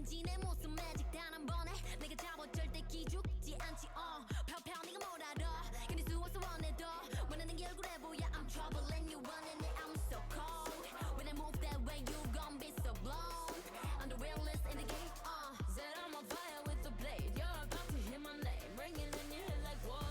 왠지 내 모습 매직 단한 번에 내가 잡아 절대 기죽지 않지 펴펴 네가 뭘 알아 견딜 수 없어 원해도 원하는 게 얼굴에 보여 I'm trouble and you running it I'm so cold when I move that way you gon' be so blown I'm the realest in the game said I'm on fire with the blade you're about to hear my name ringing in your head like whoa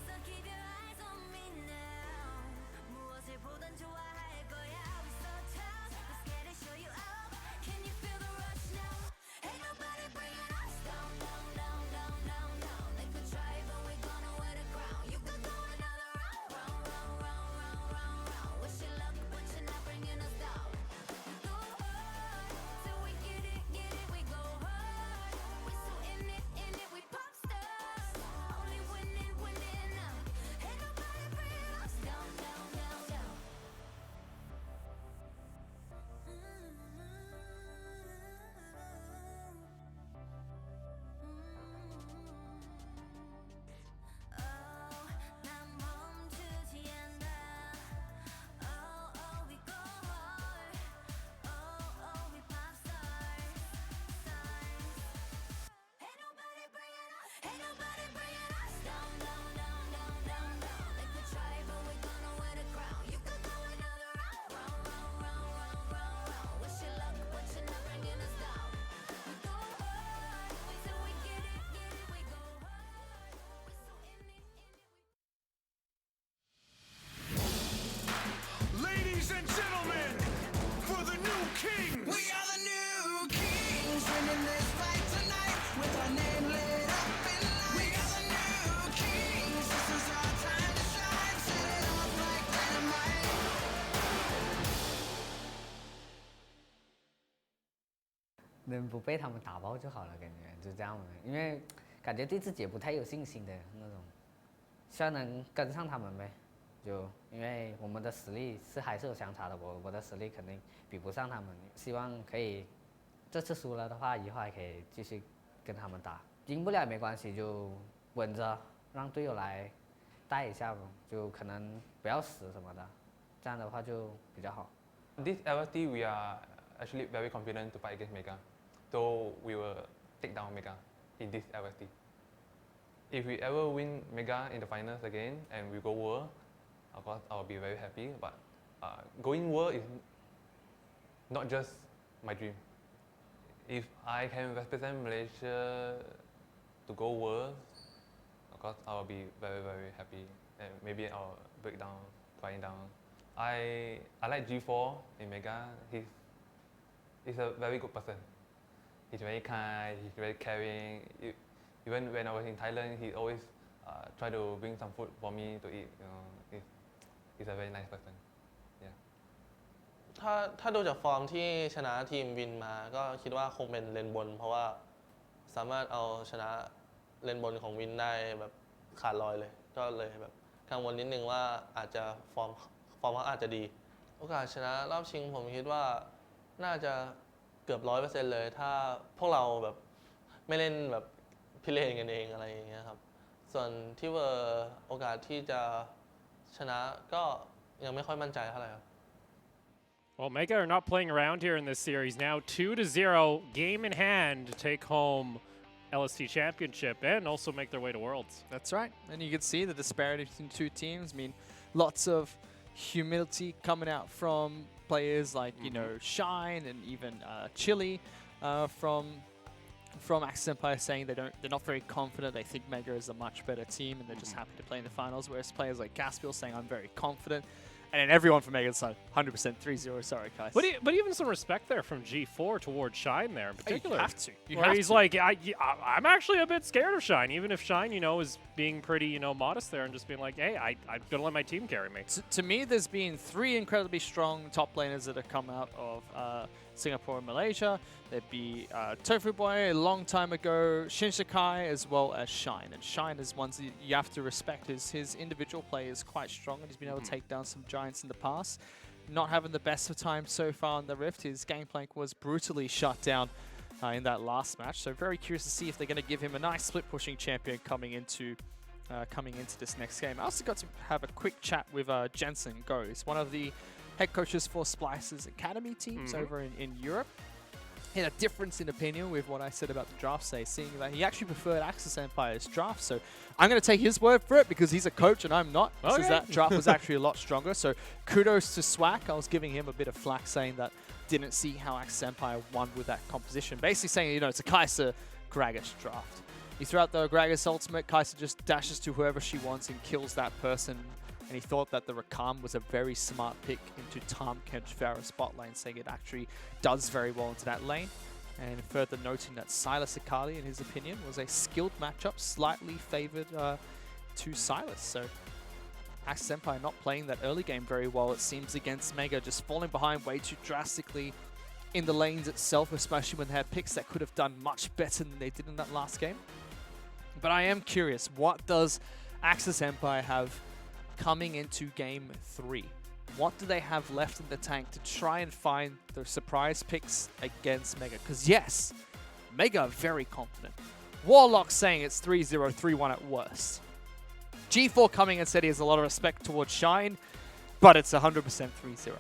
so keep your eyes on me now 무엇을 보던 좋아할 거야 we so tough let's get it show you up can you feel the rush now ain't nobody bringing us down down down down down down they could try but we gonna wear the crown you could go another round round round round round round round wish you luck but you're not bringing us down we go hard till we get it we go hard we so in it we pop stars only winning winning ain't nobody bringing us down down down down 난 멈추지 않아 we go hard we pop stars ain't nobody bringing us down down down down down down they could try but we gonna wear the crown you could go another round round round round round round round wish you luck but you're not bringing us down we go hard till we get it we go hard we so in it Ladies and gentlemen, for the new kings. We are the new kings, winning this fight tonight with our name lit up in lights. We are the new kings, this is our time to shine, set it off like dynamite. 能不被他们打爆就好了，感觉就这样了。因为感觉对自己也不太有信心的那种，希望能跟上他们呗。就因为我们的实力还是有相差的，我的实力肯定比不上他们。希望可以这次输了的话，以后还可以继续跟他们打。赢不了也没关系，就稳着，让队友来带一下吧，就可能不要死什么的，这样的话就比较好。This LST we are actually very confident to fight against Mega, though we will take down Mega in this LST. If we ever win Mega in the finals again and we go world, of course I'll be very happy. But going world is not just my dream. If I can represent Malaysia to go world, of course I'll be very very happy. And maybe I'll break down, crying down. I like G4 in Mega. He's a very good person. He's very kind. He's very caring. Even when I was in Thailand, he always try to bring some food for me to eat. You know, he's a very nice person. Yeah. ถ้าดูจากฟอร์มที่ชนะทีมวินมาก็คิดว่าคงเป็นเลนบนเพราะว่าสามารถเอาชนะเลนบนของวินได้แบบขาดลอยเลยก็เลยแบบกังวลนิดนึงว่าอาจจะฟอร์มเขาอาจจะดีโอกาสชนะรอบชิงผมคิดว่าน่าจะเกือบ 100% เลยถ้าพวกเราแบบไม่เล่นแบบพิเรนกันเองอะไรอย่างเงี้ยครับส่วนที่เวอร์โอกาสที่จะชนะก็ยังไม่ค่อยมั่นใจเท่าไหร่ครับ Well, Mega are not playing around here in this series. Now 2-0, game in hand to take home LST Championship and also make their way to Worlds. That's right. And you can see the disparity between two teams. I mean, lots of humility coming out from players like, you know, Shine and even Chili from Access Empire saying they're not very confident. They think Mega is a much better team and they're just happy to play in the finals. Whereas players like Gaspiel saying I'm very confident. And then everyone from Mega's side, 100% 3-0. Sorry, guys. But even some respect there from G4 towards Shine there in particular. You have to. Where he's like, I'm actually a bit scared of Shine, even if Shine, you know, is being pretty, you know, modest there and just being like, hey, I'm going to let my team carry me. To me, there's been 3 incredibly strong top laners that have come out of Singapore and Malaysia. There'd be Tofu Boy a long time ago, Shinshikai, as well as Shine. And Shine is one that you have to respect. His individual play is quite strong, and he's been able to take down some giants in the past. Not having the best of times so far on the Rift. His gangplank was brutally shut down in that last match. So very curious to see if they're going to give him a nice split-pushing champion coming into this next game. I also got to have a quick chat with Jensen Go. He's one of the head coaches for Splice's academy teams over in Europe. he had a difference in opinion with what I said about the draft, seeing that he actually preferred Axis Empire's draft. So I'm going to take his word for it because he's a coach and I'm not. He says that draft was actually a lot stronger. So kudos to Swack. I was giving him a bit of flack saying that didn't see how Axis Empire won with that composition. Basically saying, you know, it's a Kai'Sa Gragas draft. You throw out the Gragas ultimate, Kai'Sa just dashes to whoever she wants and kills that person. And he thought that the Rakan was a very smart pick into Tahm Kench Varus bot lane, saying it actually does very well into that lane. And further noting that Sylas Akali, in his opinion, was a skilled matchup, slightly favored to Sylas. So Axis Empire not playing that early game very well, it seems, against Mega, just falling behind way too drastically in the lanes itself, especially when they had picks that could have done much better than they did in that last game. But I am curious, what does Axis Empire have coming into Game 3? What do they have left in the tank to try and find the surprise picks against Mega? Because yes, Mega are very confident. Warlock saying it's 3-0, 3-1 at worst. G4 coming and said he has a lot of respect towards Shine, but it's 100% 3-0.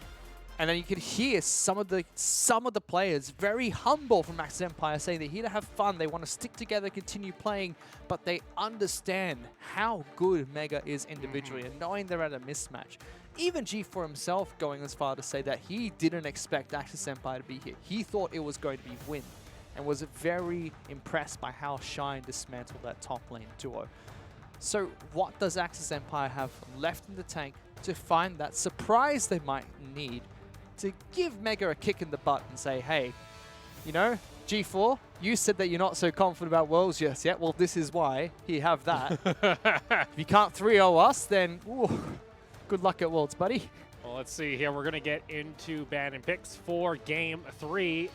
And then you can hear some of the players very humble from Axis Empire saying they're here to have fun, they want to stick together, continue playing, but they understand how good Mega is individually and knowing they're at a mismatch. Even G4 himself going as far to say that he didn't expect Axis Empire to be here. He thought it was going to be Win and was very impressed by how Shine dismantled that top lane duo. So what does Axis Empire have left in the tank to find that surprise they might need to give Mega a kick in the butt and say, hey, you know, G4, you said that you're not so confident about Worlds just yet. Well, this is why. Here, you have that. If you can't 3-0 us, then ooh, good luck at Worlds, buddy. Well, let's see here. We're going to get into ban and picks for Game 3.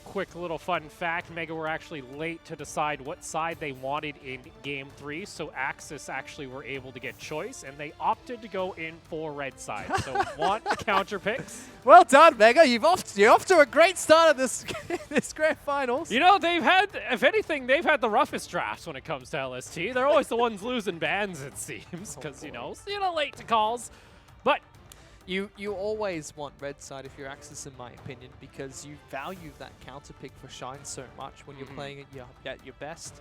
Quick little fun fact, Mega were actually late to decide what side they wanted in Game 3, so Axis actually were able to get choice, and they opted to go in for red side. So want counter picks? Well done, Mega. You're off to a great start of this this grand finals. You know, they've had, if anything, they've had the roughest drafts when it comes to LST. They're always the ones losing bans, it seems, because, you know, late to calls. But You always want red side if you're Axis, in my opinion, because you value that counter pick for Shine so much when you're playing at your best.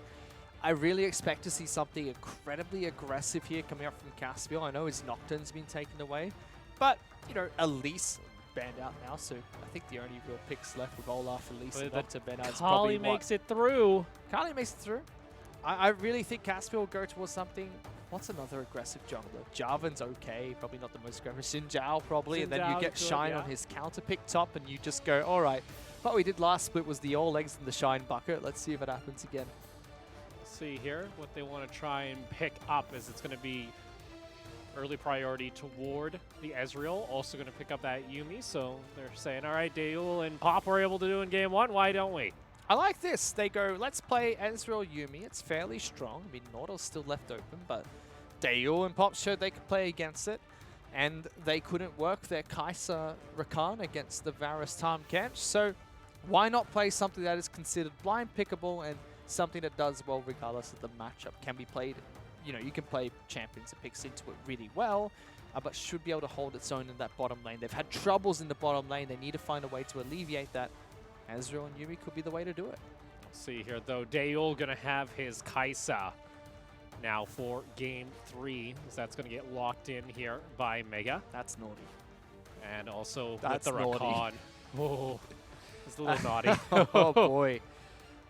I really expect to see something incredibly aggressive here coming up from Caspiel. I know his Nocturne's been taken away, but, you know, Elise banned out now, so I think the only real picks left with Olaf, Elise, and Nocturne banned out is probably Kali makes it through. Kali makes it through. I really think Caspiel will go towards something. What's another aggressive jungler? Jarvan's okay, probably not the most aggressive. Xin Zhao probably, and then you get Shine on his counter pick top, and you just go, all right. What we did last split was the all eggs in the Shine bucket. Let's see if it happens again. Let's see here what they want to try and pick up is it's going to be early priority toward the Ezreal. Also going to pick up that Yuumi, so they're saying, all right, Daeul and Pop were able to do in Game 1. Why don't we? I like this. They go, let's play Ezreal Yuumi. It's fairly strong. I mean, Nordal's still left open, but Daeul and Pop showed they could play against it. And they couldn't work their Kai'Sa Rakan against the Varus Tahm Kench. So why not play something that is considered blind pickable and something that does well regardless of the matchup? Can be played, you know, you can play champions and picks into it really well, but should be able to hold its own in that bottom lane. They've had troubles in the bottom lane. They need to find a way to alleviate that. Ezreal and Yuumi could be the way to do it. Let's see here, though. Daeul going to have his Kai'Sa now for Game 3, as that's going to get locked in here by Mega. That's naughty. And also That's with the naughty. Rakan. Oh, it's a little naughty. Oh, boy.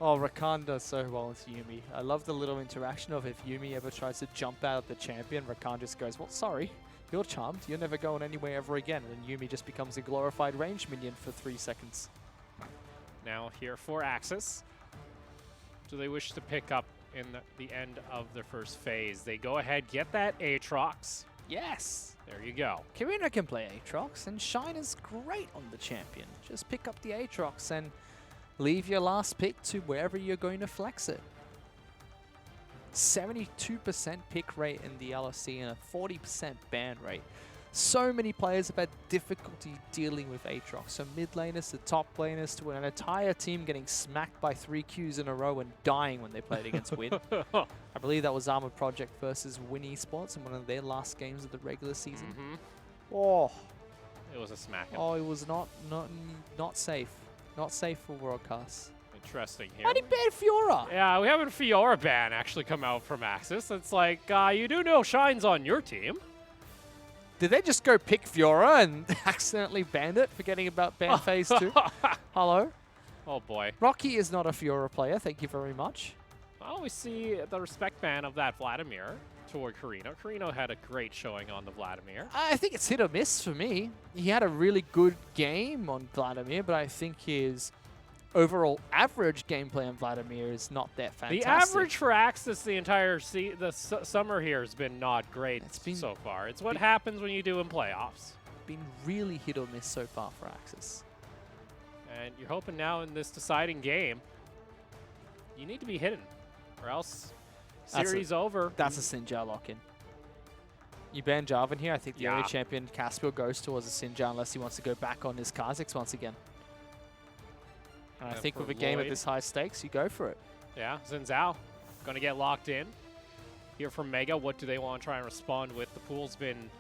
Oh, Rakan does so well into Yuumi. I love the little interaction of if Yuumi ever tries to jump out of the champion, Rakan just goes, well, sorry, you're charmed. You're never going anywhere ever again. And Yuumi just becomes a glorified range minion for 3 seconds. Now here for Axis. Do they wish to pick up in the end of their first phase? They go ahead, get that Aatrox. Yes! There you go. Karina can play Aatrox, and Shine is great on the champion. Just pick up the Aatrox and leave your last pick to wherever you're going to flex it. 72% pick rate in the LST and a 40% ban rate. So many players have had difficulty dealing with Aatrox. So mid laners to top laners to an entire team getting smacked by 3 Qs in a row and dying when they played against Win. I believe that was Armored Project versus Win eSports in one of their last games of the regular season. Mm-hmm. Oh, It was a smack. oh, it was not safe. Not safe for broadcast. Interesting here. Why did he ban Fiora? Yeah, we have a Fiora ban actually come out from Axis. It's like, you do know Shine's on your team. Did they just go pick Fiora and accidentally banned it, forgetting about ban phase 2? Hello? Oh boy. Rocky is not a Fiora player, thank you very much. Well, we see the respect ban of that Vladimir toward Carino. Carino had a great showing on the Vladimir. I think it's hit or miss for me. He had a really good game on Vladimir, but I think his overall average gameplay on Vladimir is not that fantastic. The average for Axis the entire summer here has been not great so far. It's what happens when you do in playoffs. Been really hit or miss so far for Axis. And you're hoping now in this deciding game, you need to be hidden, or else series over. That's a Sinjar lock-in. You ban Jarvan here, I think the early champion Caspiel goes towards a Sinjar unless he wants to go back on his Kha'Zix once again. And I think with a game at this high stakes, you go for it. Yeah, Xin Zhao going to get locked in. Here from Mega, what do they want to try and respond with? The pool's been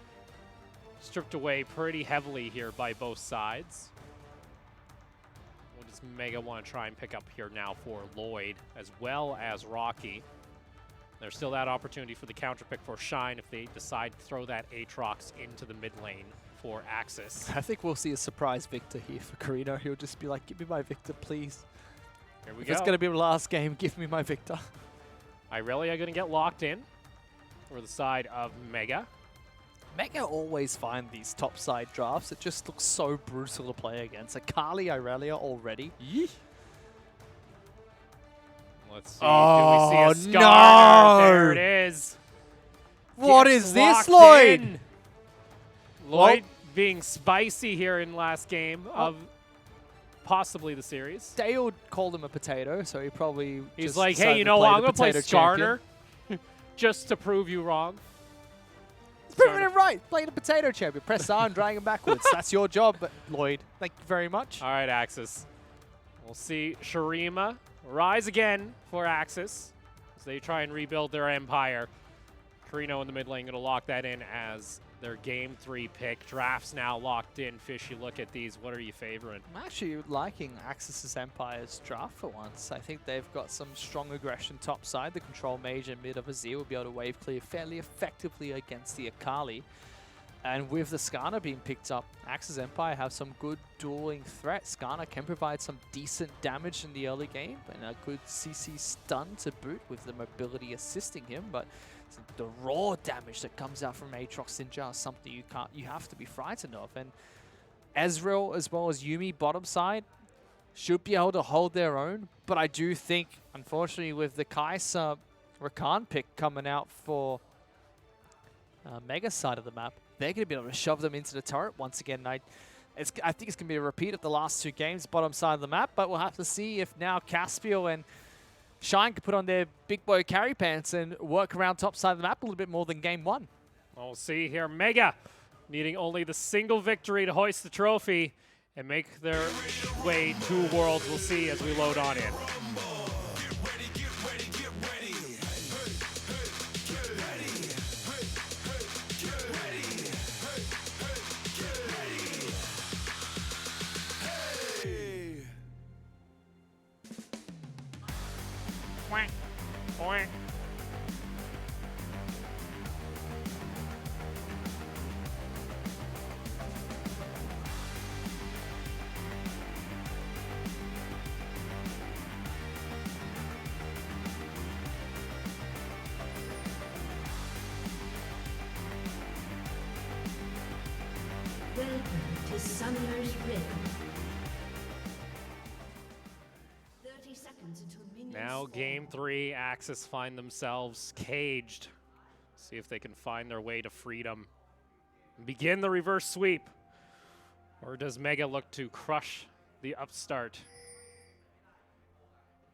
stripped away pretty heavily here by both sides. What does Mega want to try and pick up here now for Lloyd, as well as Rocky? There's still that opportunity for the counter pick for Shine if they decide to throw that Aatrox into the mid lane for Axis. I think we'll see a surprise Victor here for Carino. He'll just be like, give me my Victor, please. Here we If go. it's going to be the last game, give me my Victor. Irelia going to get locked in for the side of Mega. Mega always find these top side drafts. It just looks so brutal to play against. Akali Irelia already. Yeesh. Let's see. Oh, do we see a Skarner? no! There it is. What Gets is this, locked Lloyd? in. Lloyd being spicy here in last game of possibly the series. Dale called him a potato, so he probably He's just like, hey, decided you to know play what? the I'm going to play potato champion. Skarner just to prove you wrong. It's proving it right. Play the potato champion. Press R and drag him backwards. That's your job, but Lloyd. Thank you very much. All right, Axis. We'll see Shurima rise again for Axis as they try and rebuild their empire. Carino in the mid lane going to lock that in as their game 3 pick. Drafts now locked in. Fish, you look at these. What are you favoring? I'm actually liking Axis' Empire's draft for once. I think they've got some strong aggression top side. The control mage and mid of Azir will be able to wave clear fairly effectively against the Akali. And with the Skarner being picked up, Axis Empire have some good dueling threats. Skarner can provide some decent damage in the early game and a good CC stun to boot with the mobility assisting him, but the raw damage that comes out from Aatrox Sinjar is something you have to be frightened of. And Ezreal as well as Yuumi bottom side should be able to hold their own, but I do think, unfortunately, with the Kai'Sa Rakan pick coming out for Mega side of the map, they're going to be able to shove them into the turret once again. I think it's going to be a repeat of the last 2 games, bottom side of the map, but we'll have to see if now Caspiel and Shine can put on their big boy carry pants and work around top side of the map a little bit more than game 1. We'll see here. Mega needing only the single victory to hoist the trophy and make their way to Worlds. We'll see as we load on in. Oink. Welcome to Summoner's Rift. 30 seconds until minions Now game 3, Axis find themselves caged. See if they can find their way to freedom. Begin the reverse sweep. Or does Mega look to crush the upstart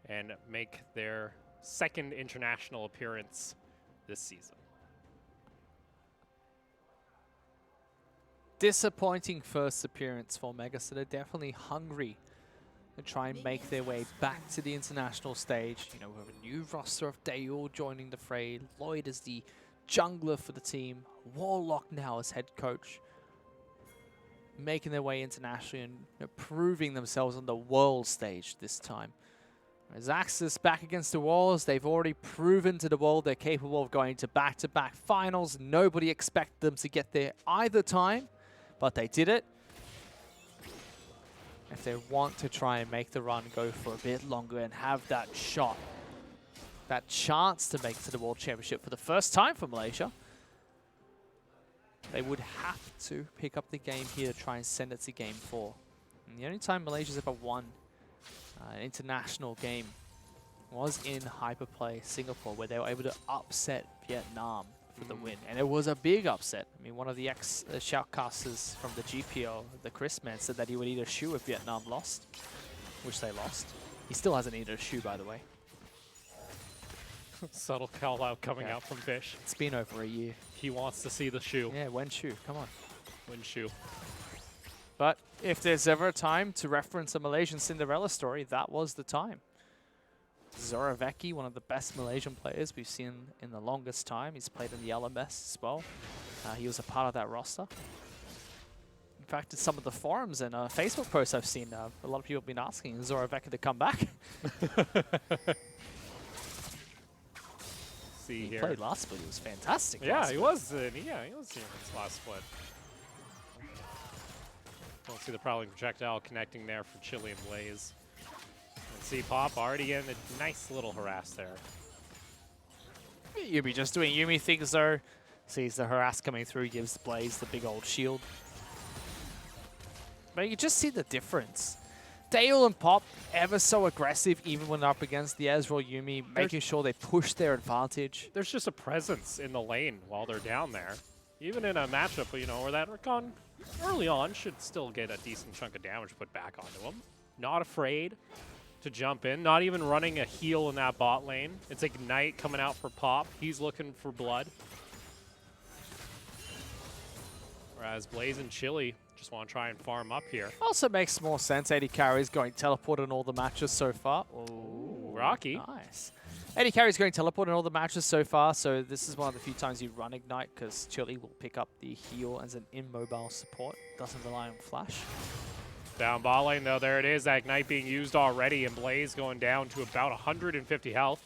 and make their second international appearance this season? Disappointing first appearance for Mega, so they're definitely hungry to try and make their way back to the international stage. You know, we have a new roster of Daeul joining the fray. Lloyd is the jungler for the team. Warlock now as head coach. making their way internationally and proving themselves on the world stage this time. As Axis back against the walls, they've already proven to the world they're capable of going to back-to-back finals. Nobody expected them to get there either time, but they did it. If they want to try and make the run go for a bit longer and have that shot, that chance to make it to the World Championship for the first time for Malaysia, they would have to pick up the game here to try and send it to Game 4. And the only time Malaysia's ever won an international game was in Hyperplay Singapore, where they were able to upset Vietnam for the win. And it was a big upset. I mean, one of the shoutcasters from the GPO, the Chris man, said that he would eat a shoe if Vietnam lost, which they lost. He still hasn't eaten a shoe, by the way. Subtle call out coming out from Fish. It's been over a year. He wants to see the shoe. Yeah, when shoe? Come on. When shoe. But if there's ever a time to reference a Malaysian Cinderella story, that was the time. Zoravecki, one of the best Malaysian players we've seen in the longest time. He's played in the LMS as well. He was a part of that roster. In fact, in some of the forums and Facebook posts I've seen, a lot of people have been asking Zoravecki to come back. See he here. played last split. He was fantastic. Yeah, he was. He was here in his last split. Don't see the prowling projectile connecting there for Chili and Blaze. Let's see Pop already in a nice little harass there. Yumi just doing Yumi things though. Sees the harass coming through, gives Blaze the big old shield. But you just see the difference. Dale and Pop ever so aggressive even when they're up against the Ezreal Yumi, making sure they push their advantage. There's just a presence in the lane while they're down there. Even in a matchup, you know, where that Rakan early on should still get a decent chunk of damage put back onto him. Not afraid to jump in, not even running a heal in that bot lane. It's Ignite coming out for Pop. He's looking for blood. Whereas Blaze and Chili just want to try and farm up here. Also makes more sense. 80 carries going teleport in all the matches so far. Ooh, Rocky. Nice. 80 carries going teleport in all the matches so far, so this is one of the few times you run Ignite because Chili will pick up the heal as an immobile support. Doesn't rely on flash. Down bot lane though, there it is. That Ignite being used already and Blaze going down to about 150 health.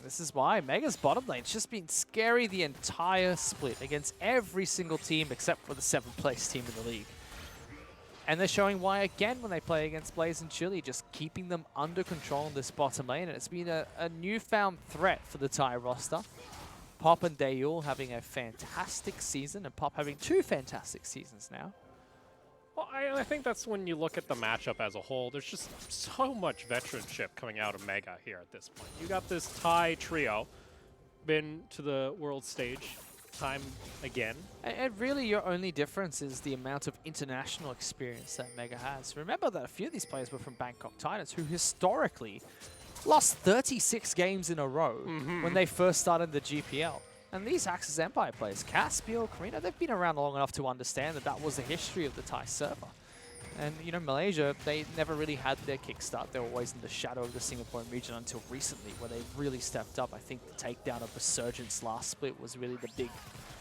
This is why Mega's bottom lane's just been scary the entire split against every single team except for the 7th place team in the league. And they're showing why again when they play against Blaze and Chili, just keeping them under control in this bottom lane. And it's been a newfound threat for the Thai roster. Pop and Dayul having a fantastic season, and Pop having 2 fantastic seasons now. Well, I think that's when you look at the matchup as a whole. There's just so much veteranship coming out of Mega here at this point. You got this Thai trio, been to the world stage time again. And really your only difference is the amount of international experience that Mega has. Remember that a few of these players were from Bangkok Titans, who historically lost 36 games in a row when they first started the GPL. And these Axis Empire players, Caspiel, Karina, they've been around long enough to understand that that was the history of the Thai server. And, you know, Malaysia, they never really had their kickstart. They were always in the shadow of the Singaporean region until recently, where they really stepped up. I think the takedown of Resurgence last split was really the big,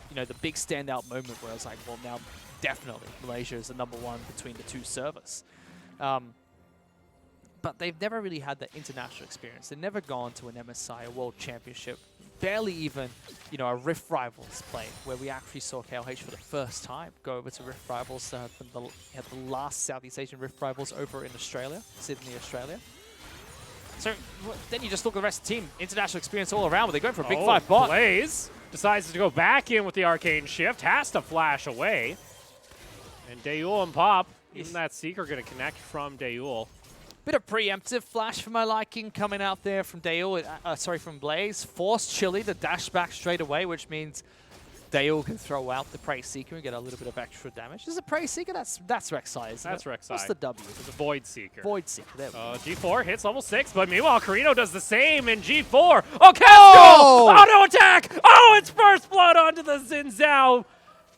you know, the big standout moment where I was like, well, now definitely Malaysia is the #1 between the 2 servers. But they've never really had that international experience. They've never gone to an MSI, a World Championship, barely even, you know, a Rift Rivals play, where we actually saw KLH for the first time go over to Rift Rivals. Had the last Southeast Asian Rift Rivals over in Australia, Sydney, Australia. So then you just look at the rest of the team, international experience all around, but they're going for a big 5 bot. Blaze decides to go back in with the Arcane Shift, has to flash away. And Dayul and Pop, even that Seeker going to connect from Dayul. Bit of preemptive flash for my liking coming out there from Dayul, from Blaze. Forced Chili to dash back straight away, which means Dayul can throw out the Prey Seeker and get a little bit of extra damage. Is it Prey Seeker? That's Rek'Sai, isn't That's it? Rek'Sai. What's the W? It's a Void Seeker. Void Seeker, there we go. G4 hits level 6, but meanwhile, Carino does the same in G4. Oh, Casto! Auto attack! Oh, it's first blood onto the Xin Zhao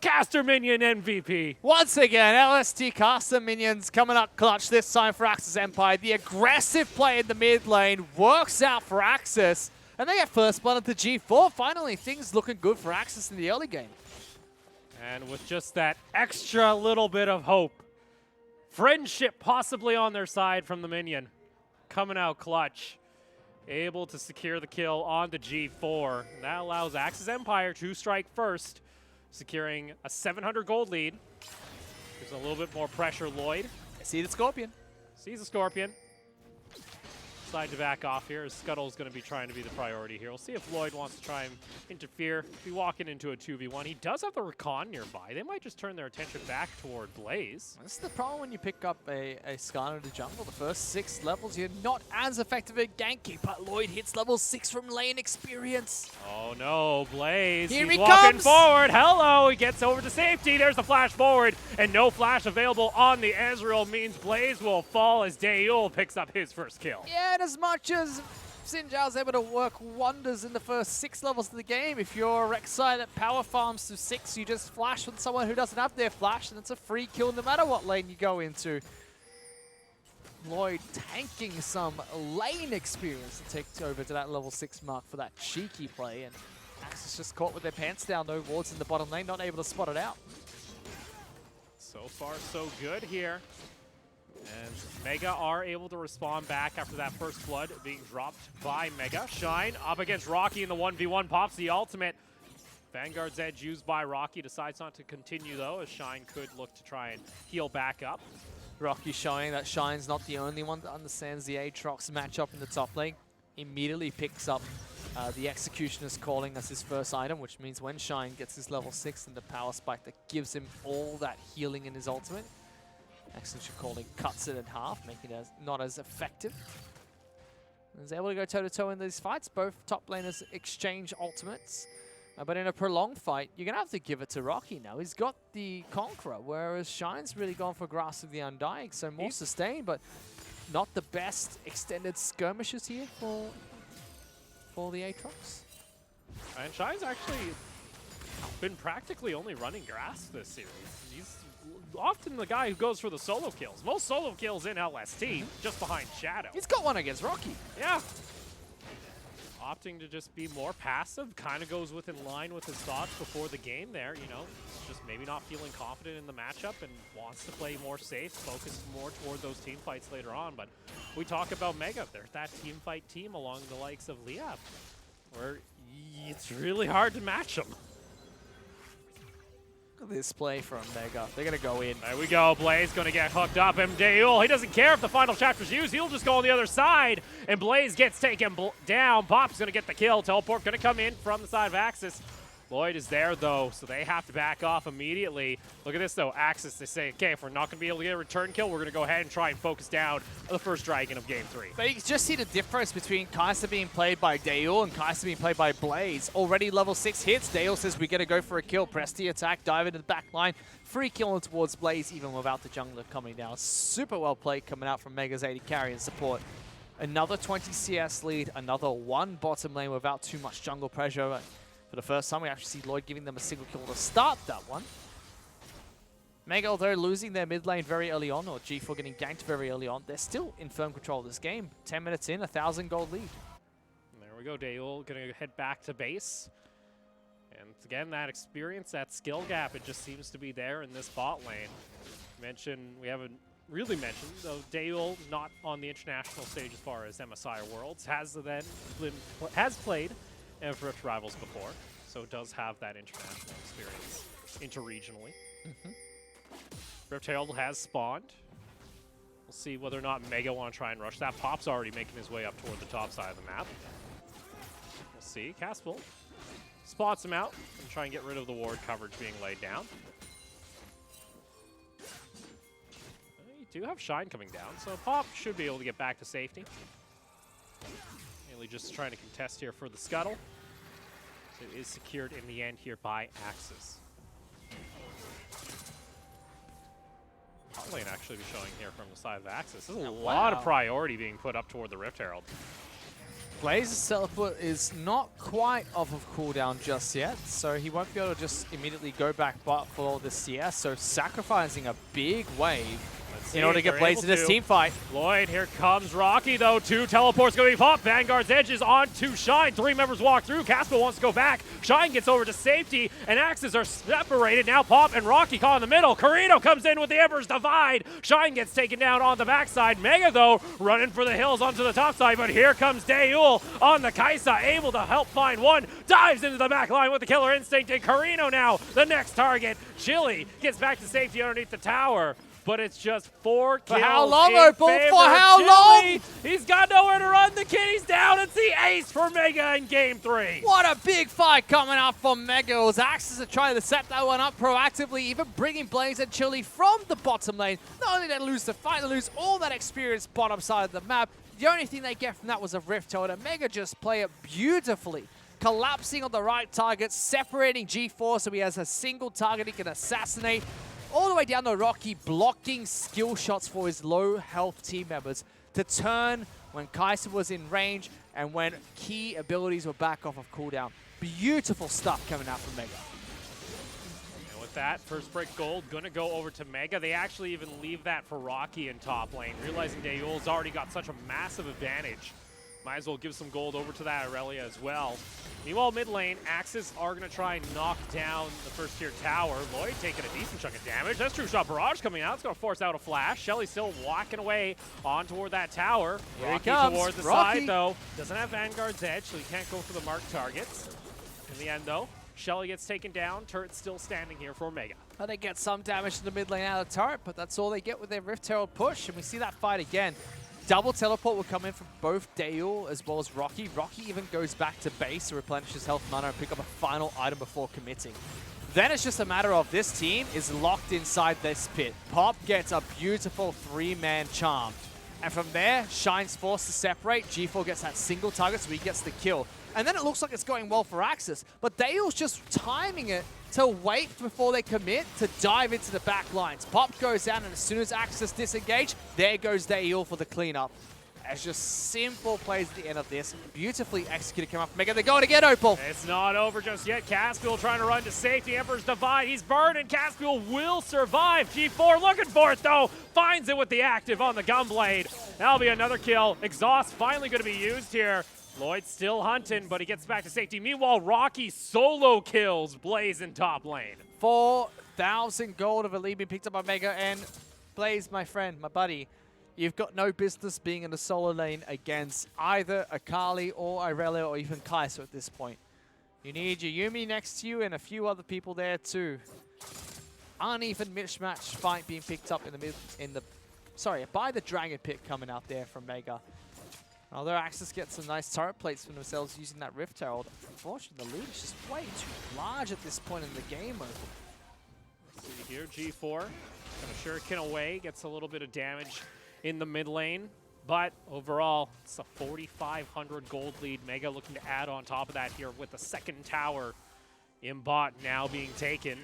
caster minion MVP. Once again, LST caster minions coming up clutch this time for Axis Empire. The aggressive play in the mid lane works out for Axis, and they get first blood into G4. Finally, things looking good for Axis in the early game. And with just that extra little bit of hope, friendship possibly on their side from the minion, coming out clutch, able to secure the kill on the G4. And that allows Axis Empire to strike first, securing a 700 gold lead. Gives a little bit more pressure, Lloyd. I see the Scorpion. Sees the Scorpion. Decide to back off here, as Scuttle's going to be trying to be the priority here. We'll see if Lloyd wants to try and interfere. Be walking into a 2v1. He does have the Recon nearby. They might just turn their attention back toward Blaze. This is the problem when you pick up a Skarner in the jungle. The first 6 levels, you're not as effective at ganking, but Lloyd hits level 6 from lane experience. Oh no, Blaze. Here He's he walking comes. forward. Hello, he gets over to safety. There's the flash forward, and no flash available on the Ezreal means Blaze will fall as Dayul picks up his first kill. Yeah, and as much as Xin Zhao's able to work wonders in the first 6 levels of the game, if you're Rek'Sai that power farms to 6, you just flash with someone who doesn't have their flash, and it's a free kill no matter what lane you go into. Lloyd tanking some lane experience to take over to that level 6 mark for that cheeky play, and Axis just caught with their pants down, no wards in the bottom lane, not able to spot it out. So far, so good here. And Mega are able to respond back after that first blood being dropped by Mega. Shine up against Rocky in the 1v1, pops the ultimate. Vanguard's Edge used by Rocky, decides not to continue though, as Shine could look to try and heal back up. Rocky showing that Shine's not the only one that understands the Aatrox matchup in the top lane. Immediately picks up the Executioner's Calling as his first item, which means when Shine gets his level 6 and the power spike that gives him all that healing in his ultimate, Execution Calling cuts it in half, making it not as effective. He's able to go toe-to-toe in these fights. Both top laners exchange ultimates. But in a prolonged fight, you're going to have to give it to Rocky now. He's got the Conqueror, whereas Shine's really gone for Grasp of the Undying. So more sustained, but not the best extended skirmishes here for the Aatrox. And Shine's actually been practically only running Grasp this series. He's often the guy who goes for the solo kills. Most solo kills in LST, just behind Shadow. He's got one against Rocky. Yeah. Opting to just be more passive, kind of goes in line with his thoughts before the game there, you know. Just maybe not feeling confident in the matchup and wants to play more safe, focus more toward those team fights later on. But we talk about Mega. There's that team fight team along the likes of Liab, where it's really hard to match them. Look at this play from Mega. They're going to go in. There we go. Blaze going to get hooked up. And Dayul, he doesn't care if the final chapter's used. He'll just go on the other side. And Blaze gets taken down. Pop's going to get the kill. Teleport going to come in from the side of Axis. Lloyd is there, though, so they have to back off immediately. Look at this, though. Axis, they say, okay, if we're not going to be able to get a return kill, we're going to go ahead and try and focus down the first dragon of Game 3. But you can just see the difference between Kai'Sa being played by Dayul and Kai'Sa being played by Blaze. Already level 6 hits. Dayul says we got to go for a kill. Press the attack, dive into the back line. Free kill towards Blaze, even without the jungler coming down. Super well played coming out from Mega's AD carry and support. Another 20 CS lead, another 1 bottom lane without too much jungle pressure. For the first time, we actually see Lloyd giving them a single kill to start that one. Mega, although losing their mid lane very early on, or G4 getting ganked very early on, they're still in firm control of this game. 10 minutes in, 1,000 gold lead. And there we go, Dayul going to head back to base. And again, that experience, that skill gap, it just seems to be there in this bot lane. We haven't really mentioned, though Dayul not on the international stage as far as MSI or Worlds, has played and Rift Rivals before, so does have that international experience interregionally. Rift Herald has spawned. We'll see whether or not Mega want to try and rush that. Pop's already making his way up toward the top side of the map. We'll see. Caspel spots him out and try and get rid of the ward coverage being laid down. You do have Shine coming down, so Pop should be able to get back to safety. Just trying to contest here for the Scuttle. So it is secured in the end here by Axis. Top lane actually be showing here from the side of Axis. There's a lot of priority being put up toward the Rift Herald. Blaze's teleport is not quite off of cooldown just yet, so he won't be able to just immediately go back bot for all the CS, so sacrificing a big wave. in order to get Blaze in this team fight. Lloyd, here comes Rocky, though. 2 teleports going to be popped. Vanguard's Edge is on to Shine. 3 members walk through. Caspil wants to go back. Shine gets over to safety, and Axes are separated. Now Pop and Rocky caught in the middle. Carino comes in with the Emperor's Divide. Shine gets taken down on the backside. Mega, though, running for the hills onto the top side, but here comes Dayul on the Kaisa, able to help find one. Dives into the back line with the Killer Instinct, and Carino now the next target. Chili gets back to safety underneath the tower. But it's just 4 kills. For how long, in Opal? favor For of how Chili. long? He's got nowhere to run. The kitty's down. It's the ace for Mega in game 3. What a big fight coming up from Mega. It was Axis are trying to set that one up proactively, even bringing Blaze and Chili from the bottom lane. Not only did they lose the fight, they lose all that experience bottom side of the map. The only thing they get from that was a Rift Herald, and Mega just play it beautifully. Collapsing on the right target, separating G4 so he has a single target he can assassinate. All the way down to Rocky, blocking skill shots for his low health team members to turn when Kaisa was in range and when key abilities were back off of cooldown. Beautiful stuff coming out from Mega. And with that, first break gold gonna go over to Mega. They actually even leave that for Rocky in top lane, realizing Dayul's already got such a massive advantage. Might as well give some gold over to that Aurelia as well. Meanwhile, mid lane, Axis are going to try and knock down the first tier tower. Lloyd taking a decent chunk of damage. That's True Shot Barrage coming out. It's going to force out a flash. Shelly still walking away on toward that tower. Here he Rocky comes. towards the Rocky. side, though. Doesn't have Vanguard's Edge, so he can't go for the marked targets. In the end, though, Shelly gets taken down. Turret's still standing here for Mega. Well, they get some damage to the mid lane out of the turret, but that's all they get with their Rift Herald push, and we see that fight again. Double teleport will come in from both Dayul as well as Rocky. Rocky even goes back to base to replenish his health mana and pick up a final item before committing. Then it's just a matter of this team is locked inside this pit. Pop gets a beautiful 3-man charm. And from there, Shine's forced to separate. G4 gets that single target, so he gets the kill. And then it looks like it's going well for Axis. But Dayul's just timing it to wait before they commit to dive into the back lines. Pop goes down, and as soon as Axis disengage, there goes Dayul for the cleanup. It's just simple plays at the end of this. Beautifully executed come up from Mega. They're going again, Opal. It's not over just yet. Caspiel trying to run to safety. Emperor's Divide. He's burned, and Caspiel will survive. G4 looking for it, though. Finds it with the active on the Gunblade. That'll be another kill. Exhaust finally going to be used here. Lloyd still hunting, but he gets back to safety. Meanwhile, Rocky solo kills Blaze in top lane. 4,000 gold of a lead being picked up by Mega. And Blaze, my friend, my buddy, you've got no business being in the solo lane against either Akali or Irelia or even Kaisa at this point. You need your Yumi next to you and a few other people there too. Uneven mismatch fight being picked up by the Dragon Pit coming out there from Mega. Although Axis gets some nice turret plates for themselves using that Rift Herald, unfortunately the lead is just way too large at this point in the game. See here, G4 gonna shuriken away, gets a little bit of damage in the mid lane, but overall it's a 4,500 gold lead. Mega looking to add on top of that here with the second tower in bot now being taken.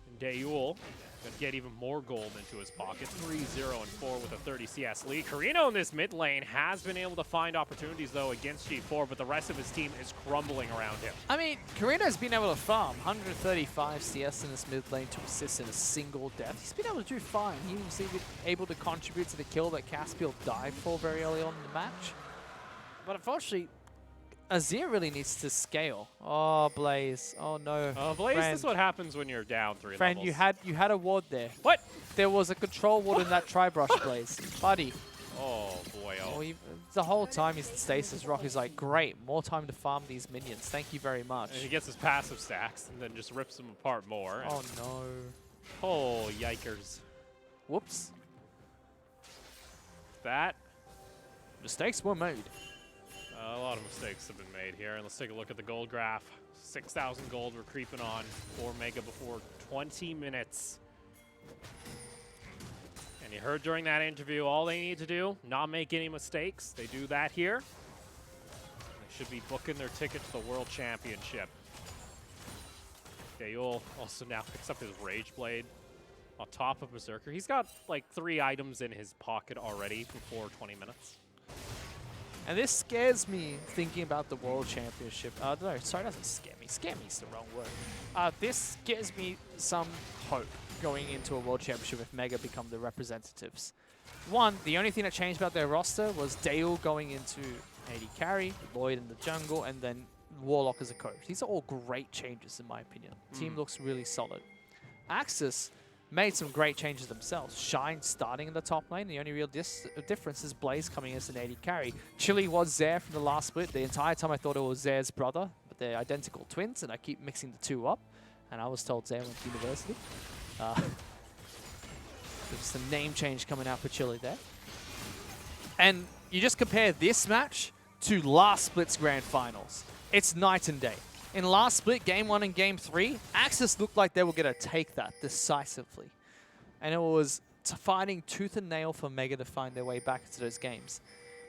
And Dayul gonna get even more gold into his pocket. 3-0-4 with a 30 CS lead. Carino in this mid lane has been able to find opportunities though against G4, but the rest of his team is crumbling around him. I mean, Carino's been able to farm 135 CS in this mid lane, 2 assists in a single death. He's been able to do fine. He was even able to contribute to the kill that Caspiel died for very early on in the match. But unfortunately, Azir really needs to scale. Oh, Blaze. Oh, no. Blaze, Friend. this is what happens when you're down 3 Friend, levels. you had a ward there. What? There was a control ward in that tri-brush, Blaze. Buddy. Oh, boy. Well, the whole time he's in stasis, Rocky's like, great, more time to farm these minions. Thank you very much. And he gets his passive stacks and then just rips them apart more. Oh, no. Oh, yikers. Whoops. That. Mistakes were made. A lot of mistakes have been made here. And let's take a look at the gold graph. 6,000 gold we're creeping on for Mega before 20 minutes. And you heard during that interview, all they need to do, not make any mistakes. They do that here. They should be booking their ticket to the World Championship. Dayul also now picks up his Rage Blade on top of Berserker. He's got like 3 items in his pocket already before 20 minutes. And this scares me thinking about the World Championship. No, sorry, it doesn't scare me. Scare me is the wrong word. This gives me some hope going into a World Championship if Mega become the representatives. One, the only thing that changed about their roster was Dale going into AD carry, Lloyd in the jungle, and then Warlock as a coach. These are all great changes in my opinion. Team looks really solid. Axis made some great changes themselves. Shine starting in the top lane. The only real difference is Blaze coming as an AD carry. Chili was Zaire from the last split. The entire time I thought it was Zaire's brother, but they're identical twins, and I keep mixing the two up. And I was told Zaire went to university. There's some name change coming out for Chili there. And you just compare this match to last split's grand finals. It's night and day. In last split, game 1 and game 3, Axis looked like they were going to take that decisively. And it was fighting tooth and nail for Mega to find their way back into those games.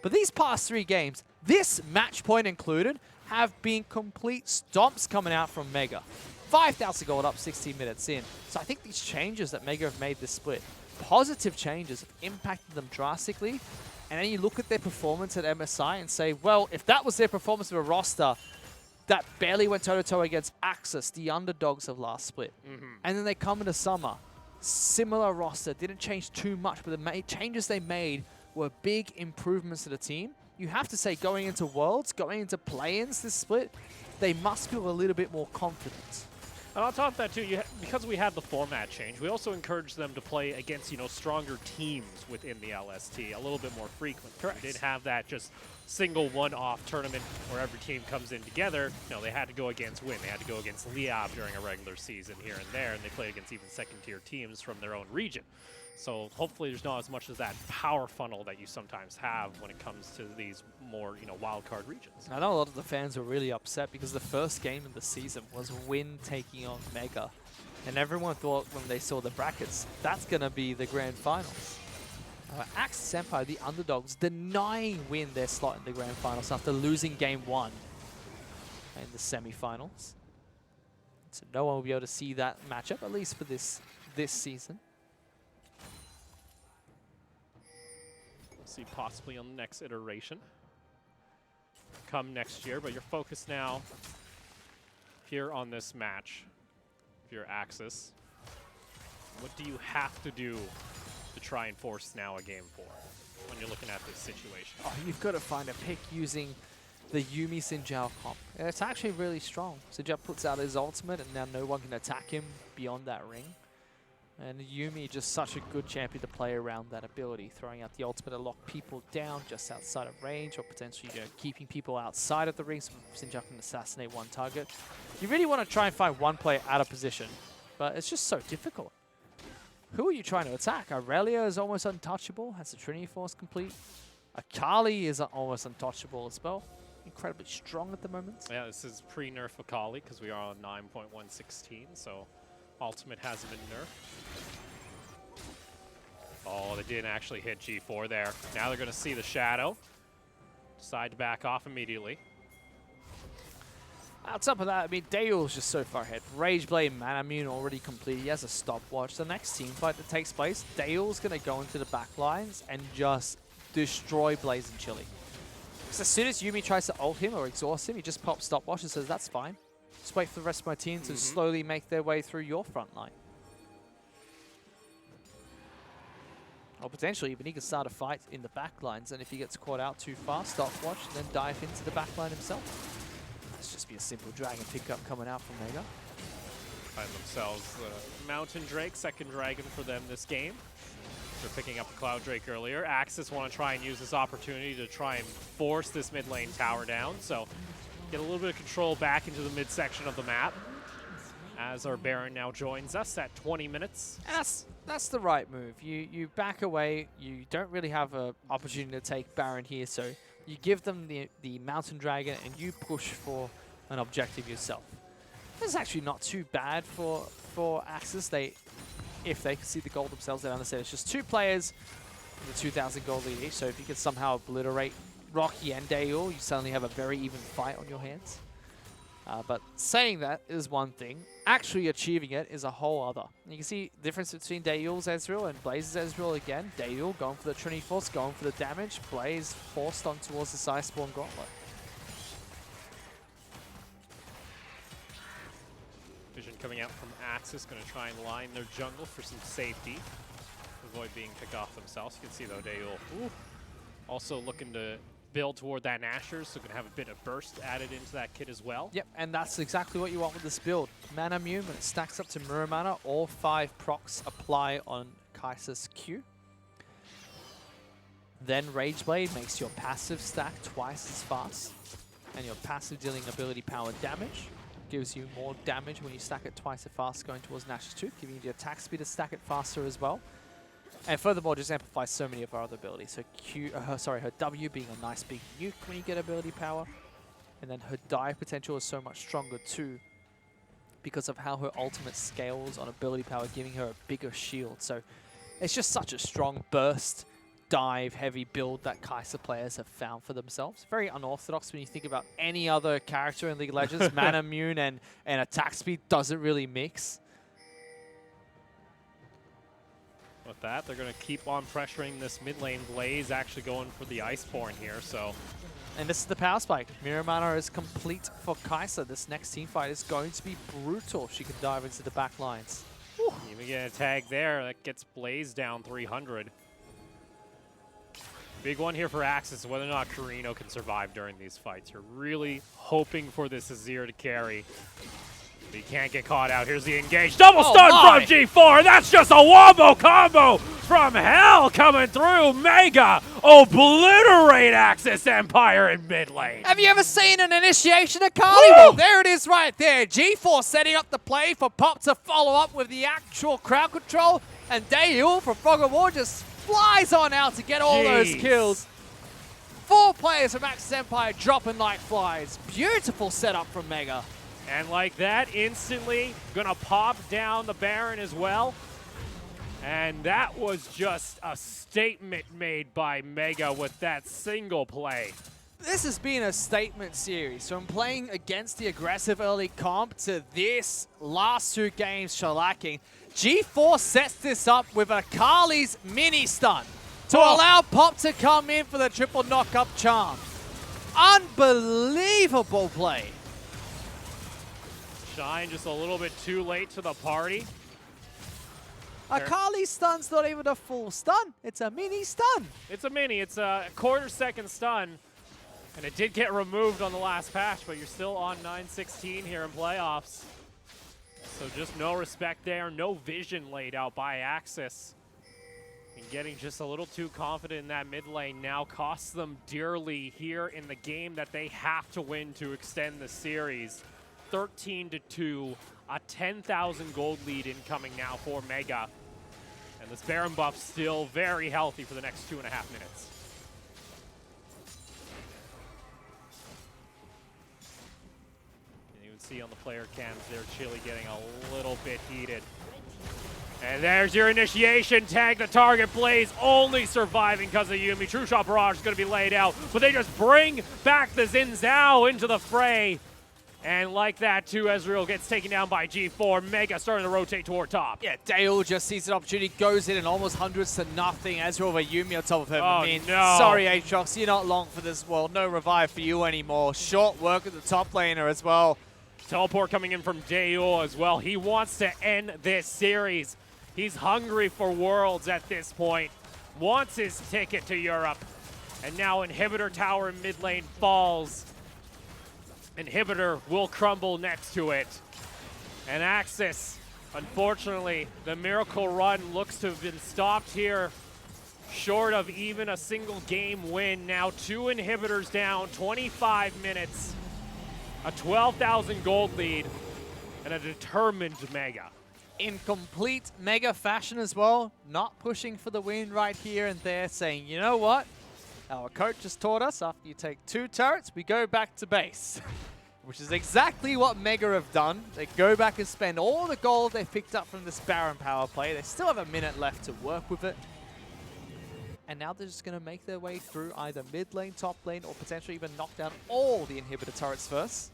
But these past 3 games, this match point included, have been complete stomps coming out from Mega. 5,000 gold up 16 minutes in. So I think these changes that Mega have made this split, positive changes, have impacted them drastically. And then you look at their performance at MSI and say, well, if that was their performance of a roster that barely went toe-to-toe against Axis, the underdogs of last split. And then they come into summer. Similar roster, didn't change too much, but the changes they made were big improvements to the team. You have to say going into Worlds, going into play-ins this split, they must feel a little bit more confident. And on top of that too, because we had the format change, we also encouraged them to play against, stronger teams within the LST a little bit more frequently. Correct. We didn't have that just single one-off tournament where every team comes in together. No, they had to go against Win. They had to go against Liab during a regular season here and there, and they played against even second-tier teams from their own region. So hopefully there's not as much as that power funnel that you sometimes have when it comes to these more, wild card regions. I know a lot of the fans were really upset because the first game of the season was Win taking on Mega. And everyone thought when they saw the brackets, that's going to be the grand finals. Axis Empire, the underdogs, denying Win their slot in the grand finals after losing game 1 in the semi-finals. So no one will be able to see that matchup, at least for this season. See possibly on the next iteration come next year, but you're focused now here on this match. If you're Axis, what do you have to do to try and force now a game 4 when you're looking at this situation? Oh, you've got to find a pick using the Yuumi Sinjao comp. And it's actually really strong. Sinjao puts out his ultimate and now no one can attack him beyond that ring. And Yuumi just such a good champion to play around that ability, throwing out the ultimate to lock people down just outside of range, or potentially keeping people outside of the ring so Sinjao can assassinate one target. You really want to try and find one player out of position, but it's just so difficult. Who are you trying to attack? Aurelia is almost untouchable, has the Trinity Force complete. Akali is almost untouchable as well. Incredibly strong at the moment. Yeah, this is pre-nerf Akali because we are on 9.116, so ultimate hasn't been nerfed. Oh, they didn't actually hit G4 there. Now they're going to see the shadow. Decide to back off immediately. On top of that, I mean, Dale's just so far ahead. Rage Blade, Mana Immune already complete. He has a stopwatch. The next team fight that takes place, Dale's going to go into the back lines and just destroy Blaze and Chili. Because as soon as Yuumi tries to ult him or exhaust him, he just pops stopwatch and says, that's fine. Just wait for the rest of my team to slowly make their way through your front line. Or potentially even he can start a fight in the back lines, and if he gets caught out too far, stopwatch, and then dive into the back line himself. Let's just be a simple dragon pickup coming out from Mega. Find themselves Mountain Drake, second dragon for them this game. They're picking up a Cloud Drake earlier. Axis want to try and use this opportunity to try and force this mid lane tower down, so get a little bit of control back into the midsection of the map. As our Baron now joins us at 20 minutes. That's the right move. You back away. You don't really have an opportunity to take Baron here, so you give them the Mountain Dragon and you push for an objective yourself. This is actually not too bad for Axis. If they can see the gold themselves, they understand it's just 2 players with 2,000 gold lead each, so if you can somehow obliterate Rocky and Dale, you suddenly have a very even fight on your hands. But saying that is one thing. Actually achieving it is a whole other. You can see the difference between Daeul's Ezreal and Blaze's Ezreal again. Daeul going for the Trinity Force, going for the damage. Blaze forced on towards the Sidespawn Gauntlet. Vision coming out from Axis, going to try and line their jungle for some safety. Avoid being picked off themselves. You can see though, Daeul also looking to build toward that Nashor, so going to have a bit of burst added into that kit as well. Yep, and that's exactly what you want with this build. Mana Immune, when it stacks up to Mirror Mana, all 5 procs apply on Kai'Sa's Q. Then Rage Blade makes your passive stack twice as fast, and your passive dealing ability power damage. Gives you more damage when you stack it twice as fast going towards Nashor's Tooth, giving you the attack speed to stack it faster as well. And furthermore, just amplifies so many of our other abilities. So her W being a nice big nuke when you get ability power. And then her dive potential is so much stronger too because of how her ultimate scales on ability power, giving her a bigger shield. So it's just such a strong burst, dive, heavy build that Kai'Sa players have found for themselves. Very unorthodox when you think about any other character in League of Legends. Mana Immune and attack speed doesn't really mix. With that, they're going to keep on pressuring this mid lane. Blaze actually going for the Iceborne here, so... And this is the power spike. Mirror Mana is complete for Kai'Sa. This next team fight is going to be brutal. She can dive into the back lines. Whew. Even get a tag there, that gets Blaze down 300. Big one here for Axis, whether or not Carino can survive during these fights. You're really hoping for this Azir to carry. But he can't get caught out. Here's the engage. Double stun from G4. That's just a wombo combo from hell coming through. Mega obliterate Axis Empire in mid lane. Have you ever seen an initiation of Kali? Well, there it is right there. G4 setting up the play for Pop to follow up with the actual crowd control. And Daeul from Frog of War just flies on out to get all those kills. 4 players from Axis Empire dropping like flies. Beautiful setup from Mega. And like that, instantly gonna pop down the Baron as well. And that was just a statement made by Mega with that single play. This has been a statement series from playing against the aggressive early comp to this last 2 games shellacking. G4 sets this up with a Kali's mini stun to allow Pop to come in for the triple knock-up charm. Unbelievable play. Shine just a little bit too late to the party. A Kali stun's not even a full stun. It's a mini stun. It's a mini. It's a quarter-second stun. And it did get removed on the last patch, but you're still on 9-16 here in playoffs. So just no respect there. No vision laid out by Axis. And getting just a little too confident in that mid lane now costs them dearly here in the game that they have to win to extend the series. 13-2, a 10,000 gold lead incoming now for Mega. And this Baron buff still very healthy for the next 2.5 minutes. And you can see on the player cams there, Chili getting a little bit heated. And there's your initiation. Tag the target. Blaze only surviving because of Yuumi. True Shot Barrage is going to be laid out, but they just bring back the Xin Zhao into the fray. And like that, too, Ezreal gets taken down by G4. Mega starting to rotate toward top. Yeah, Daeul just sees an opportunity, goes in and almost hundreds to nothing. Ezreal over Yuumi on top of him. Oh, I mean, no. Sorry, Aatrox, you're not long for this world. No revive for you anymore. Short work at the top laner as well. Teleport coming in from Daeul as well. He wants to end this series. He's hungry for Worlds at this point. Wants his ticket to Europe. And now Inhibitor Tower in mid lane falls. Inhibitor will crumble next to it. And Axis, unfortunately, the Miracle Run looks to have been stopped here, short of even a single game win. Now 2 inhibitors down, 25 minutes, a 12,000 gold lead, and a determined Mega. In complete Mega fashion as well, not pushing for the win right here and there, saying, you know what? Our coach just taught us after you take 2 turrets, we go back to base. Which is exactly what Mega have done. They go back and spend all the gold they picked up from this Baron power play. They still have a minute left to work with it. And now they're just going to make their way through either mid lane, top lane, or potentially even knock down all the inhibitor turrets first.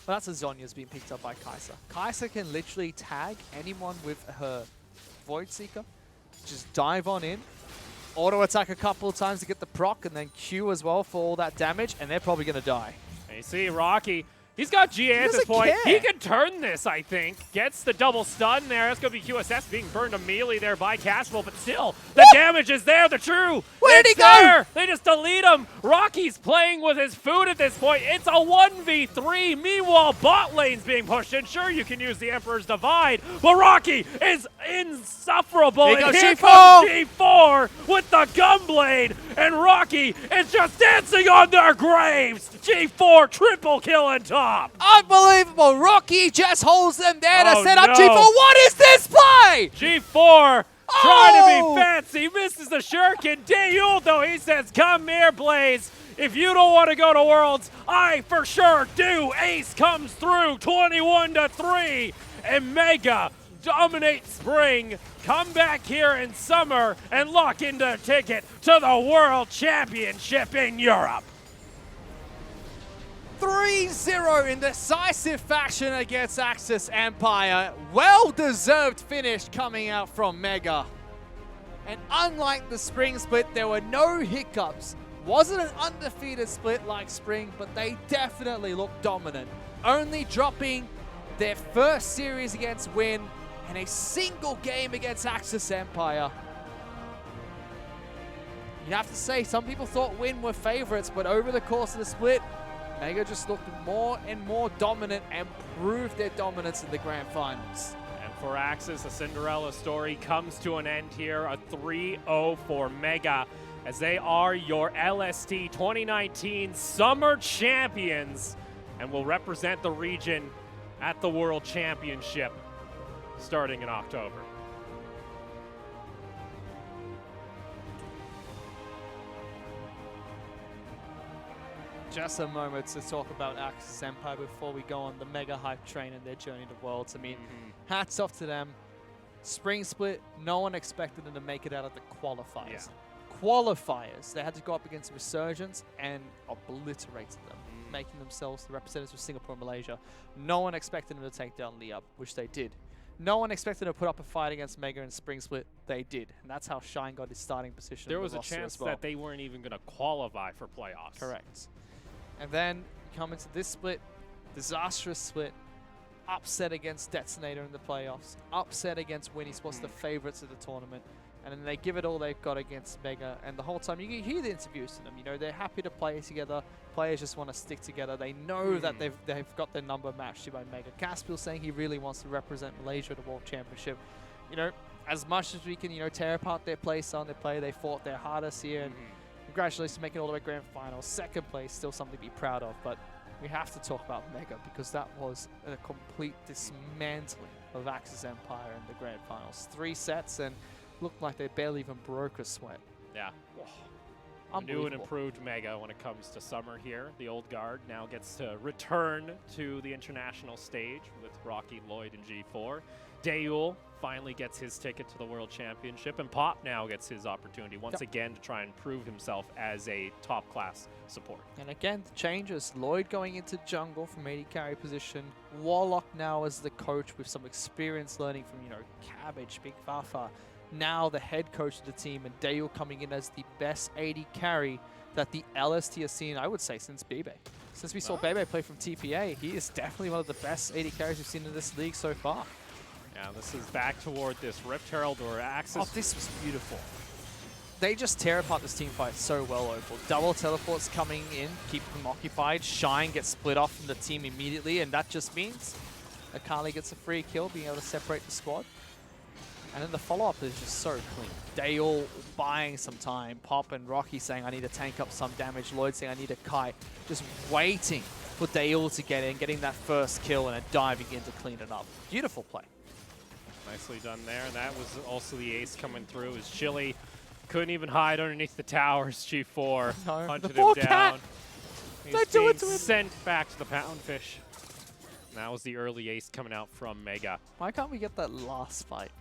But that's as Zonya's being picked up by Kai'Sa. Kai'Sa can literally tag anyone with her Void Seeker. Just dive on in, auto attack a couple of times to get the proc, and then Q as well for all that damage, and they're probably going to die. And you see Rocky. He's got GA at this point. He can turn this, I think. Gets the double stun there. That's going to be QSS being burned immediately there by Cashful, but still, the damage is there. The true. Where did he go? There. They just delete him. Rocky's playing with his food at this point. It's a 1v3. Meanwhile, bot lane's being pushed in. Sure, you can use the Emperor's Divide, but Rocky is insufferable. Here And goes here G4. comes G4 with the Gunblade, and Rocky is just dancing on their graves. G4 triple kill on top. Unbelievable. Rocky just holds them there to Oh, set up no. G4. What is this play? G4 trying to Oh! be fancy, misses the shuriken. Daeul, though, he says, come here, Blaze. If you don't want to go to Worlds, I for sure do. Ace comes through, 21-3, and Mega dominate Spring. Come back here in summer and lock into a ticket to the World Championship in Europe. 3-0 in decisive fashion against Axis Empire. Well-deserved finish coming out from Mega. And unlike the Spring split, there were no hiccups. Wasn't an undefeated split like Spring, but they definitely looked dominant. Only dropping their first series against Win and a single game against Axis Empire. You have to say, some people thought Win were favorites, but over the course of the split, Mega just looked more and more dominant and proved their dominance in the grand finals. And for Axis, the Cinderella story comes to an end here. A 3-0 for Mega, as they are your LST 2019 Summer Champions and will represent the region at the World Championship starting in October. Just a moment to talk about Axis Empire before we go on the mega hype train and their journey to Worlds. I mean, hats off to them. Spring split, no one expected them to make it out of the qualifiers. Yeah. Qualifiers, they had to go up against Resurgence and obliterated them, making themselves the representatives of Singapore and Malaysia. No one expected them to take down Liab, which they did. No one expected to put up a fight against Mega in Spring Split. They did. And that's how Shine got his starting position. There was a chance that they weren't even going to qualify for playoffs. Correct. And then you come into this split, disastrous split, upset against Detonator in the playoffs, upset against Win eSports, the favorites of the tournament, and then they give it all they've got against Mega, and the whole time you can hear the interviews to them, you know, they're happy to play together, players just want to stick together, they know that they've got their number matched to by Mega. Caspiel saying he really wants to represent Malaysia at the World Championship. You know, as much as we can, you know, tear apart their play style and their play, they fought their hardest here, and congratulations to making it all the way grand finals. Second place, still something to be proud of, but we have to talk about Mega because that was a complete dismantling of Axis Empire in the grand finals. 3 sets and looked like they barely even broke a sweat. Yeah. New and improved Mega when it comes to summer here. The old guard now gets to return to the international stage with Rocky, Lloyd, and G4. Daeul finally gets his ticket to the World Championship, and Pop now gets his opportunity once again to try and prove himself as a top-class support. And again, the changes. Lloyd going into jungle from AD carry position. Warlock now as the coach with some experience learning from, you know, Cabbage, Big Fafa. Now the head coach of the team, and Daeul coming in as the best AD carry that the LST has seen, I would say, since Bebe. Since we saw Bebe play from TPA, he is definitely one of the best AD carries we've seen in this league so far. Yeah, this is back toward this Rift Herald or Axis. Oh, this was beautiful. They just tear apart this team fight so well, Opal. Double teleports coming in, keep them occupied. Shine gets split off from the team immediately, and that just means Akali gets a free kill, being able to separate the squad. And then the follow-up is just so clean. Daeul buying some time. Pop and Rocky saying, I need to tank up some damage. Lloyd saying, I need a kite. Just waiting for Daeul to get in, getting that first kill, and then diving in to clean it up. Beautiful play. Nicely done there. That was also the ace coming through as Chili couldn't even hide underneath the towers. G4 hunted him down. He's being sent back to the Poundfish. And that was the early ace coming out from Mega. Why can't we get that last fight?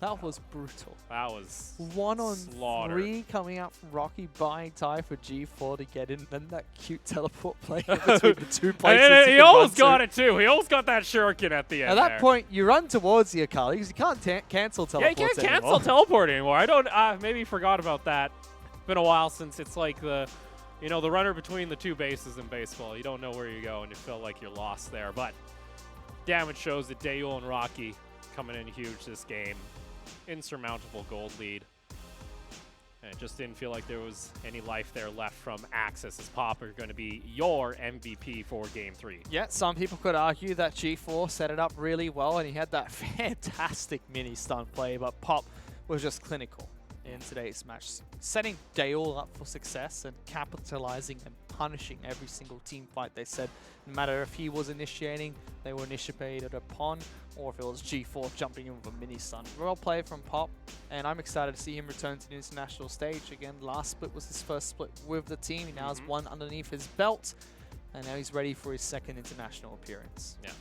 That was brutal. That was 1 on slaughter. 3 coming out from Rocky buying Ty for G4 to get in. Then that cute teleport play between the two places. And he almost got it. it too. He almost got that shuriken at the end. At that there. point, you run towards your colleagues. You can't cancel Yeah, you teleports can't cancel anymore. teleport anymore. I don't. Maybe forgot about that. Been a while since it's like the, the runner between the two bases in baseball. You don't know where you go, and you feel like you're lost there. But damage shows that Daewoo and Rocky coming in huge this game. Insurmountable gold lead. And it just didn't feel like there was any life there left from Axis, as Pop are going to be your MVP for Game 3. Yeah, some people could argue that G4 set it up really well, and he had that fantastic mini stun play, but Pop was just clinical in today's match, setting Daewoo up for success and capitalizing and punishing every single team fight they said. No matter if he was initiating, they were initiated upon, or if it was G4 jumping in with a mini stun. Well played from Pop, and I'm excited to see him return to the international stage. Again, last split was his first split with the team. He now has one underneath his belt, and now he's ready for his second international appearance. Yeah.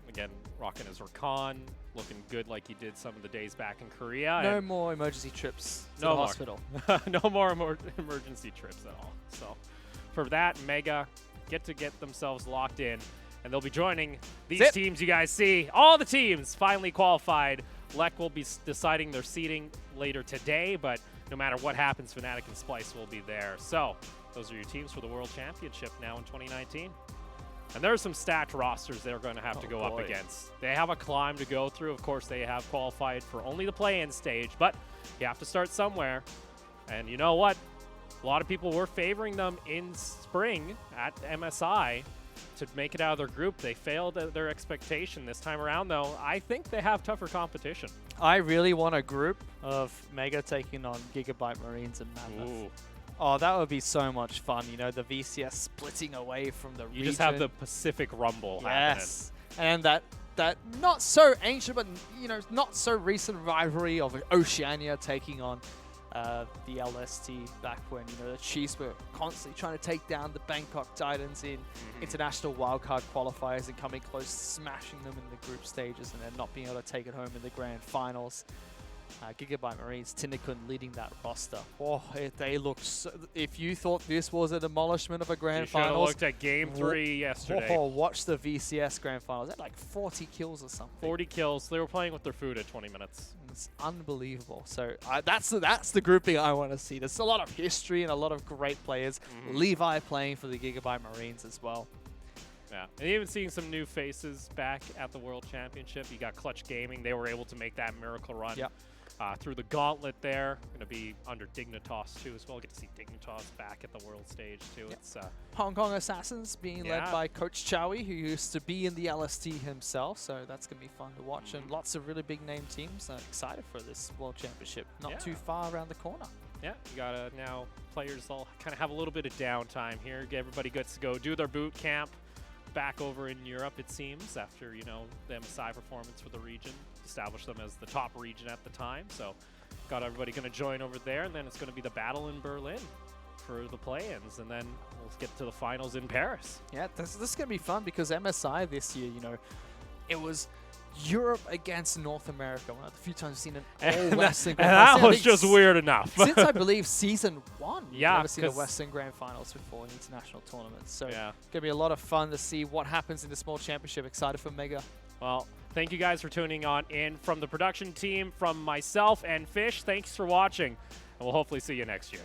Again, rocking his Rakan, looking good like he did some of the days back in Korea. No more emergency trips to the more. hospital. No more emergency trips at all. So for that, Mega get themselves locked in, and they'll be joining these teams you guys see. All the teams finally qualified. Lek will be deciding their seeding later today, but no matter what happens, Fnatic and Splice will be there. So those are your teams for the World Championship now in 2019. And there are some stacked rosters they're going to have to go up against. They have a climb to go through. Of course, they have qualified for only the play-in stage, but you have to start somewhere. And you know what? A lot of people were favoring them in spring at MSI to make it out of their group. They failed at their expectation this time around, though. I think they have tougher competition. I really want a group of Mega taking on Gigabyte Marines and Mammoth. Ooh. Oh, that would be so much fun. You know, the VCS splitting away from the region. You just have the Pacific Rumble happening. And that not so ancient, but, not so recent rivalry of Oceania taking on the LST back when, the Chiefs were constantly trying to take down the Bangkok Titans in international wildcard qualifiers and coming close, smashing them in the group stages and then not being able to take it home in the grand finals. Gigabyte Marines, Tinnekun leading that roster. Oh, they looked so, if you thought this was a demolishment of a grand finals. Looked at Game 3 yesterday. Oh, watch the VCS grand finals. They had like 40 kills or something. 40 kills. They were playing with their food at 20 minutes. It's unbelievable. So that's the grouping I want to see. There's a lot of history and a lot of great players. Levi playing for the Gigabyte Marines as well. Yeah, and even seeing some new faces back at the World Championship. You got Clutch Gaming. They were able to make that miracle run. Yep. Through the gauntlet there. Going to be under Dignitas too as well. Get to see Dignitas back at the world stage too. Yep. It's Hong Kong Assassins being led by Coach Chowie, who used to be in the LST himself. So that's going to be fun to watch. And lots of really big name teams excited for this World Championship. Not too far around the corner. Yeah, you got to now players all kind of have a little bit of downtime here. Everybody gets to go do their boot camp back over in Europe, it seems, after, the MSI performance for the region. Established them as the top region at the time. So got everybody going to join over there, and then it's going to be the battle in Berlin for the play-ins, and then we'll get to the finals in Paris. Yeah, this is going to be fun because MSI this year, it was Europe against North America. One of the few times I've seen an all-Western Grand That Finals. was just weird enough. Since I believe Season 1, yeah, never seen a Western Grand Finals before in international tournaments. So yeah, it's going to be a lot of fun to see what happens in the Small Championship. Excited for Mega. Well, thank you guys for tuning in. From the production team, from myself and Fish, thanks for watching, and we'll hopefully see you next year.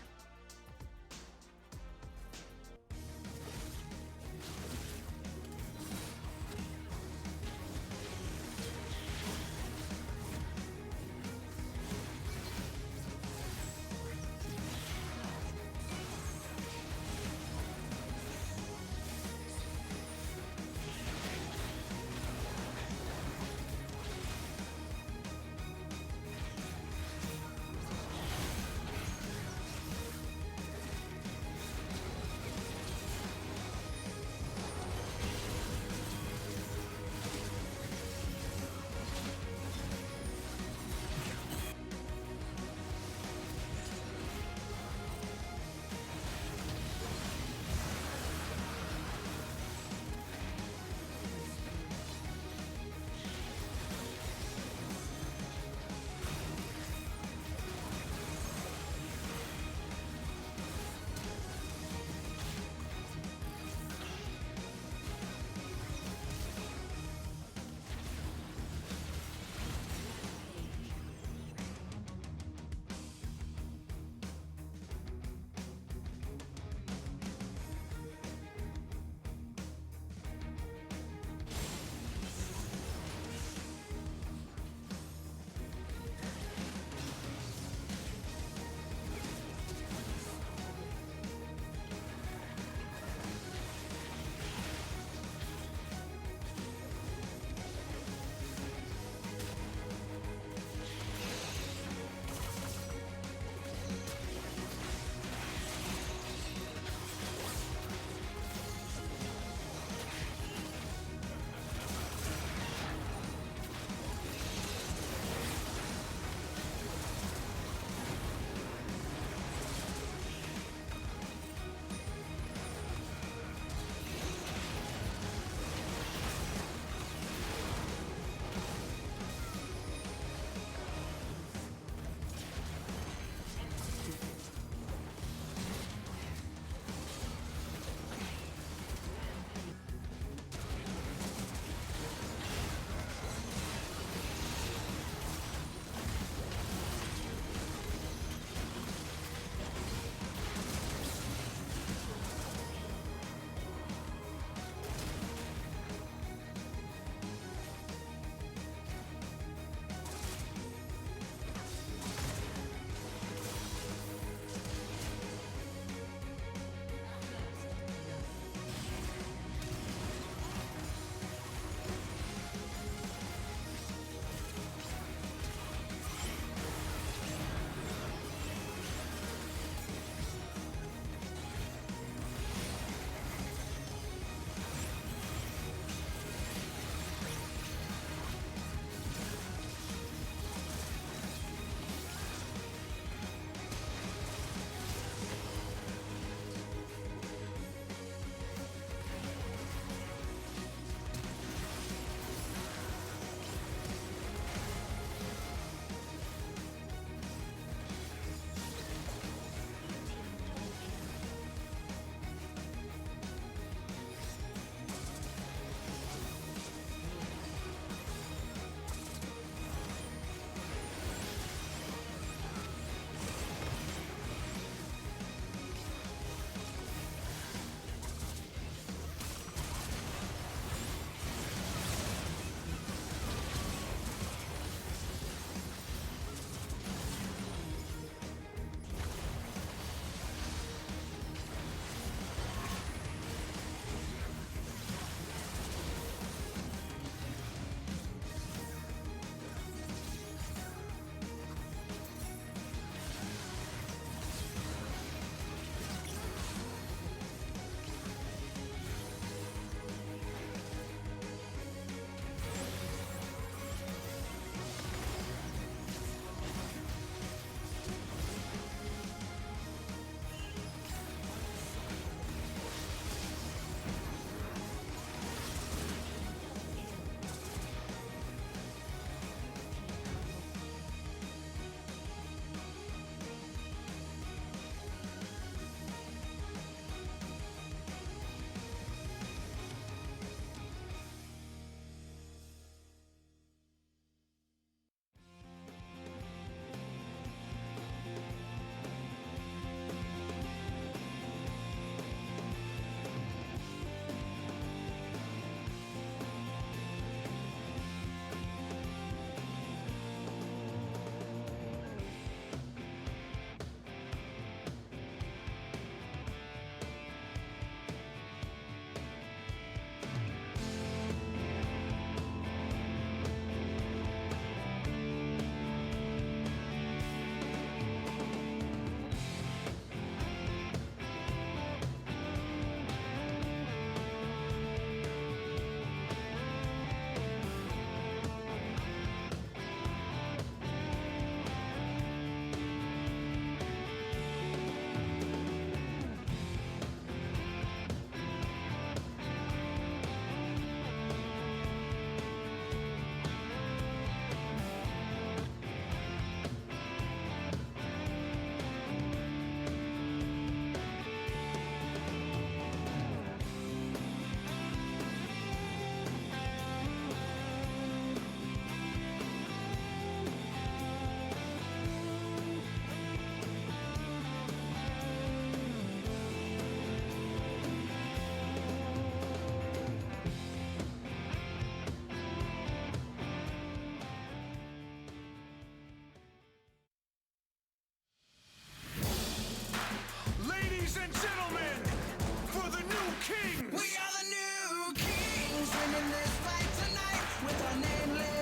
our name lit